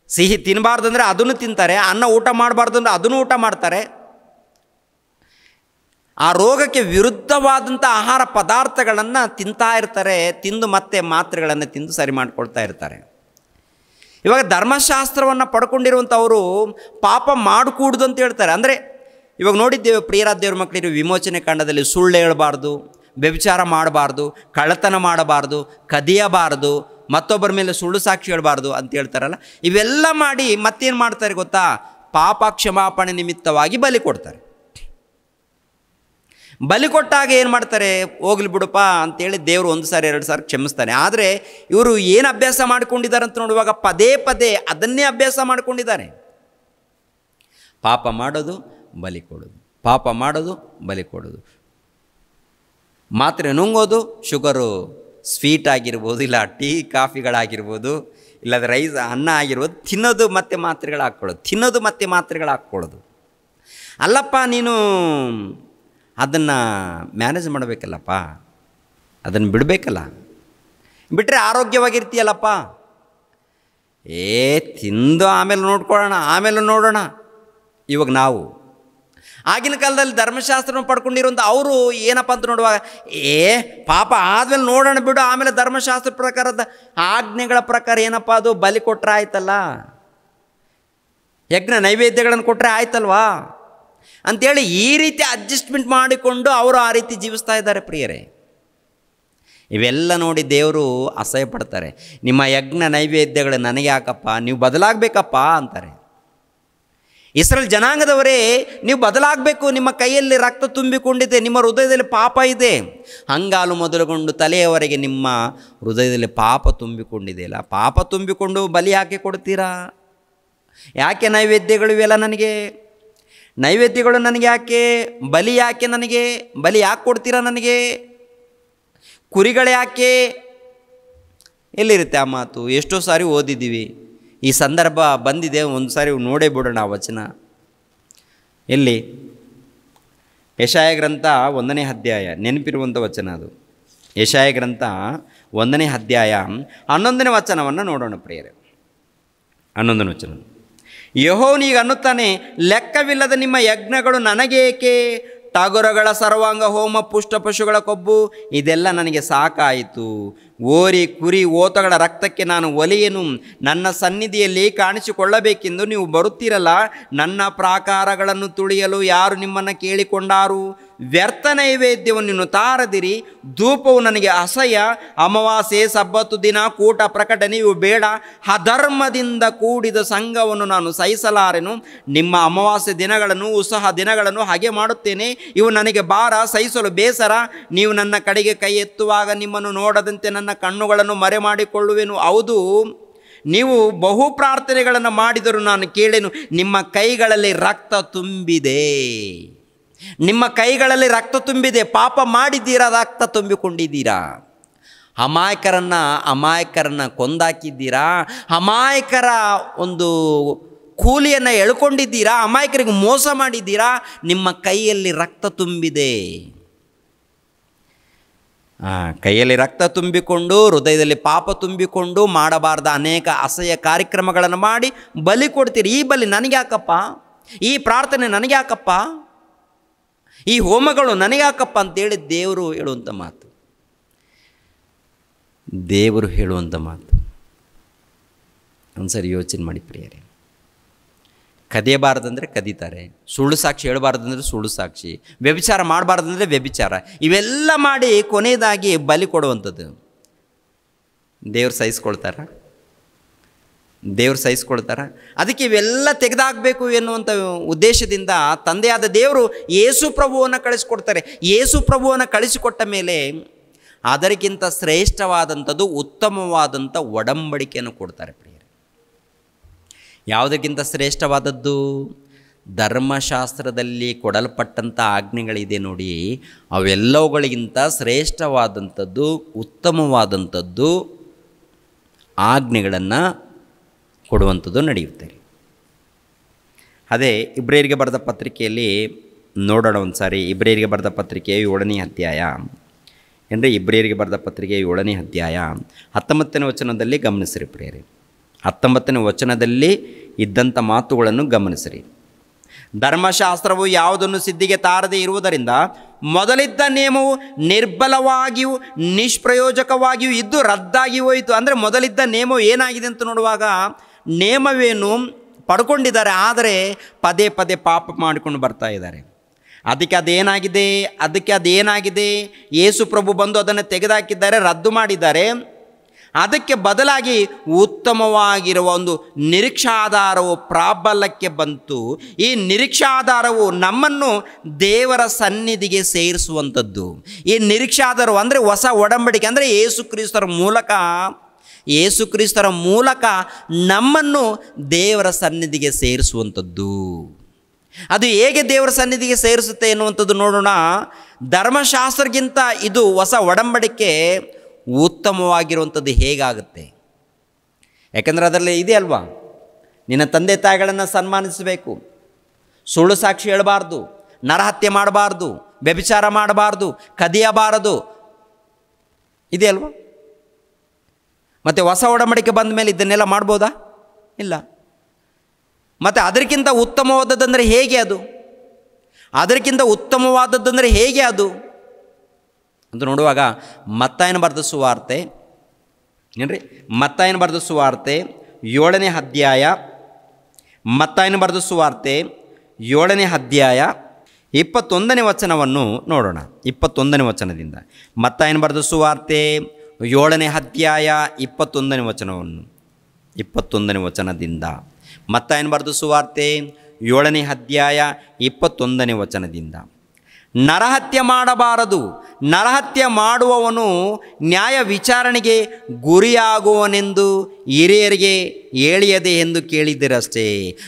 ಸಿಹಿ ತಿನ್ನಬಾರ್ದು ಅಂದರೆ ಅದನ್ನು ತಿಂತಾರೆ, ಅನ್ನ ಊಟ ಮಾಡಬಾರ್ದು ಅಂದರೆ ಅದನ್ನು ಊಟ ಮಾಡ್ತಾರೆ. ಆ ರೋಗಕ್ಕೆ ವಿರುದ್ಧವಾದಂಥ ಆಹಾರ ಪದಾರ್ಥಗಳನ್ನು ತಿಂತಾ ಇರ್ತಾರೆ, ತಿಂದು ಮತ್ತೆ ಮಾತ್ರೆಗಳನ್ನು ತಿಂದು ಸರಿ ಮಾಡಿಕೊಳ್ತಾ ಇರ್ತಾರೆ. ಇವಾಗ ಧರ್ಮಶಾಸ್ತ್ರವನ್ನು ಪಡ್ಕೊಂಡಿರುವಂಥವರು ಪಾಪ ಮಾಡಕೂಡ್ದು ಅಂತ ಹೇಳ್ತಾರೆ. ಅಂದರೆ ಇವಾಗ ನೋಡಿದ್ದೇವೆ ಪ್ರಿಯರಾದ ದೇವ್ರ ಮಕ್ಕಳಿಗೆ ವಿಮೋಚನೆ ಕಾಂಡದಲ್ಲಿ ಸುಳ್ಳು ಹೇಳಬಾರ್ದು, ವ್ಯಭಿಚಾರ ಮಾಡಬಾರ್ದು, ಕಳ್ಳತನ ಮಾಡಬಾರ್ದು, ಕದಿಯಬಾರ್ದು, ಮತ್ತೊಬ್ಬರ ಮೇಲೆ ಸುಳ್ಳು ಸಾಕ್ಷಿ ಹೇಳಬಾರ್ದು ಅಂತ ಹೇಳ್ತಾರಲ್ಲ. ಇವೆಲ್ಲ ಮಾಡಿ ಮತ್ತೇನು ಮಾಡ್ತಾರೆ ಗೊತ್ತಾ? ಪಾಪ ಕ್ಷಮಾಪಣೆ ನಿಮಿತ್ತವಾಗಿ ಬಲಿ ಕೊಡ್ತಾರೆ. ಬಲಿ ಕೊಟ್ಟಾಗ ಏನು ಮಾಡ್ತಾರೆ? ಹೋಗ್ಲಿ ಬಿಡಪ್ಪ ಅಂತೇಳಿ ದೇವರು 1 ಸಾರಿ 2 ಸಾರಿ ಕ್ಷಮಿಸ್ತಾನೆ. ಆದರೆ ಇವರು ಏನು ಅಭ್ಯಾಸ ಮಾಡ್ಕೊಂಡಿದ್ದಾರೆ ಅಂತ ನೋಡುವಾಗ ಪದೇ ಪದೇ ಅದನ್ನೇ ಅಭ್ಯಾಸ ಮಾಡ್ಕೊಂಡಿದ್ದಾರೆ. ಪಾಪ ಮಾಡೋದು, ಬಲಿ ಕೊಡೋದು, ಪಾಪ ಮಾಡೋದು, ಬಲಿ ಕೊಡೋದು, ಮಾತ್ರೆ ನುಂಗೋದು, ಶುಗರು ಸ್ವೀಟ್ ಆಗಿರ್ಬೋದು, ಇಲ್ಲ ಟೀ ಕಾಫಿಗಳಾಗಿರ್ಬೋದು, ಇಲ್ಲದ ರೈಸ್ ಅನ್ನ ಆಗಿರ್ಬೋದು, ತಿನ್ನೋದು ಮತ್ತು ಮಾತ್ರೆಗಳು ಹಾಕ್ಕೊಳ್ಳೋದು, ತಿನ್ನೋದು ಮತ್ತು ಮಾತ್ರೆಗಳು ಹಾಕ್ಕೊಳ್ಳೋದು. ಅಲ್ಲಪ್ಪ ನೀನು ಅದನ್ನು ಮ್ಯಾನೇಜ್ ಮಾಡಬೇಕಲ್ಲಪ್ಪ, ಅದನ್ನು ಬಿಡಬೇಕಲ್ಲ, ಬಿಟ್ಟರೆ ಆರೋಗ್ಯವಾಗಿರ್ತೀಯಲ್ಲಪ್ಪ. ತಿಂದು ಆಮೇಲೆ ನೋಡೋಣ. ಇವಾಗ ನಾವು ಆಗಿನ ಕಾಲದಲ್ಲಿ ಧರ್ಮಶಾಸ್ತ್ರವನ್ನು ಪಡ್ಕೊಂಡಿರುವಂಥ ಅವರು ಏನಪ್ಪ ಅಂತ ನೋಡುವಾಗ ಪಾಪ ಆದಮೇಲೆ ನೋಡೋಣ ಬಿಡು, ಆಮೇಲೆ ಧರ್ಮಶಾಸ್ತ್ರ ಪ್ರಕಾರದ ಆಜ್ಞೆಗಳ ಪ್ರಕಾರ ಏನಪ್ಪ ಅದು ಬಲಿ ಕೊಟ್ಟರೆ ಆಯ್ತಲ್ಲ, ಯಜ್ಞ ನೈವೇದ್ಯಗಳನ್ನು ಕೊಟ್ಟರೆ ಆಯ್ತಲ್ವಾ ಅಂಥೇಳಿ ಈ ರೀತಿ ಅಡ್ಜಸ್ಟ್ಮೆಂಟ್ ಮಾಡಿಕೊಂಡು ಅವರು ಆ ರೀತಿ ಜೀವಿಸ್ತಾ ಇದ್ದಾರೆ ಪ್ರಿಯರೇ. ಇವೆಲ್ಲ ನೋಡಿ ದೇವರು ಅಸಹ್ಯ ಪಡ್ತಾರೆ. ನಿಮ್ಮ ಯಜ್ಞ ನೈವೇದ್ಯಗಳು ನನಗೆ ಯಾಕಪ್ಪ, ನೀವು ಬದಲಾಗಬೇಕಪ್ಪ ಅಂತಾರೆ. ಇಸ್ರೇಲ್ ಜನಾಂಗದವರೇ, ನೀವು ಬದಲಾಗಬೇಕು, ನಿಮ್ಮ ಕೈಯಲ್ಲಿ ರಕ್ತ ತುಂಬಿಕೊಂಡಿದೆ, ನಿಮ್ಮ ಹೃದಯದಲ್ಲಿ ಪಾಪ ಇದೆ, ಅಂಗಾಲು ಮೊದಲುಗೊಂಡು ತಲೆಯವರೆಗೆ ನಿಮ್ಮ ಹೃದಯದಲ್ಲಿ ಪಾಪ ತುಂಬಿಕೊಂಡಿದೆಯಲ್ಲ, ಪಾಪ ತುಂಬಿಕೊಂಡು ಬಲಿ ಯಾಕೆ ಕೊಡ್ತೀರಾ? ಯಾಕೆ ನೈವೇದ್ಯಗಳು ಇವೆಲ್ಲ ನನಗೆ? ನೈವೇದ್ಯಗಳು ನನಗೆ ಯಾಕೆ? ಬಲಿ ಯಾಕೆ ನನಗೆ? ಬಲಿ ಯಾಕೆ ಕೊಡ್ತೀರಾ ನನಗೆ? ಕುರಿಗಳು ಯಾಕೆ? ಎಲ್ಲಿರುತ್ತೆ ಆ ಮಾತು? ಎಷ್ಟೋ ಸಾರಿ ಓದಿದ್ದೀವಿ, ಈ ಸಂದರ್ಭ ಬಂದಿದೆ, ಒಂದು ಸಾರಿ ನೋಡೇ ಬಿಡೋಣ ಆ ವಚನ. ಎಲ್ಲಿ? ಯೆಶಾಯ ಗ್ರಂಥ 1ನೇ ಅಧ್ಯಾಯ, ನೆನಪಿರುವಂಥ ವಚನ ಅದು. ಯೆಶಾಯ ಗ್ರಂಥ 1ನೇ ಅಧ್ಯಾಯ 11ನೇ ವಚನವನ್ನು ನೋಡೋಣ ಪ್ರಿಯರೇ. 11ನೇ ವಚನ. ಯೆಹೋವನಿಗೆ ಅನ್ನುತ್ತಾನೆ, ಲೆಕ್ಕವಿಲ್ಲದ ನಿಮ್ಮ ಯಜ್ಞಗಳು ನನಗೇಕೆ? ಟಗರುಗಳ ಸರ್ವಾಂಗ ಹೋಮ, ಪುಷ್ಟ ಪಶುಗಳ ಕೊಬ್ಬು, ಇದೆಲ್ಲ ನನಗೆ ಸಾಕಾಯಿತು. ಓರಿ ಕುರಿ ಓತಗಳ ರಕ್ತಕ್ಕೆ ನಾನು ಒಲೆಯೇನು? ನನ್ನ ಸನ್ನಿಧಿಯಲ್ಲಿ ಕಾಣಿಸಿಕೊಳ್ಳಬೇಕೆಂದು ನೀವು ಬರುತ್ತೀರಲ್ಲ, ನನ್ನ ಪ್ರಾಕಾರಗಳನ್ನು ತುಳಿಯಲು ಯಾರು ನಿಮ್ಮನ್ನು ಕೇಳಿಕೊಂಡಾರು? ವ್ಯರ್ಥ ನೈವೇದ್ಯವನ್ನು ನೀನು ತಾರದಿರಿ, ಧೂಪವು ನನಗೆ ಅಸಹ್ಯ. ಅಮಾವಾಸ್ಯೆ, ಸಬ್ಬತ್ತು ದಿನ, ಕೂಟ ಪ್ರಕಟಣೆಯು ಬೇಡ. ಅಧರ್ಮದಿಂದ ಕೂಡಿದ ಸಂಘವನ್ನು ನಾನು ಸಹಿಸಲಾರೆನು. ನಿಮ್ಮ ಅಮಾವಾಸ್ಯೆ ದಿನಗಳನ್ನು, ಉತ್ಸಾಹ ದಿನಗಳನ್ನು ಹಾಗೆ ಮಾಡುತ್ತೇನೆ. ಇವು ನನಗೆ ಭಾರ, ಸಹಿಸಲು ಬೇಸರ. ನೀವು ನನ್ನ ಕಡೆಗೆ ಕೈ ಎತ್ತುವಾಗ ನಿಮ್ಮನ್ನು ನೋಡದಂತೆ ನನ್ನ ಕಣ್ಣುಗಳನ್ನು ಮರೆ ಮಾಡಿಕೊಳ್ಳುವೆನು. ಹೌದು, ನೀವು ಬಹು ಪ್ರಾರ್ಥನೆಗಳನ್ನು ಮಾಡಿದರೂ ನಾನು ಕೇಳೆನು. ನಿಮ್ಮ ಕೈಗಳಲ್ಲಿ ರಕ್ತ ತುಂಬಿದೆ, ನಿಮ್ಮ ಕೈಗಳಲ್ಲಿ ರಕ್ತ ತುಂಬಿದೆ. ಪಾಪ ಮಾಡಿದ್ದೀರಾ, ರಕ್ತ ತುಂಬಿಕೊಂಡಿದ್ದೀರಾ. ಅಮಾಯಕರನ್ನು ಕೊಂದಾಕಿದ್ದೀರಾ, ಅಮಾಯಕರ ಒಂದು ಕೂಲಿಯನ್ನು ಎಳ್ಕೊಂಡಿದ್ದೀರಾ, ಅಮಾಯಕರಿಗೆ ಮೋಸ ಮಾಡಿದ್ದೀರಾ. ನಿಮ್ಮ ಕೈಯಲ್ಲಿ ರಕ್ತ ತುಂಬಿದೆ. ಕೈಯಲ್ಲಿ ರಕ್ತ ತುಂಬಿಕೊಂಡು, ಹೃದಯದಲ್ಲಿ ಪಾಪ ತುಂಬಿಕೊಂಡು, ಮಾಡಬಾರ್ದ ಅನೇಕ ಅಸಹ್ಯ ಕಾರ್ಯಕ್ರಮಗಳನ್ನು ಮಾಡಿ ಬಲಿ ಕೊಡ್ತೀರಿ. ಈ ಬಲಿ ನನಗೆ ಯಾಕಪ್ಪ? ಈ ಪ್ರಾರ್ಥನೆ ನನಗೆ ಯಾಕಪ್ಪ? ಈ ಹೋಮಗಳು ನನಗೆ ಯಾಕಪ್ಪ ಅಂತೇಳಿ ದೇವರು ಹೇಳುವಂಥ ಮಾತು. ದೇವರು ಹೇಳುವಂಥ ಮಾತು ಒಂದ್ಸರಿ ಯೋಚನೆ ಮಾಡಿ ಪ್ರಿಯರೇ. ಕದಿಯಬಾರ್ದಂದರೆ ಕದೀತಾರೆ, ಸುಳ್ಳು ಸಾಕ್ಷಿ ಹೇಳಬಾರ್ದಂದ್ರೆ ಸುಳ್ಳು ಸಾಕ್ಷಿ, ವ್ಯಭಿಚಾರ ಮಾಡಬಾರ್ದಂದ್ರೆ ವ್ಯಭಿಚಾರ, ಇವೆಲ್ಲ ಮಾಡಿ ಕೊನೆಯದಾಗಿ ಬಲಿ ಕೊಡುವಂಥದ್ದು. ದೇವ್ರು ಸಹಿಸ್ಕೊಳ್ತಾರ? ದೇವ್ರು ಸಹಿಸ್ಕೊಳ್ತಾರ? ಅದಕ್ಕೆ ಇವೆಲ್ಲ ತೆಗೆದಾಕಬೇಕು ಎನ್ನುವಂಥ ಉದ್ದೇಶದಿಂದ ತಂದೆಯಾದ ದೇವರು ಯೇಸು ಪ್ರಭುವನ್ನು ಕಳಿಸಿಕೊಡ್ತಾರೆ. ಯೇಸು ಪ್ರಭುವನ್ನು ಕಳಿಸಿಕೊಟ್ಟ ಮೇಲೆ ಅದಕ್ಕಿಂತ ಶ್ರೇಷ್ಠವಾದಂಥದ್ದು, ಉತ್ತಮವಾದಂಥ ಒಡಂಬಡಿಕೆಯನ್ನು ಕೊಡ್ತಾರೆ ಪ್ರಿಯರೇ. ಯಾವುದಕ್ಕಿಂತ ಶ್ರೇಷ್ಠವಾದದ್ದು? ಧರ್ಮಶಾಸ್ತ್ರದಲ್ಲಿ ಕೊಡಲ್ಪಟ್ಟಂಥ ಆಜ್ಞೆಗಳಿದೆ ನೋಡಿ, ಅವೆಲ್ಲವುಗಳಿಗಿಂತ ಶ್ರೇಷ್ಠವಾದಂಥದ್ದು, ಉತ್ತಮವಾದಂಥದ್ದು ಆಜ್ಞೆಗಳನ್ನು ಕೊಡುವಂಥದ್ದು ನಡೆಯುತ್ತೆ. ಅದೇ ಇಬ್ರಿಯರಿಗೆ ಬರೆದ ಪತ್ರಿಕೆಯಲ್ಲಿ ನೋಡೋಣ ಒಂದು ಸಾರಿ. ಇಬ್ರಿಯರಿಗೆ ಬರೆದ ಪತ್ರಿಕೆಯ 7ನೇ ಅಧ್ಯಾಯ ಅಂದರೆ ಇಬ್ರಿಯರಿಗೆ ಬರೆದ ಪತ್ರಿಕೆಯ 7ನೇ ಅಧ್ಯಾಯ 19ನೇ ವಚನದಲ್ಲಿ ಗಮನಿಸಿರಿ ಪ್ರಿಯರೇ. 19ನೇ ವಚನದಲ್ಲಿ ಇದ್ದಂಥ ಮಾತುಗಳನ್ನು ಗಮನಿಸಿರಿ. ಧರ್ಮಶಾಸ್ತ್ರವು ಯಾವುದನ್ನು ಸಿದ್ಧಿಗೆ ತಾರದೇ ಇರುವುದರಿಂದ ಮೊದಲಿದ್ದ ನಿಯಮವು ನಿರ್ಬಲವಾಗಿಯೂ ನಿಷ್ಪ್ರಯೋಜಕವಾಗಿಯೂ ಇದ್ದು ರದ್ದಾಗಿ ಹೋಯಿತು. ಅಂದರೆ ಮೊದಲಿದ್ದ ನಿಯಮವು ಏನಾಗಿದೆ ಅಂತ ನೋಡುವಾಗ, ನೇಮವೇನು ಪಡ್ಕೊಂಡಿದ್ದಾರೆ, ಆದರೆ ಪದೇ ಪದೇ ಪಾಪ ಮಾಡಿಕೊಂಡು ಬರ್ತಾ ಇದ್ದಾರೆ. ಅದಕ್ಕೆ ಅದೇನಾಗಿದೆ ಯೇಸು ಪ್ರಭು ಬಂದು ಅದನ್ನು ತೆಗೆದುಹಾಕಿದ್ದಾರೆ, ರದ್ದು ಮಾಡಿದ್ದಾರೆ. ಅದಕ್ಕೆ ಬದಲಾಗಿ ಉತ್ತಮವಾಗಿರುವ ಒಂದು ನಿರೀಕ್ಷಾಧಾರವು ಪ್ರಾಬಲ್ಯಕ್ಕೆ ಬಂತು. ಈ ನಿರೀಕ್ಷಾಧಾರವು ನಮ್ಮನ್ನು ದೇವರ ಸನ್ನಿಧಿಗೆ ಸೇರಿಸುವಂಥದ್ದು. ಈ ನಿರೀಕ್ಷಾಧಾರವು ಅಂದರೆ ಹೊಸ ಒಡಂಬಡಿಕೆ, ಅಂದರೆ ಯೇಸು ಕ್ರಿಸ್ತರ ಮೂಲಕ ನಮ್ಮನ್ನು ದೇವರ ಸನ್ನಿಧಿಗೆ ಸೇರಿಸುವಂಥದ್ದು. ಅದು ಹೇಗೆ ದೇವರ ಸನ್ನಿಧಿಗೆ ಸೇರಿಸುತ್ತೆ ಎನ್ನುವಂಥದ್ದು ನೋಡೋಣ. ಧರ್ಮಶಾಸ್ತ್ರಕ್ಕಿಂತ ಇದು ಹೊಸ ಒಡಂಬಡಿಕೆ ಉತ್ತಮವಾಗಿರುವಂಥದ್ದು ಹೇಗಾಗುತ್ತೆ? ಯಾಕಂದರೆ ಅದರಲ್ಲಿ ಇದೆ ಅಲ್ವಾ, ನಿನ್ನ ತಂದೆ ತಾಯಿಗಳನ್ನು ಸನ್ಮಾನಿಸಬೇಕು, ಸುಳ್ಳು ಸಾಕ್ಷಿ ಹೇಳಬಾರ್ದು, ನರಹತ್ಯೆ ಮಾಡಬಾರ್ದು, ವ್ಯಭಿಚಾರ ಮಾಡಬಾರ್ದು, ಕದಿಯಬಾರದು, ಇದೆ ಅಲ್ವಾ? ಮತ್ತು ಹೊಸ ಒಡಂಬಡಿಕೆ ಬಂದ ಮೇಲೆ ಇದನ್ನೆಲ್ಲ ಮಾಡ್ಬೋದಾ? ಇಲ್ಲ. ಮತ್ತು ಅದಕ್ಕಿಂತ ಉತ್ತಮವಾದದ್ದಂದರೆ ಹೇಗೆ ಅದು? ಅದಕ್ಕಿಂತ ಉತ್ತಮವಾದದ್ದಂದರೆ ಹೇಗೆ ಅದು ಅಂತ ನೋಡುವಾಗ ಮತ್ತಾಯನ ಬರೆದ ಸುವಾರ್ತೆ ಏನ್ರಿ, ಮತ್ತಾಯನ ಬರೆದ ಸುವಾರ್ತೆ 7ನೇ ಅಧ್ಯಾಯ, ಮತ್ತಾಯನ ಬರೆದ ಸುವಾರ್ತೆ 7ನೇ ಅಧ್ಯಾಯ 21ನೇ ವಚನವನ್ನು ನೋಡೋಣ. 21ನೇ ವಚನದಿಂದ ಮತ್ತಾಯನ ಬರೆದ ಸುವಾರ್ತೆ 7ನೇ ಅಧ್ಯಾಯ 21ನೇ ವಚನವನ್ನು 21ನೇ ವಚನದಿಂದ ಮತ್ತಾಯನ ಬರೆದ ಸುವಾರ್ತೆ 7ನೇ ಅಧ್ಯಾಯ 21ನೇ ವಚನದಿಂದ. ನರಹತ್ಯೆ ಮಾಡಬಾರದು, ನರಹತ್ಯೆ ಮಾಡುವವನು ನ್ಯಾಯ ವಿಚಾರಣೆಗೆ ಗುರಿಯಾಗುವನೆಂದು ಹಿರಿಯರಿಗೆ ಹೇಳಿಯದೆ ಎಂದು ಕೇಳಿದ್ದೀರಷ್ಟೇ.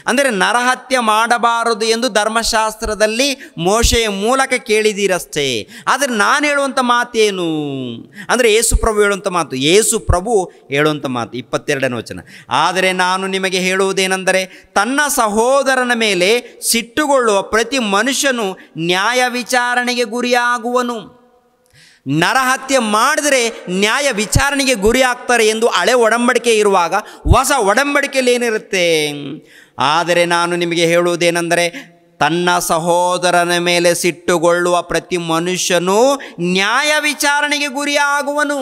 ಅಂದರೆ ನರಹತ್ಯೆ ಮಾಡಬಾರದು ಎಂದು ಧರ್ಮಶಾಸ್ತ್ರದಲ್ಲಿ ಮೋಶೆಯ ಮೂಲಕ ಕೇಳಿದ್ದೀರಷ್ಟೇ. ಆದರೆ ನಾನು ಹೇಳುವಂಥ ಮಾತೇನು ಅಂದರೆ ಯೇಸು ಪ್ರಭು ಹೇಳುವಂಥ ಮಾತು, ಯೇಸು ಪ್ರಭು ಹೇಳುವಂಥ ಮಾತು 22ನೇ ವಚನ. ಆದರೆ ನಾನು ನಿಮಗೆ ಹೇಳುವುದೇನೆಂದರೆ, ತನ್ನ ಸಹೋದರನ ಮೇಲೆ ಸಿಟ್ಟುಗೊಳ್ಳುವ ಪ್ರತಿ ಮನುಷ್ಯನು ನ್ಯಾಯ ವಿಚಾರಣೆಗೆ ಗುರಿಯಾಗುವನು. ನರಹತ್ಯೆ ಮಾಡಿದರೆ ನ್ಯಾಯ ವಿಚಾರಣೆಗೆ ಗುರಿ ಆಗ್ತಾರೆ ಎಂದು ಹಳೆ ಒಡಂಬಡಿಕೆ ಇರುವಾಗ, ಹೊಸ ಒಡಂಬಡಿಕೆಯಲ್ಲಿ ಏನಿರುತ್ತೆ? ಆದರೆ ನಾನು ನಿಮಗೆ ಹೇಳುವುದೇನೆಂದರೆ, ತನ್ನ ಸಹೋದರನ ಮೇಲೆ ಸಿಟ್ಟುಗೊಳ್ಳುವ ಪ್ರತಿ ಮನುಷ್ಯನು ನ್ಯಾಯ ವಿಚಾರಣೆಗೆ ಗುರಿಯಾಗುವನು.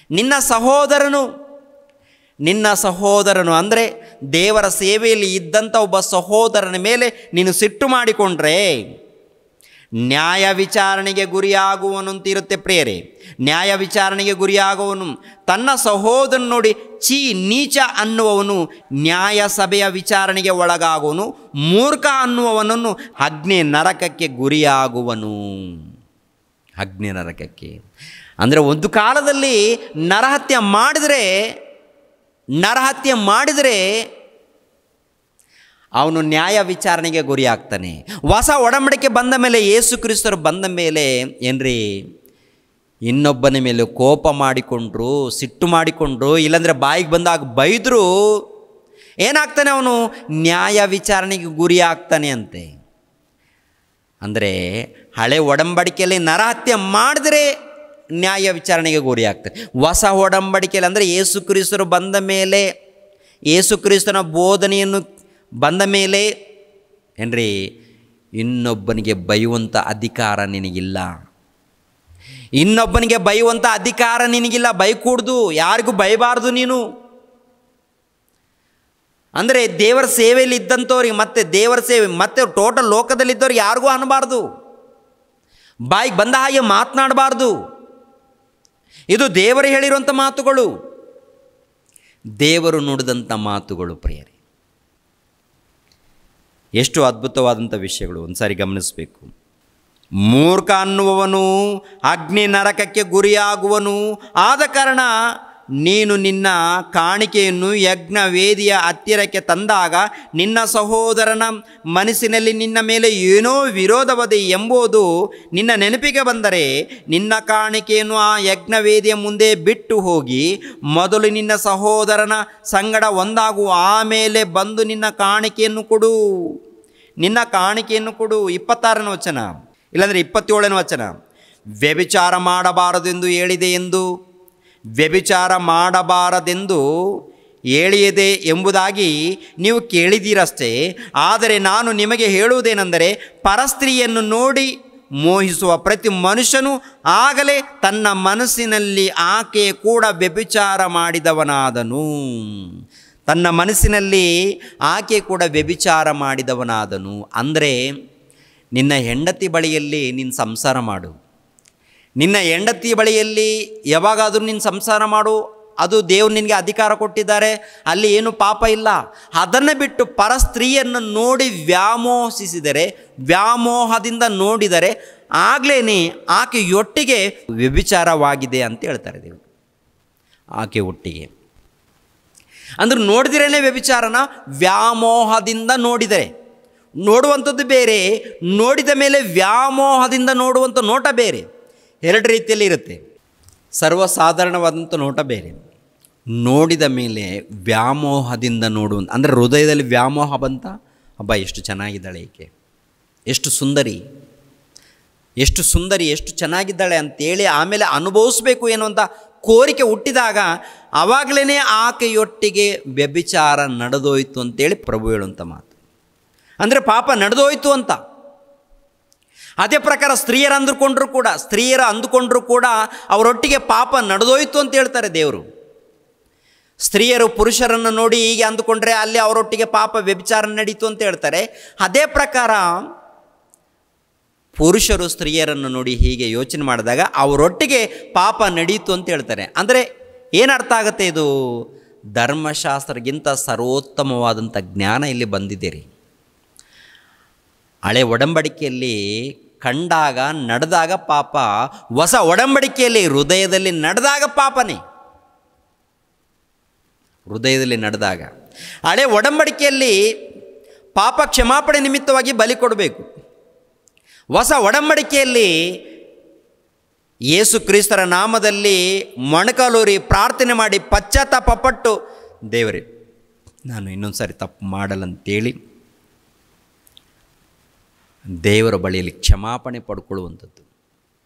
ನಿನ್ನ ಸಹೋದರನು ಅಂದರೆ ದೇವರ ಸೇವೆಯಲ್ಲಿ ಇದ್ದಂಥ ಒಬ್ಬ ಸಹೋದರನ ಮೇಲೆ ನೀನು ಸಿಟ್ಟು ಮಾಡಿಕೊಂಡ್ರೆ ನ್ಯಾಯ ವಿಚಾರಣೆಗೆ ಗುರಿಯಾಗುವನು ಅಂತಿರುತ್ತೆ ಪ್ರಿಯರೇ. ನ್ಯಾಯ ವಿಚಾರಣೆಗೆ ಗುರಿಯಾಗುವನು. ತನ್ನ ಸಹೋದರನ ನೋಡಿ ನೀಚ ಅನ್ನುವವನು ನ್ಯಾಯ ಸಭೆಯ ವಿಚಾರಣೆಗೆ ಒಳಗಾಗುವನು. ಮೂರ್ಖ ಅನ್ನುವವನನ್ನು ಅಗ್ನಿ ನರಕಕ್ಕೆ ಗುರಿಯಾಗುವನು. ಅಗ್ನಿ ನರಕಕ್ಕೆ ಅಂದರೆ ಒಂದು ಕಾಲದಲ್ಲಿ ನರಹತ್ಯೆ ಮಾಡಿದರೆ ಅವನು ನ್ಯಾಯ ವಿಚಾರಣೆಗೆ ಗುರಿ ಆಗ್ತಾನೆ. ಹೊಸ ಒಡಂಬಡಿಕೆ ಬಂದ ಮೇಲೆ, ಯೇಸು ಕ್ರಿಸ್ತರು ಬಂದ ಮೇಲೆ ಏನ್ರಿ, ಇನ್ನೊಬ್ಬನ ಮೇಲೆ ಕೋಪ ಮಾಡಿಕೊಂಡ್ರು, ಸಿಟ್ಟು ಮಾಡಿಕೊಂಡ್ರು, ಇಲ್ಲಾಂದರೆ ಬಾಯಿಗೆ ಬಂದಾಗ ಬೈದರು, ಏನಾಗ್ತಾನೆ ಅವನು? ನ್ಯಾಯ ವಿಚಾರಣೆಗೆ ಗುರಿ ಆಗ್ತಾನೆ ಅಂತೆ. ಅಂದರೆ ಹಳೆ ಒಡಂಬಡಿಕೆಯಲ್ಲಿ ನರಹತ್ಯೆ ಮಾಡಿದರೆ ನ್ಯಾಯ ವಿಚಾರಣೆಗೆ ಗುರಿ ಆಗ್ತಾನೆ. ಹೊಸ ಒಡಂಬಡಿಕೆಯಲ್ಲಿ ಅಂದರೆ ಯೇಸು ಕ್ರಿಸ್ತರು ಬಂದ ಮೇಲೆ, ಯೇಸು ಕ್ರಿಸ್ತನ ಬೋಧನೆಯನ್ನು ಬಂದ ಮೇಲೆ ಏನ್ರಿ, ಇನ್ನೊಬ್ಬನಿಗೆ ಬೈಯುವಂಥ ಅಧಿಕಾರ ನಿನಗಿಲ್ಲ. ಇನ್ನೊಬ್ಬನಿಗೆ ಬೈಯುವಂಥ ಅಧಿಕಾರ ನಿನಗಿಲ್ಲ. ಬೈಕೂಡ್ದು, ಯಾರಿಗೂ ಬೈಬಾರ್ದು ನೀನು. ಅಂದರೆ ದೇವರ ಸೇವೆಯಲ್ಲಿ ಇದ್ದಂಥವ್ರಿಗೆ, ಮತ್ತೆ ದೇವರ ಸೇವೆ ಮತ್ತೆ ಟೋಟಲ್ ಲೋಕದಲ್ಲಿದ್ದವ್ರಿಗೆ ಯಾರಿಗೂ ಅನ್ನಬಾರ್ದು, ಬಾಯಿಗೆ ಬಂದ ಹಾಗೆ ಮಾತನಾಡಬಾರ್ದು. ಇದು ದೇವರು ಹೇಳಿರುವಂಥ ಮಾತುಗಳು, ದೇವರು ನುಡಿದಂಥ ಮಾತುಗಳು ಪ್ರಿಯರೇ. ಎಷ್ಟು ಅದ್ಭುತವಾದಂಥ ವಿಷಯಗಳು ಒಂದು ಸಾರಿ ಗಮನಿಸಬೇಕು. ಮೂರ್ಖ ಅನ್ನುವವನು ಅಗ್ನಿ ನರಕಕ್ಕೆ ಗುರಿಯಾಗುವನು. ಆದ ಕಾರಣ ನೀನು ನಿನ್ನ ಕಾಣಿಕೆಯನ್ನು ಯಜ್ಞ ವೇದಿಯ ಹತ್ತಿರಕ್ಕೆ ತಂದಾಗ ನಿನ್ನ ಸಹೋದರನ ಮನಸ್ಸಿನಲ್ಲಿ ನಿನ್ನ ಮೇಲೆ ಏನೋ ವಿರೋಧವದೆ ಎಂಬುದು ನಿನ್ನ ನೆನಪಿಗೆ ಬಂದರೆ ನಿನ್ನ ಕಾಣಿಕೆಯನ್ನು ಆ ಯಜ್ಞವೇದಿಯ ಮುಂದೆ ಬಿಟ್ಟು ಹೋಗಿ ಮೊದಲು ನಿನ್ನ ಸಹೋದರನ ಸಂಗಡ ಒಂದಾಗು, ಆಮೇಲೆ ಬಂದು ನಿನ್ನ ಕಾಣಿಕೆಯನ್ನು ಕೊಡು. ನಿನ್ನ ಕಾಣಿಕೆಯನ್ನು ಕೊಡು. 26ನೇ ವಚನ, ಇಲ್ಲಾಂದರೆ 27ನೇ ವಚನ. ವ್ಯಭಿಚಾರ ಮಾಡಬಾರದೆಂದು ಹೇಳಿದೆ ಎಂದು, ವ್ಯಭಿಚಾರ ಮಾಡಬಾರದೆಂದು ಹೇಳಿದೆ ಎಂಬುದಾಗಿ ನೀವು ಕೇಳಿದ್ದೀರಷ್ಟೇ. ಆದರೆ ನಾನು ನಿಮಗೆ ಹೇಳುವುದೇನೆಂದರೆ, ಪರಸ್ತ್ರೀಯನ್ನು ನೋಡಿ ಮೋಹಿಸುವ ಪ್ರತಿ ಮನುಷ್ಯನು ಆಗಲೇ ತನ್ನ ಮನಸ್ಸಿನಲ್ಲಿ ಆಕೆ ಕೂಡ ವ್ಯಭಿಚಾರ ಮಾಡಿದವನಾದನು. ತನ್ನ ಮನಸ್ಸಿನಲ್ಲಿ ಆಕೆ ಕೂಡ ವ್ಯಭಿಚಾರ ಮಾಡಿದವನಾದನು. ಅಂದರೆ ನಿನ್ನ ಹೆಂಡತಿ ಬಳಿಯಲ್ಲಿ ನೀನು ಸಂಸಾರ ಮಾಡು. ನಿನ್ನ ಹೆಂಡತಿ ಬಳಿಯಲ್ಲಿ ಯಾವಾಗಾದರೂ ನೀನು ಸಂಸಾರ ಮಾಡು. ಅದು ದೇವರು ನಿನಗೆ ಅಧಿಕಾರ ಕೊಟ್ಟಿದ್ದಾರೆ, ಅಲ್ಲಿ ಏನು ಪಾಪ ಇಲ್ಲ. ಅದನ್ನು ಬಿಟ್ಟು ಪರಸ್ತ್ರೀಯನ್ನು ನೋಡಿ ವ್ಯಾಮೋಹಿಸಿದರೆ, ವ್ಯಾಮೋಹದಿಂದ ನೋಡಿದರೆ ಆಗಲೇ ಆಕೆಯೊಟ್ಟಿಗೆ ವ್ಯಭಿಚಾರವಾಗಿದೆ ಅಂತ ಹೇಳ್ತಾರೆ ದೇವರು. ಆಕೆ ಒಟ್ಟಿಗೆ ಅಂದ್ರೆ ನೋಡಿದ್ರೇ ವ್ಯಭಿಚಾರನ. ವ್ಯಾಮೋಹದಿಂದ ನೋಡಿದರೆ, ನೋಡುವಂಥದ್ದು ಬೇರೆ, ನೋಡಿದ ಮೇಲೆ ವ್ಯಾಮೋಹದಿಂದ ನೋಡುವಂಥ ನೋಟ ಬೇರೆ. ಎರಡು ರೀತಿಯಲ್ಲಿ ಇರುತ್ತೆ. ಸರ್ವಸಾಧಾರಣವಾದಂಥ ನೋಟ ಬೇರೆ, ನೋಡಿದ ಮೇಲೆ ವ್ಯಾಮೋಹದಿಂದ ನೋಡುವಂಥ, ಅಂದರೆ ಹೃದಯದಲ್ಲಿ ವ್ಯಾಮೋಹ ಬಂತ, ಹಬ್ಬ ಎಷ್ಟು ಚೆನ್ನಾಗಿದ್ದಾಳೆ ಈಕೆ, ಎಷ್ಟು ಸುಂದರಿ, ಎಷ್ಟು ಸುಂದರಿ, ಎಷ್ಟು ಚೆನ್ನಾಗಿದ್ದಾಳೆ ಅಂತೇಳಿ ಆಮೇಲೆ ಅನುಭವಿಸ್ಬೇಕು ಎನ್ನುವಂಥ ಕೋರಿಕೆ ಹುಟ್ಟಿದಾಗ ಆವಾಗಲೇ ಆಕೆಯೊಟ್ಟಿಗೆ ವ್ಯಭಿಚಾರ ನಡೆದೋಯ್ತು ಅಂತೇಳಿ ಪ್ರಭು ಹೇಳುವಂಥ ಮಾತು. ಅಂದರೆ ಪಾಪ ನಡೆದೋಯ್ತು ಅಂತ. ಅದೇ ಪ್ರಕಾರ ಸ್ತ್ರೀಯರು ಅಂದುಕೊಂಡ್ರೂ ಕೂಡ ಅವರೊಟ್ಟಿಗೆ ಪಾಪ ನಡೆದೋಯ್ತು ಅಂತ ಹೇಳ್ತಾರೆ ದೇವರು. ಸ್ತ್ರೀಯರು ಪುರುಷರನ್ನು ನೋಡಿ ಹೀಗೆ ಅಂದುಕೊಂಡ್ರೆ ಅಲ್ಲಿ ಅವರೊಟ್ಟಿಗೆ ಪಾಪ ವ್ಯಭಿಚಾರ ನಡೀತು ಅಂತ ಹೇಳ್ತಾರೆ. ಅದೇ ಪ್ರಕಾರ ಪುರುಷರು ಸ್ತ್ರೀಯರನ್ನು ನೋಡಿ ಹೀಗೆ ಯೋಚನೆ ಮಾಡಿದಾಗ ಅವರೊಟ್ಟಿಗೆ ಪಾಪ ನಡೀತು ಅಂತ ಹೇಳ್ತಾರೆ. ಅಂದರೆ ಏನರ್ಥ ಆಗುತ್ತೆ? ಇದು ಧರ್ಮಶಾಸ್ತ್ರಗಿಂತ ಸರ್ವೋತ್ತಮವಾದಂಥ ಜ್ಞಾನ ಇಲ್ಲಿ ಬಂದಿದೆ ರೀ. ಹಳೆ ಒಡಂಬಡಿಕೆಯಲ್ಲಿ ಕಂಡಾಗ ನಡೆದಾಗ ಪಾಪ, ಹೊಸ ಒಡಂಬಡಿಕೆಯಲ್ಲಿ ಹೃದಯದಲ್ಲಿ ನಡೆದಾಗ ಪಾಪನೇ. ಹೃದಯದಲ್ಲಿ ನಡೆದಾಗ. ಹಳೆ ಒಡಂಬಡಿಕೆಯಲ್ಲಿ ಪಾಪ ಕ್ಷಮಾಪಣೆ ನಿಮಿತ್ತವಾಗಿ ಬಲಿ ಕೊಡಬೇಕು. ಹೊಸ ಒಡಂಬಡಿಕೆಯಲ್ಲಿ ಯೇಸು ಕ್ರಿಸ್ತರ ನಾಮದಲ್ಲಿ ಮೊಣಕಾಲೂರಿ ಪ್ರಾರ್ಥನೆ ಮಾಡಿ ಪಶ್ಚಾತ್ತಾಪಪಟ್ಟು, ದೇವರೇ ನಾನು ಇನ್ನೊಂದು ಸಾರಿ ತಪ್ಪು ಮಾಡಲ್ಲಂತೇಳಿ ದೇವರ ಬಳಿಯಲ್ಲಿ ಕ್ಷಮಾಪಣೆ ಪಡ್ಕೊಳ್ಳುವಂಥದ್ದು.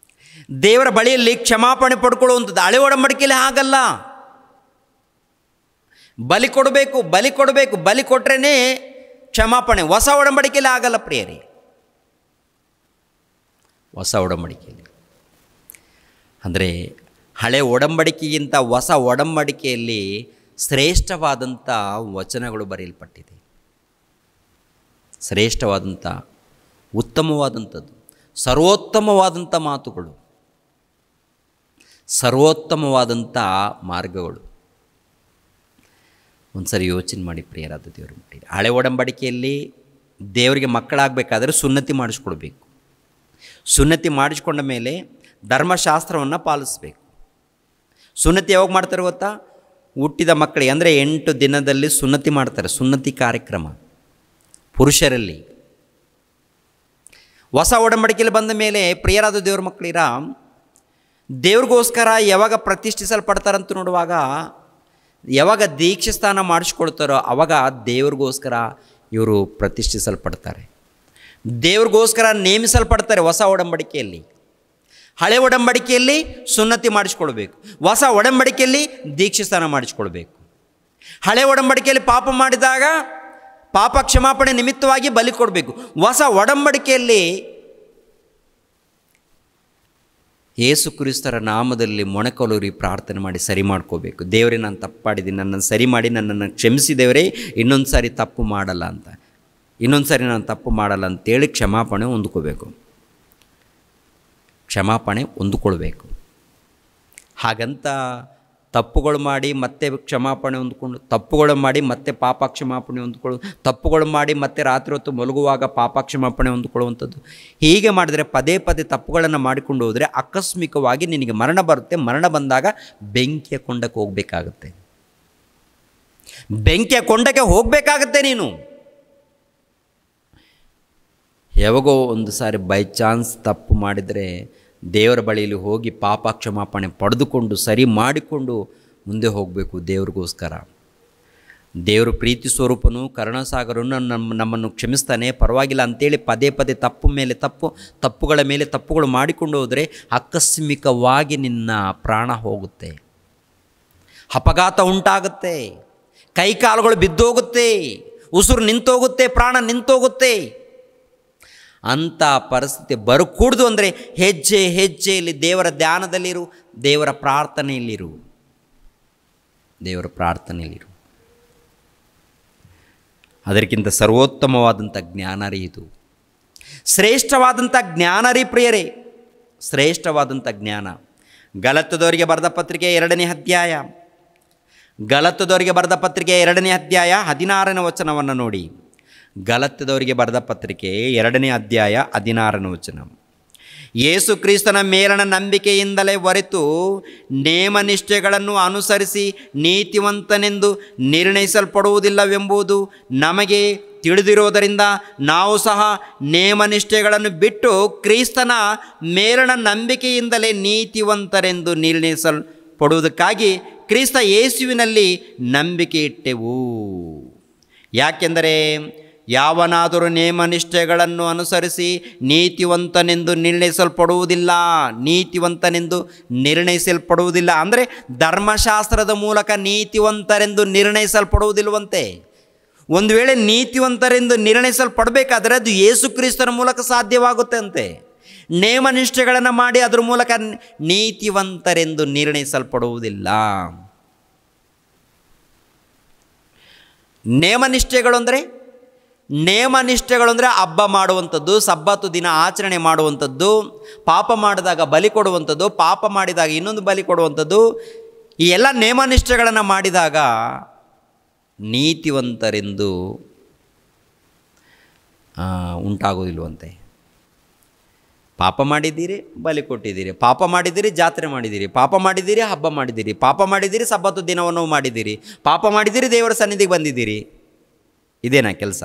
ದೇವರ ಬಳಿಯಲ್ಲಿ ಕ್ಷಮಾಪಣೆ ಪಡ್ಕೊಳ್ಳುವಂಥದ್ದು. ಹಳೆ ಒಡಂಬಡಿಕೆಯಲ್ಲಿ ಹಾಗಲ್ಲ. ಬಲಿ ಕೊಡಬೇಕು. ಬಲಿ ಕೊಟ್ರೇ ಕ್ಷಮಾಪಣೆ. ಹೊಸ ಒಡಂಬಡಿಕೆಯಲ್ಲಿ ಆಗಲ್ಲ ಪ್ರಿಯರೇ. ಹೊಸ ಒಡಂಬಡಿಕೆಯಲ್ಲಿ ಅಂದರೆ ಹಳೆ ಒಡಂಬಡಿಕೆಗಿಂತ ಹೊಸ ಒಡಂಬಡಿಕೆಯಲ್ಲಿ ಶ್ರೇಷ್ಠವಾದಂಥ ವಚನಗಳು ಬರೆಯಲ್ಪಟ್ಟಿದೆ. ಶ್ರೇಷ್ಠವಾದಂಥ, ಉತ್ತಮವಾದಂಥದ್ದು, ಸರ್ವೋತ್ತಮವಾದಂಥ ಮಾತುಗಳು, ಸರ್ವೋತ್ತಮವಾದಂಥ ಮಾರ್ಗಗಳು. ಒಂದು ಸರಿ ಯೋಚನೆ ಮಾಡಿ ಪ್ರಿಯರಾದ ದೇವರು. ಹಳೆ ಒಡಂಬಡಿಕೆಯಲ್ಲಿ ದೇವರಿಗೆ ಮಕ್ಕಳಾಗಬೇಕಾದ್ರೆ ಸುನ್ನತಿ ಮಾಡಿಸ್ಕೊಳ್ಬೇಕು. ಸುನ್ನತಿ ಮಾಡಿಸ್ಕೊಂಡ ಮೇಲೆ ಧರ್ಮಶಾಸ್ತ್ರವನ್ನು ಪಾಲಿಸಬೇಕು. ಸುನ್ನತಿ ಯಾವಾಗ ಮಾಡ್ತಾರೆ ಗೊತ್ತಾ? ಹುಟ್ಟಿದ ಮಕ್ಕಳಿಗೆ, ಅಂದರೆ 8 ದಿನದಲ್ಲಿ ಸುನ್ನತಿ ಮಾಡ್ತಾರೆ. ಸುನ್ನತಿ ಕಾರ್ಯಕ್ರಮ ಪುರುಷರಲ್ಲಿ. ಹೊಸ ಒಡಂಬಡಿಕೆಯಲ್ಲಿ ಬಂದ ಮೇಲೆ ಪ್ರಿಯರಾದ ದೇವ್ರ ಮಕ್ಕಳಿರ, ದೇವ್ರಿಗೋಸ್ಕರ ಯಾವಾಗ ಪ್ರತಿಷ್ಠಿಸಲ್ಪಡ್ತಾರಂತ ನೋಡುವಾಗ, ಯಾವಾಗ ದೀಕ್ಷೆ ಸ್ಥಾನ ಮಾಡಿಸ್ಕೊಳ್ತಾರೋ ಆವಾಗ ದೇವ್ರಿಗೋಸ್ಕರ ಇವರು ಪ್ರತಿಷ್ಠಿಸಲ್ಪಡ್ತಾರೆ, ದೇವ್ರಿಗೋಸ್ಕರ ನೇಮಿಸಲ್ಪಡ್ತಾರೆ. ಹೊಸ ಒಡಂಬಡಿಕೆಯಲ್ಲಿ. ಹಳೆ ಒಡಂಬಡಿಕೆಯಲ್ಲಿ ಸುನ್ನತಿ ಮಾಡಿಸ್ಕೊಳ್ಬೇಕು, ಹೊಸ ಒಡಂಬಡಿಕೆಯಲ್ಲಿ ದೀಕ್ಷೆ ಸ್ಥಾನ ಮಾಡಿಸ್ಕೊಳ್ಬೇಕು. ಹಳೆ ಒಡಂಬಡಿಕೆಯಲ್ಲಿ ಪಾಪ ಮಾಡಿದಾಗ ಪಾಪ ಕ್ಷಮಾಪಣೆ ನಿಮಿತ್ತವಾಗಿ ಬಲಿ ಕೊಡಬೇಕು. ಹೊಸ ಒಡಂಬಡಿಕೆಯಲ್ಲಿ ಯೇಸು ಕ್ರಿಸ್ತರ ನಾಮದಲ್ಲಿ ಮೊಣಕಾಲೂರಿ ಪ್ರಾರ್ಥನೆ ಮಾಡಿ ಸರಿ ಮಾಡ್ಕೋಬೇಕು. ದೇವರೇ ನಾನು ತಪ್ಪು ಮಾಡಿದ್ದೀನಿ, ನನ್ನನ್ನು ಸರಿ ಮಾಡಿ ನನ್ನನ್ನು ಕ್ಷಮಿಸಿ ದೇವರೇ, ಇನ್ನೊಂದು ಸಾರಿ ತಪ್ಪು ಮಾಡಲ್ಲ ಅಂತ, ಇನ್ನೊಂದು ಸಾರಿ ನಾನು ತಪ್ಪು ಮಾಡಲ್ಲ ಅಂತೇಳಿ ಕ್ಷಮಾಪಣೆ ಹೊಂದ್ಕೋಬೇಕು. ಕ್ಷಮಾಪಣೆ ಹೊಂದ್ಕೊಳ್ಬೇಕು. ಹಾಗಂತ ತಪ್ಪುಗಳು ಮಾಡಿ ಮತ್ತೆ ಕ್ಷಮಾಪಣೆ ಹೊಂದ್ಕೊಂಡು, ತಪ್ಪುಗಳು ಮಾಡಿ ಮತ್ತೆ ಪಾಪ ಕ್ಷಮಾಪಣೆ ಹೊಂದ್ಕೊಳ್ಳೋದು, ತಪ್ಪುಗಳು ಮಾಡಿ ಮತ್ತೆ ರಾತ್ರಿ ಹೊತ್ತು ಮಲಗುವಾಗ ಪಾಪ ಕ್ಷಮಾಪಣೆ ಹೊಂದ್ಕೊಳ್ಳುವಂಥದ್ದು. ಹೀಗೆ ಮಾಡಿದರೆ ಪದೇ ಪದೇ ತಪ್ಪುಗಳನ್ನು ಮಾಡಿಕೊಂಡು ಹೋದರೆ ಆಕಸ್ಮಿಕವಾಗಿ ನಿನಗೆ ಮರಣ ಬರುತ್ತೆ. ಮರಣ ಬಂದಾಗ ಬೆಂಕಿಯ ಕೊಂಡಕ್ಕೆ ಹೋಗಬೇಕಾಗತ್ತೆ. ಬೆಂಕಿಯ ಕೊಂಡಕ್ಕೆ ಹೋಗಬೇಕಾಗತ್ತೆ ನೀನು. ಯಾವಾಗೋ ಒಂದು ಸಾರಿ ಬೈ ಚಾನ್ಸ್ ತಪ್ಪು ಮಾಡಿದರೆ ದೇವರ ಬಳಿಯಲ್ಲಿ ಹೋಗಿ ಪಾಪ ಕ್ಷಮಾಪಣೆ ಪಡೆದುಕೊಂಡು ಸರಿ ಮಾಡಿಕೊಂಡು ಮುಂದೆ ಹೋಗಬೇಕು ದೇವ್ರಿಗೋಸ್ಕರ. ದೇವರು ಪ್ರೀತಿ ಸ್ವರೂಪನು ಕರುಣಾಸಾಗರನು ನಮ್ಮನ್ನು ಕ್ಷಮಿಸ್ತಾನೆ, ಪರವಾಗಿಲ್ಲ ಅಂತೇಳಿ ಪದೇ ಪದೇ ತಪ್ಪುಗಳ ಮೇಲೆ ತಪ್ಪುಗಳು ಮಾಡಿಕೊಂಡು ಹೋದರೆ ಆಕಸ್ಮಿಕವಾಗಿ ನಿನ್ನ ಪ್ರಾಣ ಹೋಗುತ್ತೆ, ಅಪಘಾತ ಉಂಟಾಗುತ್ತೆ, ಕೈಕಾಲುಗಳು ಬಿದ್ದೋಗುತ್ತೆ, ಉಸಿರು ನಿಂತೋಗುತ್ತೆ, ಪ್ರಾಣ ನಿಂತೋಗುತ್ತೆ. ಅಂಥ ಪರಿಸ್ಥಿತಿ ಬರಕೂಡ್ದು ಅಂದರೆ ಹೆಜ್ಜೆ ಹೆಜ್ಜೆಯಲ್ಲಿ ದೇವರ ಧ್ಯಾನದಲ್ಲಿರು, ದೇವರ ಪ್ರಾರ್ಥನೆಯಲ್ಲಿರು. ಅದಕ್ಕಿಂತ ಸರ್ವೋತ್ತಮವಾದಂಥ ಜ್ಞಾನರಿ ಇದು, ಶ್ರೇಷ್ಠವಾದಂಥ ಜ್ಞಾನರಿ ಪ್ರಿಯರೇ, ಶ್ರೇಷ್ಠವಾದಂಥ ಜ್ಞಾನ. ಗಲಾತ್ಯದವರಿಗೆ ಬರೆದ ಪತ್ರಿಕೆ 2ನೇ ಅಧ್ಯಾಯ, ಗಲಾತ್ಯದವರಿಗೆ ಬರೆದ ಪತ್ರಿಕೆ 2ನೇ ಅಧ್ಯಾಯ 16ನೇ ವಚನವನ್ನು ನೋಡಿ. ಗಲಾತ್ಯದವರಿಗೆ ಬರೆದ ಪತ್ರಿಕೆ 2ನೇ ಅಧ್ಯಾಯ 16ನೇ ವಚನ. ಯೇಸು ಕ್ರಿಸ್ತನ ಮೇಲಣ ನಂಬಿಕೆಯಿಂದಲೇ ಹೊರತು ನೇಮನಿಷ್ಠೆಗಳನ್ನು ಅನುಸರಿಸಿ ನೀತಿವಂತನೆಂದು ನಿರ್ಣಯಿಸಲ್ಪಡುವುದಿಲ್ಲವೆಂಬುದು ನಮಗೆ ತಿಳಿದಿರುವುದರಿಂದ ನಾವು ಸಹ ನೇಮನಿಷ್ಠೆಗಳನ್ನು ಬಿಟ್ಟು ಕ್ರಿಸ್ತನ ಮೇಲಣ ನಂಬಿಕೆಯಿಂದಲೇ ನೀತಿವಂತರೆಂದು ನಿರ್ಣಯಿಸಲ್ಪಡುವುದಕ್ಕಾಗಿ ಕ್ರಿಸ್ತ ಯೇಸುವಿನಲ್ಲಿ ನಂಬಿಕೆ ಇಟ್ಟೆವು. ಯಾಕೆಂದರೆ ಯಾವನಾದರೂ ನೇಮನಿಷ್ಠೆಗಳನ್ನು ಅನುಸರಿಸಿ ನೀತಿವಂತನೆಂದು ನಿರ್ಣಯಿಸಲ್ಪಡುವುದಿಲ್ಲ ಅಂದರೆ ಧರ್ಮಶಾಸ್ತ್ರದ ಮೂಲಕ ನೀತಿವಂತರೆಂದು ನಿರ್ಣಯಿಸಲ್ಪಡುವುದಿಲ್ಲವಂತೆ. ಒಂದು ವೇಳೆ ನೀತಿವಂತರೆಂದು ನಿರ್ಣಯಿಸಲ್ಪಡಬೇಕಾದರೆ ಅದು ಯೇಸು ಕ್ರಿಸ್ತನ ಮೂಲಕ ಸಾಧ್ಯವಾಗುತ್ತೆ ಅಂತೆ. ನೇಮನಿಷ್ಠೆಗಳನ್ನು ಮಾಡಿ ಅದರ ಮೂಲಕ ನೀತಿವಂತರೆಂದು ನಿರ್ಣಯಿಸಲ್ಪಡುವುದಿಲ್ಲ. ನೇಮನಿಷ್ಠೆಗಳು ಅಂದರೆ ಹಬ್ಬ ಮಾಡುವಂಥದ್ದು, ಸಬ್ಬತ್ತು ದಿನ ಆಚರಣೆ ಮಾಡುವಂಥದ್ದು, ಪಾಪ ಮಾಡಿದಾಗ ಬಲಿ ಕೊಡುವಂಥದ್ದು, ಪಾಪ ಮಾಡಿದಾಗ ಇನ್ನೊಂದು ಬಲಿ ಕೊಡುವಂಥದ್ದು. ಈ ಎಲ್ಲ ನೇಮನಿಷ್ಠೆಗಳನ್ನು ಮಾಡಿದಾಗ ನೀತಿವಂತರೆಂದು ಉಂಟಾಗೋದಿಲ್ವಂತೆ. ಪಾಪ ಮಾಡಿದ್ದೀರಿ, ಬಲಿ ಕೊಟ್ಟಿದ್ದೀರಿ, ಪಾಪ ಮಾಡಿದ್ದೀರಿ, ಜಾತ್ರೆ ಮಾಡಿದ್ದೀರಿ, ಪಾಪ ಮಾಡಿದ್ದೀರಿ, ಹಬ್ಬ ಮಾಡಿದ್ದೀರಿ, ಪಾಪ ಮಾಡಿದ್ದೀರಿ, ಸಬ್ಬತ್ತು ದಿನವನ್ನು ಮಾಡಿದ್ದೀರಿ, ಪಾಪ ಮಾಡಿದ್ದೀರಿ, ದೇವರ ಸನ್ನಿಧಿಗೆ ಬಂದಿದ್ದೀರಿ. ಇದೇನಾ ಕೆಲಸ?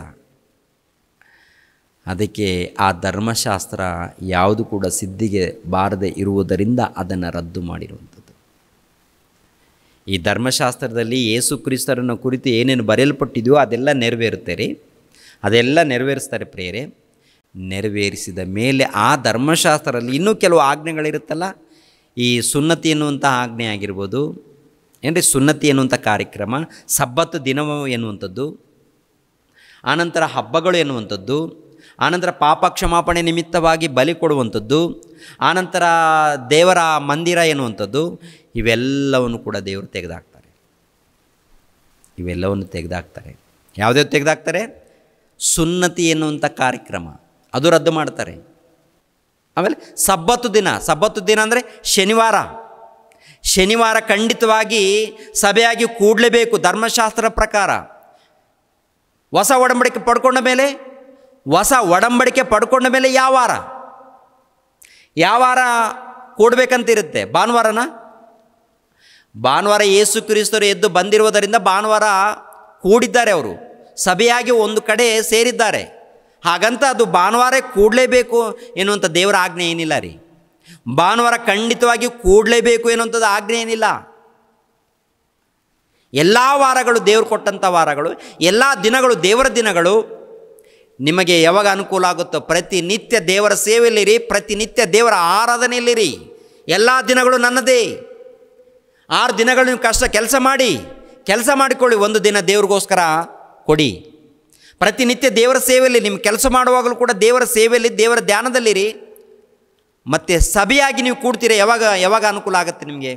ಅದಕ್ಕೆ ಆ ಧರ್ಮಶಾಸ್ತ್ರ ಯಾವುದು ಕೂಡ ಸಿದ್ಧಿಗೆ ಬಾರದೆ ಇರುವುದರಿಂದ ಅದನ್ನು ರದ್ದು ಮಾಡಿರುವಂಥದ್ದು. ಈ ಧರ್ಮಶಾಸ್ತ್ರದಲ್ಲಿ ಯೇಸು ಕ್ರಿಸ್ತರನ್ನು ಕುರಿತು ಏನೇನು ಬರೆಯಲ್ಪಟ್ಟಿದೆಯೋ ಅದೆಲ್ಲ ಅದೆಲ್ಲ ನೆರವೇರಿಸ್ತಾರೆ ಪ್ರಿಯರೇ. ನೆರವೇರಿಸಿದ ಮೇಲೆ ಆ ಧರ್ಮಶಾಸ್ತ್ರದಲ್ಲಿ ಇನ್ನೂ ಕೆಲವು ಆಜ್ಞೆಗಳಿರುತ್ತಲ್ಲ, ಈ ಸುನ್ನತಿ ಎನ್ನುವಂಥ ಆಜ್ಞೆ ಆಗಿರ್ಬೋದು, ಸುನ್ನತಿ ಎನ್ನುವಂಥ ಕಾರ್ಯಕ್ರಮ, ಸಬ್ಬತ್ತು ದಿನವು ಎನ್ನುವಂಥದ್ದು, ಆನಂತರ ಹಬ್ಬಗಳು ಎನ್ನುವಂಥದ್ದು, ಆನಂತರ ಪಾಪ ಕ್ಷಮಾಪಣೆ ನಿಮಿತ್ತವಾಗಿ ಬಲಿ ಕೊಡುವಂಥದ್ದು, ಆನಂತರ ದೇವರ ಮಂದಿರ ಎನ್ನುವಂಥದ್ದು, ಇವೆಲ್ಲವನ್ನು ಕೂಡ ದೇವರು ತೆಗೆದಾಕ್ತಾರೆ. ಯಾವುದ್ಯಾವುದು ತೆಗೆದಾಕ್ತಾರೆ? ಸುನ್ನತಿ ಎನ್ನುವಂಥ ಕಾರ್ಯಕ್ರಮ ಅದು ರದ್ದು ಮಾಡ್ತಾರೆ. ಆಮೇಲೆ ಸಬ್ಬತ್ತು ದಿನ ಅಂದರೆ ಶನಿವಾರ ಖಂಡಿತವಾಗಿ ಸಭೆಯಾಗಿ ಕೂಡಲೇಬೇಕು ಧರ್ಮಶಾಸ್ತ್ರ ಪ್ರಕಾರ. ಹೊಸ ಒಡಂಬಡಿಕೆ ಪಡ್ಕೊಂಡ ಮೇಲೆ ಯಾವ ವಾರ ಕೂಡಬೇಕಂತಿರುತ್ತೆ? ಭಾನುವಾರ ಯೇಸು ಕ್ರಿಸ್ತರು ಎದ್ದು ಬಂದಿರುವುದರಿಂದ ಭಾನುವಾರ ಕೂಡಿದ್ದಾರೆ, ಅವರು ಸಭೆಯಾಗಿ ಒಂದು ಕಡೆ ಸೇರಿದ್ದಾರೆ. ಹಾಗಂತ ಅದು ಭಾನುವಾರ ಕೂಡಲೇಬೇಕು ಎನ್ನುವಂಥ ದೇವರ ಆಜ್ಞೆ ಏನಿಲ್ಲ ರೀ. ಭಾನುವಾರ ಖಂಡಿತವಾಗಿ ಕೂಡಲೇಬೇಕು ಎನ್ನುವಂಥದ್ದು ಆಜ್ಞೆ ಏನಿಲ್ಲ. ಎಲ್ಲ ವಾರಗಳು ದೇವರು ಕೊಟ್ಟಂಥ ವಾರಗಳು, ಎಲ್ಲ ದಿನಗಳು ದೇವರ ದಿನಗಳು. ನಿಮಗೆ ಯಾವಾಗ ಅನುಕೂಲ ಆಗುತ್ತೋ ಪ್ರತಿನಿತ್ಯ ದೇವರ ಸೇವೆಯಲ್ಲಿರಿ, ಪ್ರತಿನಿತ್ಯ ದೇವರ ಆರಾಧನೆಯಲ್ಲಿರಿ. ಎಲ್ಲ ದಿನಗಳು ನನ್ನದೇ. 6 ದಿನಗಳು ನೀವು ಕೆಲಸ ಮಾಡಿಕೊಳ್ಳಿ, ಒಂದು ದಿನ ದೇವ್ರಿಗೋಸ್ಕರ ಕೊಡಿ. ಪ್ರತಿನಿತ್ಯ ದೇವರ ಸೇವೆಯಲ್ಲಿ ನಿಮ್ಮ ಕೆಲಸ ಮಾಡುವಾಗಲೂ ಕೂಡ ದೇವರ ಸೇವೆಯಲ್ಲಿ, ದೇವರ ಧ್ಯಾನದಲ್ಲಿರಿ. ಮತ್ತು ಸಭೆಯಾಗಿ ನೀವು ಕೂಡ್ತೀರಾ. ಯಾವಾಗ ಅನುಕೂಲ ಆಗುತ್ತೆ ನಿಮಗೆ?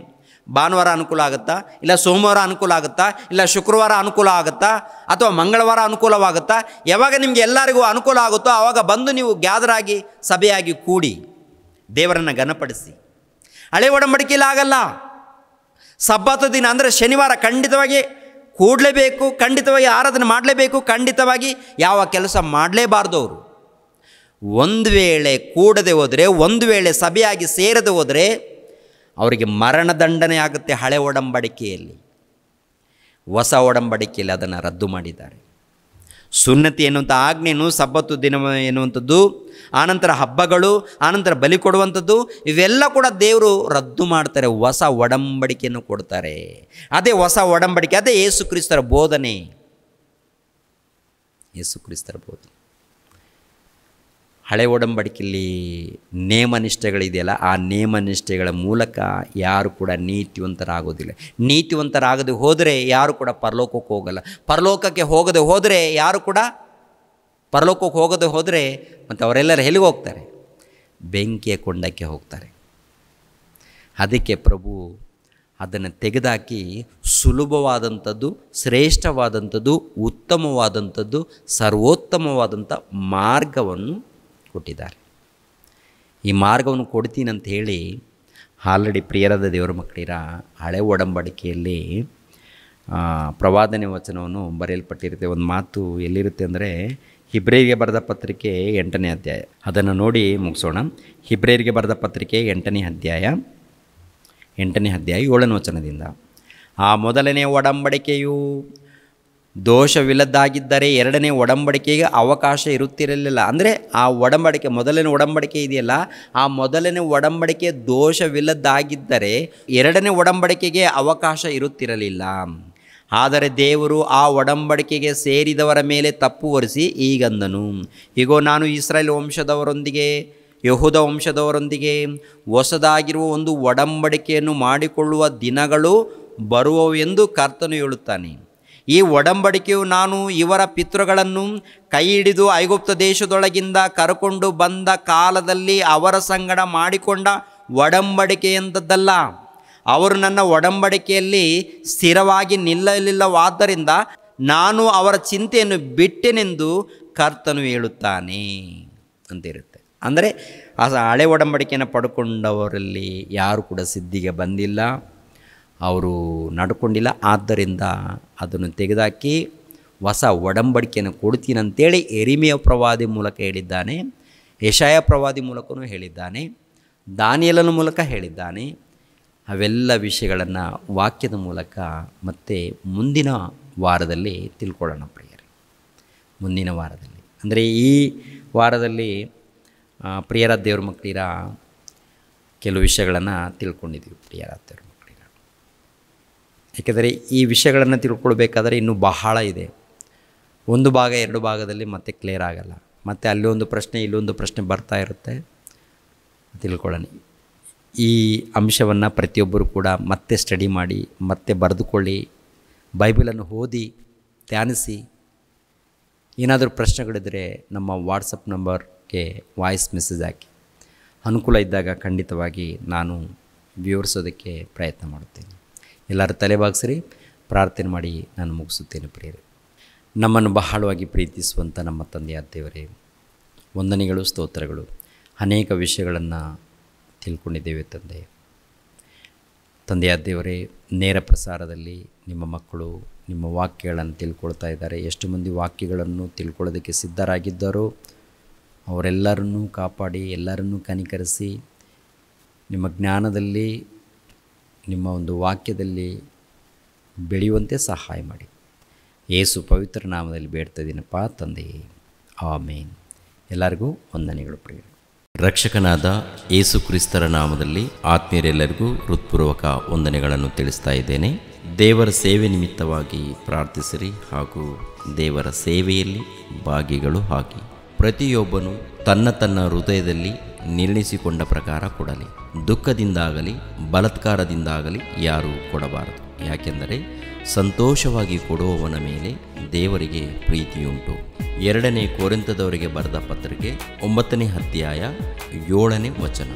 ಭಾನುವಾರ ಅನುಕೂಲ ಆಗುತ್ತಾ, ಇಲ್ಲ ಸೋಮವಾರ ಅನುಕೂಲ ಆಗುತ್ತಾ, ಇಲ್ಲ ಶುಕ್ರವಾರ ಅನುಕೂಲ ಆಗುತ್ತಾ, ಅಥವಾ ಮಂಗಳವಾರ ಅನುಕೂಲವಾಗುತ್ತಾ? ಯಾವಾಗ ನಿಮಗೆ ಎಲ್ಲರಿಗೂ ಅನುಕೂಲ ಆಗುತ್ತೋ ಆವಾಗ ಬಂದು ನೀವು ಗ್ಯಾದರ್ ಆಗಿ ಸಭೆಯಾಗಿ ಕೂಡಿ ದೇವರನ್ನು ಘನಪಡಿಸಿ. ಹಳೆ ಒಡಂಬಡಿಕೆಯಲ್ಲಿ ಆಗಲ್ಲ. ಸಬ್ಬತ್ ದಿನ ಅಂದರೆ ಶನಿವಾರ ಖಂಡಿತವಾಗಿ ಕೂಡಲೇಬೇಕು, ಖಂಡಿತವಾಗಿ ಆರಾಧನೆ ಮಾಡಲೇಬೇಕು, ಖಂಡಿತವಾಗಿ ಯಾವ ಕೆಲಸ ಮಾಡಲೇಬಾರ್ದು. ಅವರು ಒಂದು ವೇಳೆ ಕೂಡದೆ ಹೋದರೆ, ಒಂದು ವೇಳೆ ಸಭೆಯಾಗಿ ಸೇರದೆ ಹೋದರೆ ಅವರಿಗೆ ಮರಣದಂಡನೆ ಆಗುತ್ತೆ. ಹಳೆ ಒಡಂಬಡಿಕೆಯಲ್ಲಿ, ಹೊಸ ಒಡಂಬಡಿಕೆಯಲ್ಲಿ ಅದನ್ನು ರದ್ದು ಮಾಡಿದ್ದಾರೆ. ಸುನ್ನತಿ ಎನ್ನುವಂಥ ಆಜ್ಞೆಯನ್ನು, ಸಬ್ಬತ್ತು ದಿನ ಎನ್ನುವಂಥದ್ದು, ಆನಂತರ ಹಬ್ಬಗಳು, ಆನಂತರ ಬಲಿ ಕೊಡುವಂಥದ್ದು, ಇವೆಲ್ಲ ಕೂಡ ದೇವರು ರದ್ದು ಮಾಡ್ತಾರೆ. ಹೊಸ ಒಡಂಬಡಿಕೆಯನ್ನು ಕೊಡ್ತಾರೆ. ಅದೇ ಹೊಸ ಒಡಂಬಡಿಕೆ, ಅದೇ ಯೇಸು ಕ್ರಿಸ್ತರ ಬೋಧನೆ. ಯೇಸು ಕ್ರಿಸ್ತರ ಬೋಧನೆ. ಹಳೆ ಒಡಂಬಡಿಕೆಯಲ್ಲಿ ನೇಮನಿಷ್ಠೆಗಳಿದೆಯಲ್ಲ, ಆ ನೇಮನಿಷ್ಠೆಗಳ ಮೂಲಕ ಯಾರು ಕೂಡ ನೀತಿವಂತರಾಗೋದಿಲ್ಲ. ನೀತಿವಂತರಾಗದೆ ಹೋದರೆ ಯಾರು ಕೂಡ ಪರಲೋಕಕ್ಕೆ ಹೋಗಲ್ಲ. ಪರಲೋಕಕ್ಕೆ ಹೋಗದೆ ಹೋದರೆ ಯಾರು ಕೂಡ ಪರಲೋಕಕ್ಕೆ ಹೋಗದೆ ಹೋದರೆ ಮತ್ತು ಅವರೆಲ್ಲರೂ ಎಲ್ಲಿಗೆ ಹೋಗ್ತಾರೆ? ಬೆಂಕಿಯ ಕೊಂಡಕ್ಕೆ ಹೋಗ್ತಾರೆ. ಅದಕ್ಕೆ ಪ್ರಭು ಅದನ್ನು ತೆಗೆದುಹಾಕಿ ಸುಲಭವಾದಂಥದ್ದು, ಶ್ರೇಷ್ಠವಾದಂಥದ್ದು, ಉತ್ತಮವಾದಂಥದ್ದು, ಸರ್ವೋತ್ತಮವಾದಂಥ ಮಾರ್ಗವನ್ನು ಕೊಟ್ಟಿದ್ದಾರೆ. ಈ ಮಾರ್ಗವನ್ನು ಕೊಡ್ತೀನಂತ ಹೇಳಿ ಆಲ್ರೆಡಿ ಪ್ರಿಯರಾದ ದೇವರ ಮಕ್ಕಳಿರ ಹಳೆ ಒಡಂಬಡಿಕೆಯಲ್ಲಿ ಪ್ರವಾದನೆ ವಚನವನ್ನು ಬರೆಯಲ್ಪಟ್ಟಿರುತ್ತೆ. ಒಂದು ಮಾತು ಎಲ್ಲಿರುತ್ತೆ ಅಂದರೆ ಹಿಬ್ರಿಯರಿಗೆ ಬರೆದ ಪತ್ರಿಕೆ 8ನೇ ಅಧ್ಯಾಯ. ಅದನ್ನು ನೋಡಿ ಮುಗಿಸೋಣ. ಹಿಬ್ರಿಯರಿಗೆ ಬರೆದ ಪತ್ರಿಕೆ 8ನೇ ಅಧ್ಯಾಯ 7ನೇ ವಚನದಿಂದ, ಆ ಮೊದಲನೇ ಒಡಂಬಡಿಕೆಯು ದೋಷವಿಲ್ಲದಾಗಿದ್ದರೆ ಎರಡನೇ ಒಡಂಬಡಿಕೆಗೆ ಅವಕಾಶ ಇರುತ್ತಿರಲಿಲ್ಲ. ಅಂದರೆ ಆ ಒಡಂಬಡಿಕೆ, ಮೊದಲನೇ ಒಡಂಬಡಿಕೆ ಇದೆಯಲ್ಲ, ಆ ಮೊದಲನೇ ಒಡಂಬಡಿಕೆ ದೋಷವಿಲ್ಲದಾಗಿದ್ದರೆ ಎರಡನೇ ಒಡಂಬಡಿಕೆಗೆ ಅವಕಾಶ ಇರುತ್ತಿರಲಿಲ್ಲ. ಆದರೆ ದೇವರು ಆ ಒಡಂಬಡಿಕೆಗೆ ಸೇರಿದವರ ಮೇಲೆ ತಪ್ಪು ಹೊರಿಸಿ ಹೀಗಂದನು, ಹೀಗೋ ನಾನು ಇಸ್ರಾಯೇಲ್ ವಂಶದವರೊಂದಿಗೆ, ಯೆಹೂದ ವಂಶದವರೊಂದಿಗೆ ಹೊಸದಾಗಿರುವ ಒಂದು ಒಡಂಬಡಿಕೆಯನ್ನು ಮಾಡಿಕೊಳ್ಳುವ ದಿನಗಳು ಬರುವವು ಎಂದು ಕರ್ತನು ಹೇಳುತ್ತಾನೆ. ಈ ಒಡಂಬಡಿಕೆಯು ನಾನು ಇವರ ಪಿತೃಗಳನ್ನು ಕೈ ಹಿಡಿದು ಐಗುಪ್ತ ದೇಶದೊಳಗಿಂದ ಕರಕೊಂಡು ಬಂದ ಕಾಲದಲ್ಲಿ ಅವರ ಸಂಗಡ ಮಾಡಿಕೊಂಡ ಒಡಂಬಡಿಕೆಯಂಥದ್ದಲ್ಲ. ಅವರು ನನ್ನ ಒಡಂಬಡಿಕೆಯಲ್ಲಿ ಸ್ಥಿರವಾಗಿ ನಿಲ್ಲಲಿಲ್ಲವಾದ್ದರಿಂದ ನಾನು ಅವರ ಚಿಂತೆಯನ್ನು ಬಿಟ್ಟೆನೆಂದು ಕರ್ತನು ಹೇಳುತ್ತಾನೆ ಅಂತಿರುತ್ತೆ. ಅಂದರೆ ಆ ಹಳೆ ಒಡಂಬಡಿಕೆಯನ್ನು ಪಡ್ಕೊಂಡವರಲ್ಲಿ ಯಾರು ಕೂಡ ಸಿದ್ಧಿಗೆ ಬಂದಿಲ್ಲ, ಅವರು ನಡ್ಕೊಂಡಿಲ್ಲ. ಆದ್ದರಿಂದ ಅದನ್ನು ತೆಗೆದುಹಾಕಿ ಹೊಸ ಒಡಂಬಡಿಕೆಯನ್ನು ಕೊಡ್ತೀನಂತೇಳಿ ಯೆರೆಮೀಯ ಪ್ರವಾದಿ ಮೂಲಕ ಹೇಳಿದ್ದಾನೆ, ಯೆಶಾಯ ಪ್ರವಾದಿ ಮೂಲಕವೂ ಹೇಳಿದ್ದಾನೆ, ದಾನಿಯೇಲನ ಮೂಲಕ ಹೇಳಿದ್ದಾನೆ. ಅವೆಲ್ಲ ವಿಷಯಗಳನ್ನು ವಾಕ್ಯದ ಮೂಲಕ ಮತ್ತೆ ಮುಂದಿನ ವಾರದಲ್ಲಿ ತಿಳ್ಕೊಳ್ಳೋಣ ಪ್ರಿಯರೇ. ಮುಂದಿನ ವಾರದಲ್ಲಿ ಅಂದರೆ ಈ ವಾರದಲ್ಲಿ ಪ್ರಿಯರ ದೇವ್ರ ಮಕ್ಕಳಿರ ಕೆಲವು ವಿಷಯಗಳನ್ನು ತಿಳ್ಕೊಂಡಿದ್ದೀವಿ ಪ್ರಿಯರ ದೇವ್ರ ಮಕ್ಕಳಿರ. ಏಕೆಂದರೆ ಈ ವಿಷಯಗಳನ್ನು ತಿಳ್ಕೊಳ್ಬೇಕಾದ್ರೆ ಇನ್ನೂ ಬಹಳ ಇದೆ. ಒಂದು ಭಾಗ 2 ಭಾಗದಲ್ಲಿ ಮತ್ತೆ ಕ್ಲಿಯರ್ ಆಗಲ್ಲ. ಮತ್ತು ಅಲ್ಲೊಂದು ಪ್ರಶ್ನೆ ಇಲ್ಲೊಂದು ಪ್ರಶ್ನೆ ಬರ್ತಾ ಇರುತ್ತೆ. ತಿಳ್ಕೊಳ್ಳೋಣ. ಈ ಅಂಶವನ್ನು ಪ್ರತಿಯೊಬ್ಬರು ಕೂಡ ಮತ್ತೆ ಸ್ಟಡಿ ಮಾಡಿ, ಮತ್ತೆ ಬರೆದುಕೊಳ್ಳಿ, ಬೈಬಲನ್ನು ಓದಿ ಧ್ಯಾನಿಸಿ. ಏನಾದರೂ ಪ್ರಶ್ನೆಗಳಿದ್ದರೆ ನಮ್ಮ ವಾಟ್ಸಪ್ ನಂಬರ್ಗೆ ವಾಯ್ಸ್ ಮೆಸೇಜ್ ಹಾಕಿ. ಅನುಕೂಲ ಇದ್ದಾಗ ಖಂಡಿತವಾಗಿ ನಾನು ವಿವರಿಸೋದಕ್ಕೆ ಪ್ರಯತ್ನ ಮಾಡುತ್ತೇನೆ. ಎಲ್ಲರೂ ತಲೆಬಾಗಿಸಿರಿ, ಪ್ರಾರ್ಥನೆ ಮಾಡಿ ನಾನು ಮುಗಿಸುತ್ತೇನೆ ಪ್ರಿಯರೇ. ನಮ್ಮನ್ನು ಬಹಳವಾಗಿ ಪ್ರೀತಿಸುವಂಥ ನಮ್ಮ ತಂದೆಯಾದ ದೇವರೇ, ವಂದನೆಗಳು, ಸ್ತೋತ್ರಗಳು. ಅನೇಕ ವಿಷಯಗಳನ್ನು ತಿಳ್ಕೊಂಡಿದ್ದೇವೆ ತಂದೆಯಾದ ದೇವರೇ. ನೇರ ಪ್ರಸಾರದಲ್ಲಿ ನಿಮ್ಮ ಮಕ್ಕಳು ನಿಮ್ಮ ವಾಕ್ಯಗಳನ್ನು ತಿಳ್ಕೊಳ್ತಾ ಇದ್ದಾರೆ. ಎಷ್ಟು ಮಂದಿ ವಾಕ್ಯಗಳನ್ನು ತಿಳ್ಕೊಳ್ಳೋದಕ್ಕೆ ಸಿದ್ಧರಾಗಿದ್ದಾರೋ ಅವರೆಲ್ಲರನ್ನೂ ಕಾಪಾಡಿ, ಎಲ್ಲರನ್ನೂ ಕನಿಕರಿಸಿ, ನಿಮ್ಮ ಜ್ಞಾನದಲ್ಲಿ, ನಿಮ್ಮ ಒಂದು ವಾಕ್ಯದಲ್ಲಿ ಬೆಳೆಯುವಂತೆ ಸಹಾಯ ಮಾಡಿ. ಯೇಸು ಪವಿತ್ರ ನಾಮದಲ್ಲಿ ಬೇಡ್ತಾ ಇದ್ದೀನಪ್ಪ ತಂದೆಯೇ, ಆಮೇನ್. ಎಲ್ಲರಿಗೂ ವಂದನೆಗಳು ಪ್ರಿಯ. ರಕ್ಷಕನಾದ ಯೇಸು ಕ್ರಿಸ್ತರ ನಾಮದಲ್ಲಿ ಆತ್ಮೀಯರೆಲ್ಲರಿಗೂ ಹೃತ್ಪೂರ್ವಕ ವಂದನೆಗಳನ್ನು ತಿಳಿಸ್ತಾ ಇದ್ದೇನೆ. ದೇವರ ಸೇವೆ ನಿಮಿತ್ತವಾಗಿ ಪ್ರಾರ್ಥಿಸಿರಿ ಹಾಗೂ ದೇವರ ಸೇವೆಯಲ್ಲಿ ಭಾಗಿಗಳು ಆಗಿ. ಪ್ರತಿಯೊಬ್ಬನು ತನ್ನ ತನ್ನ ಹೃದಯದಲ್ಲಿ ನಿರ್ಣಯಿಸಿಕೊಂಡ ಪ್ರಕಾರ ಕೊಡಲಿ. ದುಃಖದಿಂದಾಗಲಿ ಬಲಾತ್ಕಾರದಿಂದಾಗಲಿ ಯಾರೂ ಕೊಡಬಾರದು. ಯಾಕೆಂದರೆ ಸಂತೋಷವಾಗಿ ಕೊಡುವವನ ಮೇಲೆ ದೇವರಿಗೆ ಪ್ರೀತಿಯುಂಟು. 2ನೇ ಕೊರಿಂಥದವರಿಗೆ ಬರೆದ ಪತ್ರಿಕೆ 9ನೇ ಅಧ್ಯಾಯ 7ನೇ ವಚನ.